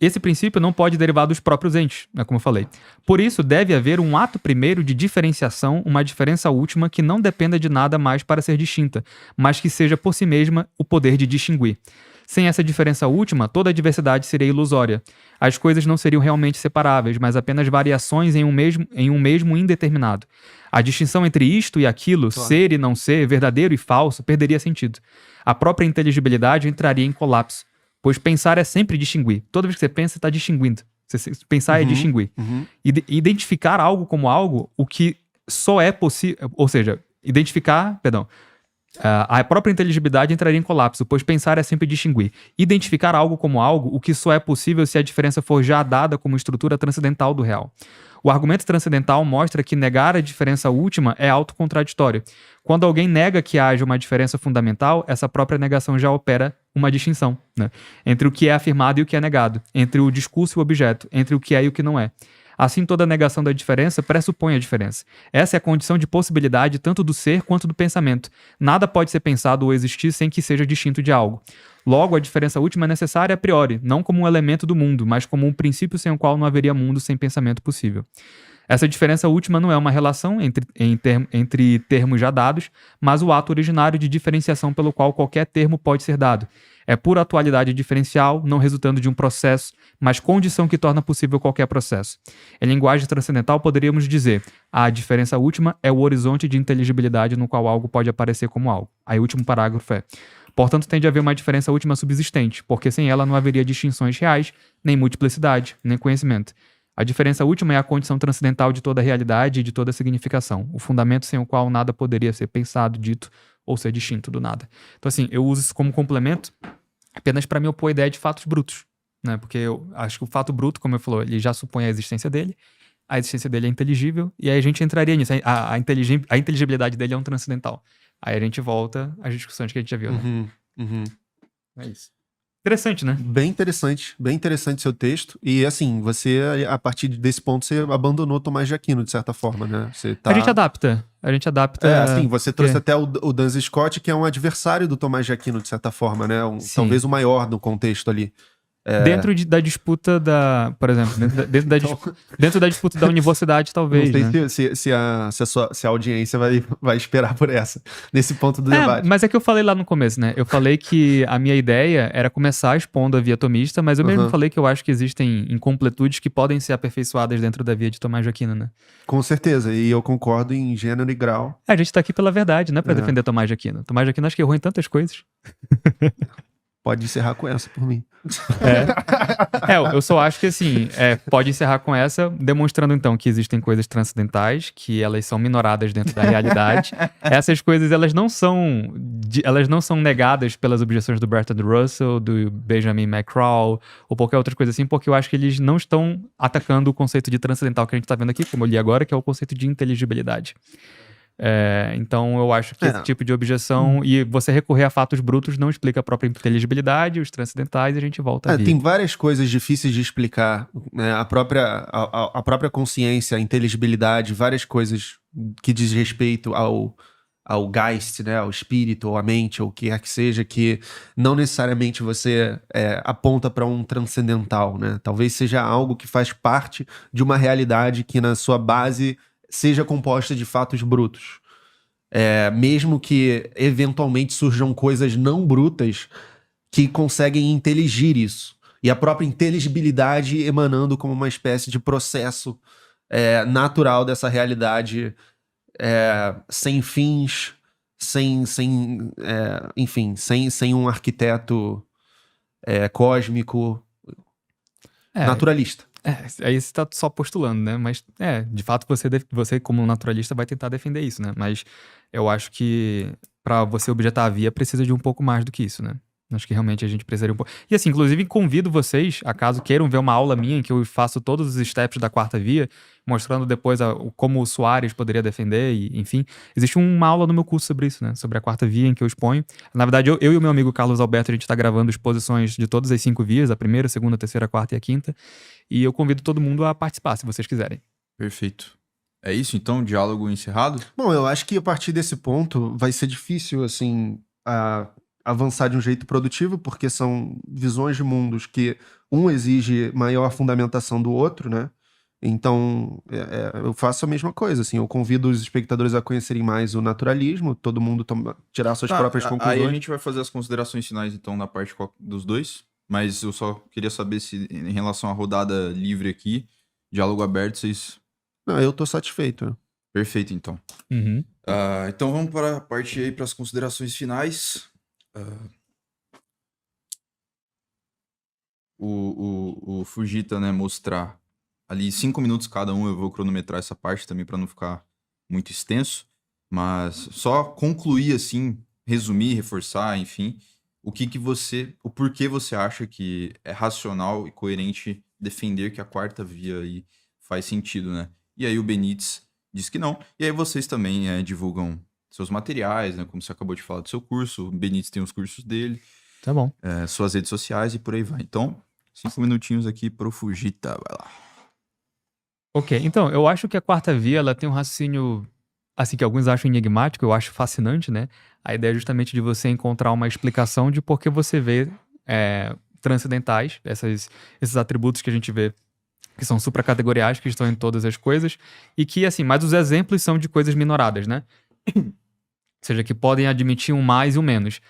B: Esse princípio não pode derivar dos próprios entes, né, como eu falei. Por isso, deve haver um ato primeiro de diferenciação, uma diferença última que não dependa de nada mais para ser distinta, mas que seja por si mesma o poder de distinguir. Sem essa diferença última, toda a diversidade seria ilusória. As coisas não seriam realmente separáveis, mas apenas variações em um mesmo indeterminado. A distinção entre isto e aquilo, ser e não ser, verdadeiro e falso, perderia sentido. A própria inteligibilidade entraria em colapso, pois pensar é sempre distinguir. Toda vez que você pensa, você está distinguindo. Pensar é distinguir. Identificar algo como algo, o que só é possível... Ou seja, a própria inteligibilidade entraria em colapso, pois pensar é sempre distinguir. Identificar algo como algo, o que só é possível se a diferença for já dada como estrutura transcendental do real. O argumento transcendental mostra que negar a diferença última é autocontraditório. Quando alguém nega que haja uma diferença fundamental, essa própria negação já opera uma distinção, né? Entre o que é afirmado e o que é negado, entre o discurso e o objeto, entre o que é e o que não é. Assim, toda negação da diferença pressupõe a diferença. Essa é a condição de possibilidade tanto do ser quanto do pensamento. Nada pode ser pensado ou existir sem que seja distinto de algo. Logo, a diferença última é necessária a priori, não como um elemento do mundo, mas como um princípio sem o qual não haveria mundo sem pensamento possível. Essa diferença última não é uma relação entre termos já dados, mas o ato originário de diferenciação pelo qual qualquer termo pode ser dado. É pura atualidade diferencial, não resultando de um processo, mas condição que torna possível qualquer processo. Em linguagem transcendental, poderíamos dizer: a diferença última é o horizonte de inteligibilidade no qual algo pode aparecer como algo. Aí o último parágrafo é: portanto, tem de haver uma diferença última subsistente, porque sem ela não haveria distinções reais, nem multiplicidade, nem conhecimento. A diferença última é a condição transcendental de toda a realidade e de toda a significação, o fundamento sem o qual nada poderia ser pensado, dito ou ser distinto do nada. Então, assim, eu uso isso como complemento apenas para me opor à ideia de fatos brutos, né? Porque eu acho que o fato bruto, como eu falou, ele já supõe a existência dele é inteligível, e aí a gente entraria nisso. A inteligibilidade dele é um transcendental. Aí a gente volta às discussões que a gente já viu, né?
C: Uhum.
B: É isso. Interessante, né?
C: Bem interessante seu texto. E assim, você, a partir desse ponto, você abandonou Tomás de Aquino, de certa forma, né? Você tá...
B: A gente adapta.
C: assim, você trouxe até o Duns Scott, que é um adversário do Tomás de Aquino, de certa forma, né? Talvez o maior no contexto ali.
B: Dentro da disputa por exemplo, dentro da disputa da universidade, talvez,
C: não sei
B: né?
C: se a audiência vai esperar por essa, nesse ponto do debate.
B: Mas é que eu falei lá no começo, né? Eu falei que a minha ideia era começar expondo a via tomista, mas eu mesmo falei que eu acho que existem incompletudes que podem ser aperfeiçoadas dentro da via de Tomás de Aquino, né?
C: Com certeza, e eu concordo em gênero e grau.
B: A gente tá aqui pela verdade, né? Pra defender Tomás de Aquino. Tomás de Aquino acho que errou em tantas coisas.
C: Pode encerrar com essa por mim.
B: Eu só acho que assim, pode encerrar com essa, demonstrando então que existem coisas transcendentais, que elas são minoradas dentro da realidade. Essas coisas, elas não são negadas pelas objeções do Bertrand Russell, do Benjamin McCraw, ou qualquer outra coisa assim, porque eu acho que eles não estão atacando o conceito de transcendental que a gente tá vendo aqui, como eu li agora, que é o conceito de inteligibilidade. Então eu acho que esse tipo de objeção e você recorrer a fatos brutos não explica a própria inteligibilidade, os transcendentais, e a gente volta a vir.
C: Tem várias coisas difíceis de explicar, né? A própria consciência, a inteligibilidade, várias coisas que diz respeito ao Geist, né? Ao espírito, ou à mente, ou o que quer que seja, que não necessariamente você aponta para um transcendental, né? Talvez seja algo que faz parte de uma realidade que na sua base seja composta de fatos brutos. Mesmo que eventualmente surjam coisas não brutas que conseguem inteligir isso. E a própria inteligibilidade emanando como uma espécie de processo natural dessa realidade sem fins, sem um arquiteto cósmico naturalista.
B: Aí você tá só postulando, né? Mas, de fato, você como naturalista vai tentar defender isso, né? Mas eu acho que pra você objetar a via precisa de um pouco mais do que isso, né? Acho que realmente a gente precisaria um pouco. E assim, inclusive convido vocês, acaso queiram ver uma aula minha em que eu faço todos os steps da quarta via, mostrando depois como o Soares poderia defender, e enfim. Existe uma aula no meu curso sobre isso, né? Sobre a quarta via em que eu exponho. Na verdade, eu e o meu amigo Carlos Alberto, a gente tá gravando exposições de todas as 5 vias, a primeira, a segunda, a terceira, a quarta e a quinta. E eu convido todo mundo a participar, se vocês quiserem.
A: Perfeito. É isso, então? Diálogo encerrado?
C: Bom, eu acho que a partir desse ponto vai ser difícil, assim, avançar de um jeito produtivo, porque são visões de mundos que um exige maior fundamentação do outro, né? Então, eu faço a mesma coisa, assim, eu convido os espectadores a conhecerem mais o naturalismo, todo mundo tirar suas próprias conclusões.
A: Aí a gente vai fazer as considerações finais, então, na parte dos dois, mas eu só queria saber se, em relação à rodada livre aqui, diálogo aberto, vocês...
C: Não, eu tô satisfeito.
A: Perfeito, então.
B: Uhum.
A: Então vamos para a parte aí, para as considerações finais. O Fujita, né, mostrar ali 5 minutos cada um, eu vou cronometrar essa parte também para não ficar muito extenso, mas só concluir assim, resumir, reforçar, enfim, o porquê você acha que é racional e coerente defender que a quarta via aí faz sentido, né? E aí o Benítez diz que não, e aí vocês também divulgam seus materiais, né? Como você acabou de falar do seu curso, o Benítez tem os cursos dele.
B: Tá bom.
A: Suas redes sociais e por aí vai. Então, 5 minutinhos aqui pro Fujita, vai lá.
B: Ok, então, eu acho que a quarta via, ela tem um raciocínio, assim, que alguns acham enigmático, eu acho fascinante, né? A ideia é justamente de você encontrar uma explicação de por que você vê transcendentais, esses atributos que a gente vê que são supracategoriais, que estão em todas as coisas, e que, assim, mas os exemplos são de coisas minoradas, né? Ou seja, que podem admitir um mais e um menos.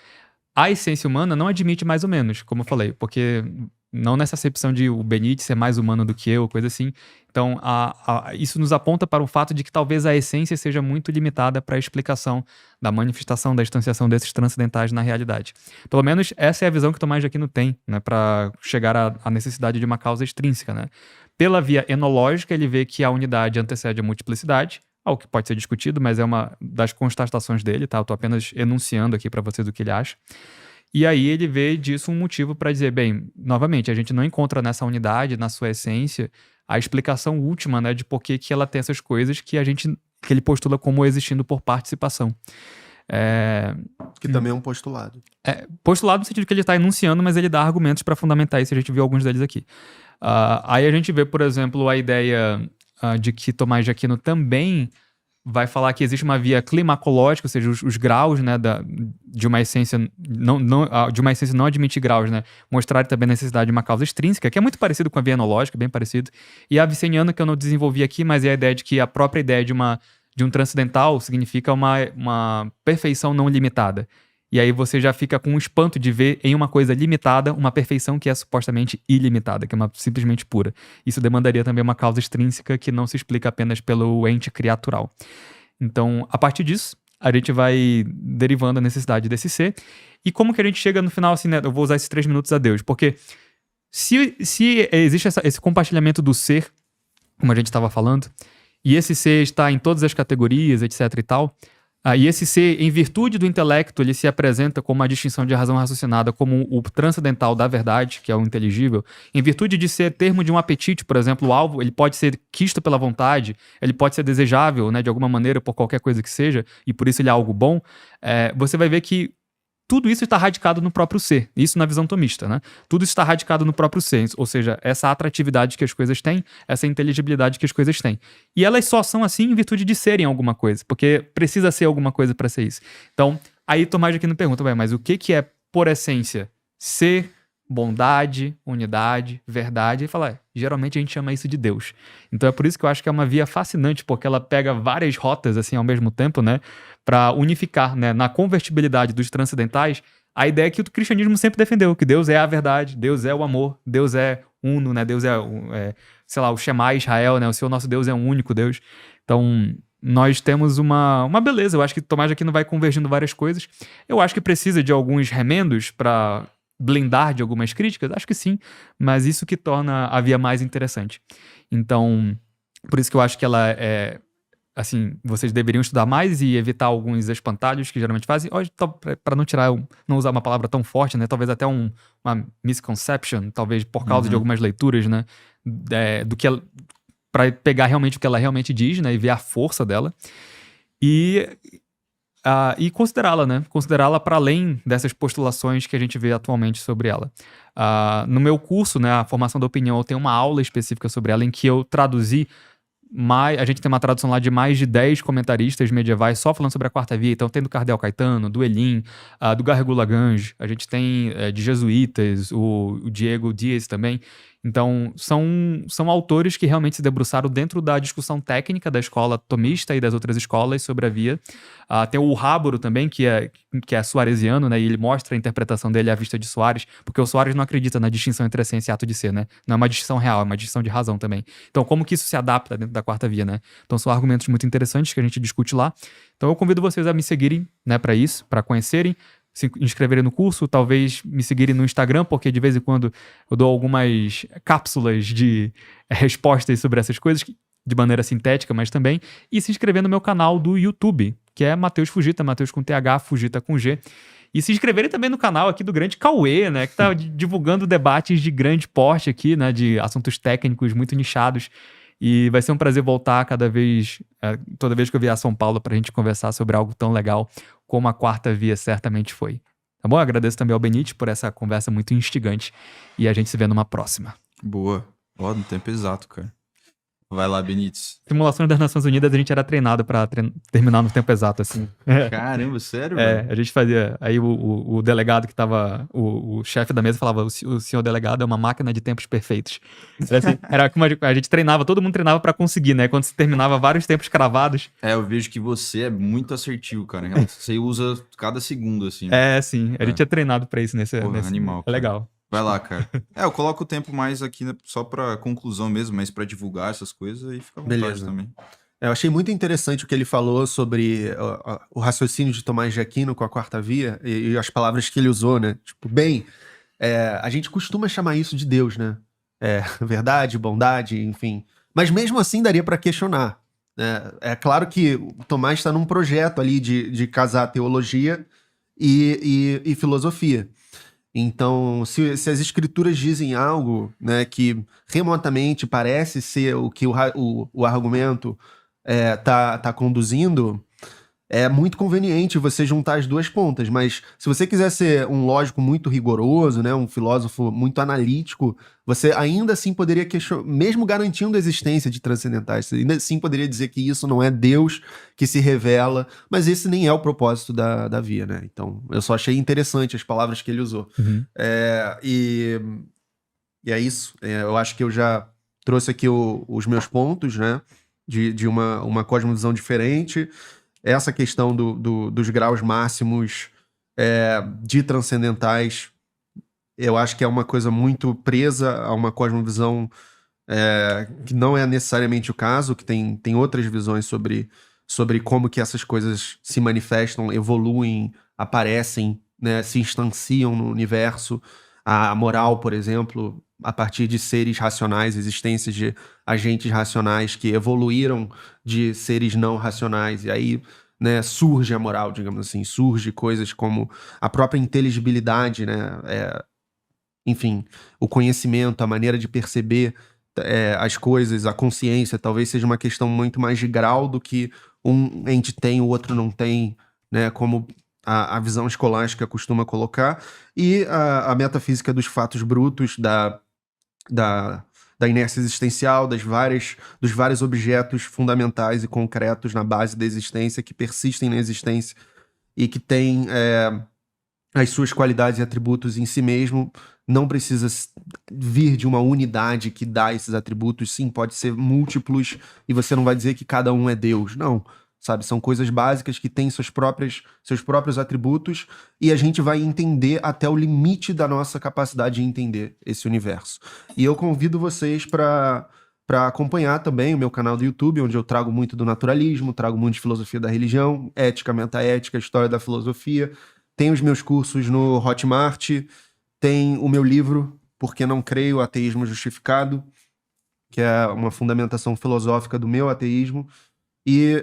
B: A essência humana não admite mais ou menos, como eu falei, porque não nessa acepção de o Benítez ser mais humano do que eu, coisa assim. Então, isso nos aponta para o fato de que talvez a essência seja muito limitada para a explicação da manifestação, da instanciação desses transcendentais na realidade. Pelo menos essa é a visão que Tomás de Aquino tem, né, para chegar à necessidade de uma causa extrínseca, né? Pela via enológica, ele vê que a unidade antecede a multiplicidade, algo que pode ser discutido, mas é uma das constatações dele, tá? Eu tô apenas enunciando aqui para vocês o que ele acha. E aí ele vê disso um motivo para dizer, bem, novamente, a gente não encontra nessa unidade, na sua essência, a explicação última, né, de por que ela tem essas coisas que ele postula como existindo por participação.
C: Que também é um postulado.
B: Postulado no sentido que ele está enunciando, mas ele dá argumentos para fundamentar isso, a gente viu alguns deles aqui. Aí a gente vê, por exemplo, a ideia de que Tomás de Aquino também vai falar que existe uma via climacológica, ou seja, os graus, né, de uma essência de uma essência não admitir graus, né, mostrarem também a necessidade de uma causa extrínseca, que é muito parecido com a via enológica, bem parecido. E a aviceniana, que eu não desenvolvi aqui, mas é a ideia de que a própria ideia de um transcendental significa uma perfeição não limitada. E aí você já fica com um espanto de ver em uma coisa limitada uma perfeição que é supostamente ilimitada, que é simplesmente pura. Isso demandaria também uma causa extrínseca que não se explica apenas pelo ente criatural. Então, a partir disso, a gente vai derivando a necessidade desse ser. E como que a gente chega no final, assim, né? Eu vou usar esses 3 minutos a Deus. Porque se existe esse compartilhamento do ser, como a gente estava falando, e esse ser está em todas as categorias, etc e tal... e esse ser, em virtude do intelecto, ele se apresenta como uma distinção de razão raciocinada, como o transcendental da verdade, que é o inteligível. Em virtude de ser termo de um apetite, por exemplo, o alvo, ele pode ser quisto pela vontade, ele pode ser desejável, né, de alguma maneira, por qualquer coisa que seja, e por isso ele é algo bom. Você vai ver que tudo isso está radicado no próprio ser. Isso na visão tomista, né? Tudo isso está radicado no próprio ser. Ou seja, essa atratividade que as coisas têm, essa inteligibilidade que as coisas têm. E elas só são assim em virtude de serem alguma coisa. Porque precisa ser alguma coisa para ser isso. Então, aí Tomás de Aquino pergunta, mas o que é, por essência, ser, bondade, unidade, verdade? E fala, geralmente a gente chama isso de Deus. Então é por isso que eu acho que é uma via fascinante, porque ela pega várias rotas assim ao mesmo tempo, né? Para unificar, né, na convertibilidade dos transcendentais, a ideia que o cristianismo sempre defendeu, que Deus é a verdade, Deus é o amor, Deus é uno, né, Deus sei lá, o Shema Israel, né, o Senhor nosso Deus é um único Deus. Então, nós temos uma beleza, eu acho que Tomás de Aquino vai convergindo várias coisas. Eu acho que precisa de alguns remendos para blindar de algumas críticas, acho que sim, mas isso que torna a via mais interessante. Então, por isso que eu acho que ela assim, vocês deveriam estudar mais e evitar alguns espantalhos que geralmente fazem. Hoje, para não usar uma palavra tão forte, né? Talvez até uma misconception, talvez por causa de algumas leituras, né? Para pegar realmente o que ela realmente diz, né? E ver a força dela. E considerá-la, né? Considerá-la para além dessas postulações que a gente vê atualmente sobre ela. No meu curso, né? A Formação da Opinião, eu tenho uma aula específica sobre ela em que eu traduzi a gente tem uma tradução lá de mais de 10 comentaristas medievais só falando sobre a Quarta Via. Então tem do Cardel Caetano, do Elim, do Garrigou Lagrange, a gente tem de jesuítas, o Diego Dias também. Então são autores que realmente se debruçaram dentro da discussão técnica da escola tomista e das outras escolas sobre a via. Tem o Ráboro também, que é suaresiano, né? E ele mostra a interpretação dele à vista de Soares, porque o Soares não acredita na distinção entre essência e ato de ser, né? Não é uma distinção real, é uma distinção de razão também. Então, como que isso se adapta dentro da Quarta Via, né? Então, são argumentos muito interessantes que a gente discute lá. Então, eu convido vocês a me seguirem, né, para isso, para conhecerem, se inscreverem no curso, talvez me seguirem no Instagram, porque de vez em quando eu dou algumas cápsulas de respostas sobre essas coisas, de maneira sintética, mas também, e se inscrever no meu canal do YouTube, que é Matheus Fujita, Matheus com TH, Fujita com G. E se inscreverem também no canal aqui do Grande Cauê, né, que tá divulgando debates de grande porte aqui, né, de assuntos técnicos muito nichados. E vai ser um prazer voltar toda vez que eu vier a São Paulo pra gente conversar sobre algo tão legal como a Quarta Via certamente foi. Tá bom? Eu agradeço também ao Benite por essa conversa muito instigante e a gente se vê numa próxima.
A: Boa. Ó, no tempo exato, cara. Vai lá, Benítez.
B: Simulações das Nações Unidas, a gente era treinado pra terminar no tempo exato, assim.
A: Caramba, sério, velho?
B: A gente fazia... Aí o delegado que tava... O chefe da mesa falava, o senhor delegado é uma máquina de tempos perfeitos. Era como a gente treinava, todo mundo treinava pra conseguir, né? Quando se terminava vários tempos cravados.
A: Eu vejo que você é muito assertivo, cara. Você usa cada segundo, assim.
B: Sim. A gente é treinado pra isso nesse
A: animal.
B: É legal.
A: Vai lá, cara. Eu coloco o tempo mais aqui, né, só pra conclusão mesmo, mas pra divulgar essas coisas e fica à vontade. Beleza. Também.
C: Eu achei muito interessante o que ele falou sobre o raciocínio de Tomás de Aquino com a Quarta Via e as palavras que ele usou, né? Tipo, a gente costuma chamar isso de Deus, né? Verdade, bondade, enfim. Mas mesmo assim daria pra questionar, né? É claro que o Tomás está num projeto ali de casar teologia e filosofia. Então, se as escrituras dizem algo, né, que remotamente parece ser o que o argumento tá conduzindo, é muito conveniente você juntar as duas pontas, mas se você quiser ser um lógico muito rigoroso, né, um filósofo muito analítico, você ainda assim poderia questionar, mesmo garantindo a existência de transcendentais, você ainda assim poderia dizer que isso não é Deus que se revela, mas esse nem é o propósito da Via, né? Então, eu só achei interessante as palavras que ele usou. E é isso. Eu acho que eu já trouxe aqui os meus pontos, né, de uma cosmovisão diferente. Essa questão dos graus máximos de transcendentais, eu acho que é uma coisa muito presa a uma cosmovisão que não é necessariamente o caso, que tem outras visões sobre como que essas coisas se manifestam, evoluem, aparecem, né, se instanciam no universo. A moral, por exemplo, a partir de seres racionais, existências de agentes racionais que evoluíram de seres não racionais, e aí, né, surge a moral, digamos assim, surge coisas como a própria inteligibilidade, né, enfim, o conhecimento, a maneira de perceber as coisas, a consciência, talvez seja uma questão muito mais de grau do que um ente tem, o outro não tem, né, como a visão escolástica costuma colocar, e a metafísica dos fatos brutos, da inércia existencial, dos vários objetos fundamentais e concretos na base da existência, que persistem na existência e que têm as suas qualidades e atributos em si mesmo. Não precisa vir de uma unidade que dá esses atributos, sim, pode ser múltiplos, e você não vai dizer que cada um é Deus, não. Sabe, são coisas básicas que têm seus próprios atributos, e a gente vai entender até o limite da nossa capacidade de entender esse universo. E eu convido vocês para acompanhar também o meu canal do YouTube, onde eu trago muito do naturalismo, trago muito de filosofia da religião, ética, metaética, história da filosofia. Tem os meus cursos no Hotmart, tem o meu livro, Por que Não Creio, Ateísmo Justificado, que é uma fundamentação filosófica do meu ateísmo. E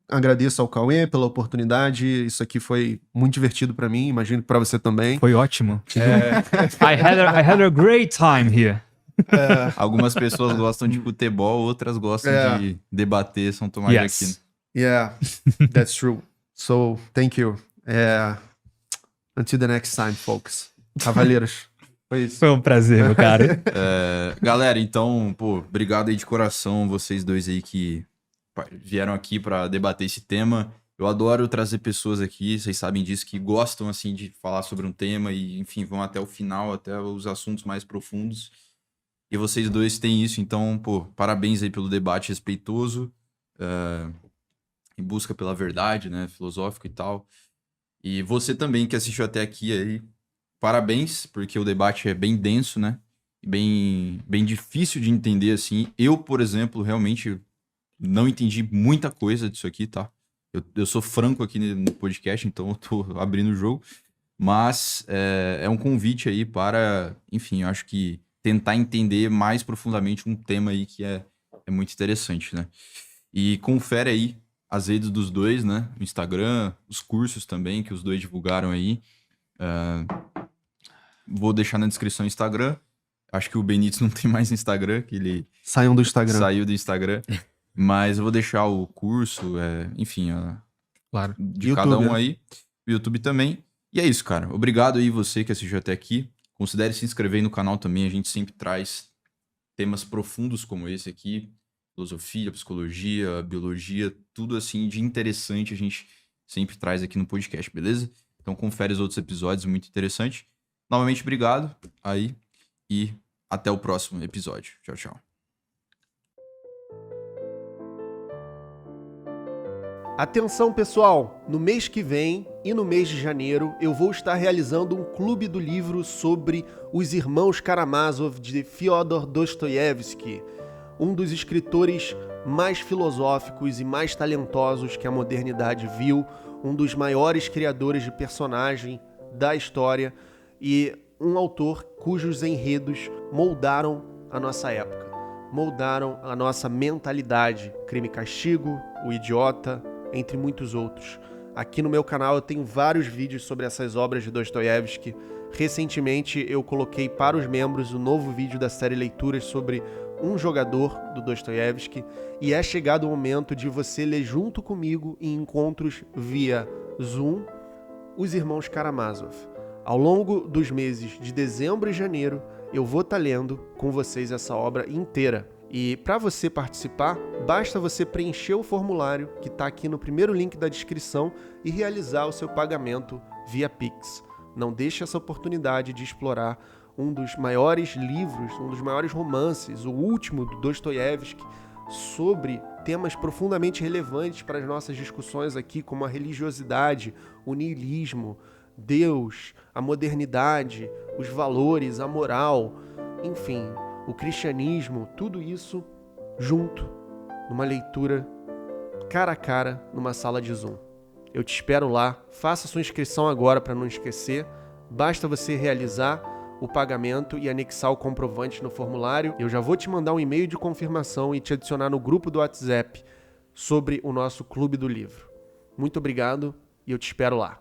C: agradeço ao Cauê pela oportunidade. Isso aqui foi muito divertido para mim, imagino que para você também.
B: Foi ótimo. I had a great time here.
A: Algumas pessoas gostam de futebol, outras gostam de debater São Tomás de Aquino.
C: Yeah, that's true. So, thank you. Until the next time, folks. Cavaleiros. Foi isso.
B: Foi um prazer, meu cara.
A: Galera, então, pô, obrigado aí de coração, vocês dois aí que vieram aqui pra debater esse tema. Eu adoro trazer pessoas aqui, vocês sabem disso, que gostam, assim, de falar sobre um tema e, enfim, vão até o final, até os assuntos mais profundos. E vocês dois têm isso, então, pô, parabéns aí pelo debate respeitoso, em busca pela verdade, né, filosófico e tal. E você também que assistiu até aqui aí, parabéns, porque o debate é bem denso, né? Bem difícil de entender, assim. Eu, por exemplo, realmente não entendi muita coisa disso aqui, tá? Eu sou franco aqui no podcast, então eu tô abrindo o jogo. Mas é um convite aí para, enfim, eu acho que tentar entender mais profundamente um tema aí que é muito interessante, né? E confere aí as redes dos dois, né? O Instagram, os cursos também que os dois divulgaram aí. Vou deixar na descrição o Instagram. Acho que o Benítez não tem mais Instagram, que ele
C: Saiam do Instagram.
A: Saiu do Instagram. Mas eu vou deixar o curso, enfim,
B: Claro.
A: de
C: YouTube,
A: cada um
C: né?
A: aí. O YouTube também. E é isso, cara. Obrigado aí você que assistiu até aqui. Considere se inscrever aí no canal também. A gente sempre traz temas profundos como esse aqui. Filosofia, psicologia, biologia, tudo assim de interessante a gente sempre traz aqui no podcast, beleza? Então confere os outros episódios, muito interessante. Novamente, obrigado aí e até o próximo episódio. Tchau, tchau.
C: Atenção, pessoal! No mês que vem e no mês de janeiro eu vou estar realizando um clube do livro sobre os irmãos Karamazov de Fyodor Dostoiévski, um dos escritores mais filosóficos e mais talentosos que a modernidade viu, um dos maiores criadores de personagem da história e um autor cujos enredos moldaram a nossa época, moldaram a nossa mentalidade. Crime e Castigo, O Idiota, entre muitos outros. Aqui no meu canal eu tenho vários vídeos sobre essas obras de Dostoiévski. Recentemente eu coloquei para os membros o novo vídeo da série Leituras sobre um jogador do Dostoiévski e é chegado o momento de você ler junto comigo em encontros via Zoom Os Irmãos Karamazov. Ao longo dos meses de dezembro e janeiro, eu vou estar lendo com vocês essa obra inteira. E para você participar, basta você preencher o formulário que está aqui no primeiro link da descrição e realizar o seu pagamento via Pix. Não deixe essa oportunidade de explorar um dos maiores livros, um dos maiores romances, o último do Dostoiévski, sobre temas profundamente relevantes para as nossas discussões aqui, como a religiosidade, o niilismo, Deus, a modernidade, os valores, a moral, enfim, o cristianismo, tudo isso junto, numa leitura cara a cara, numa sala de Zoom. Eu te espero lá, faça sua inscrição agora para não esquecer, basta você realizar o pagamento e anexar o comprovante no formulário. Eu já vou te mandar um e-mail de confirmação e te adicionar no grupo do WhatsApp sobre o nosso Clube do Livro. Muito obrigado e eu te espero lá.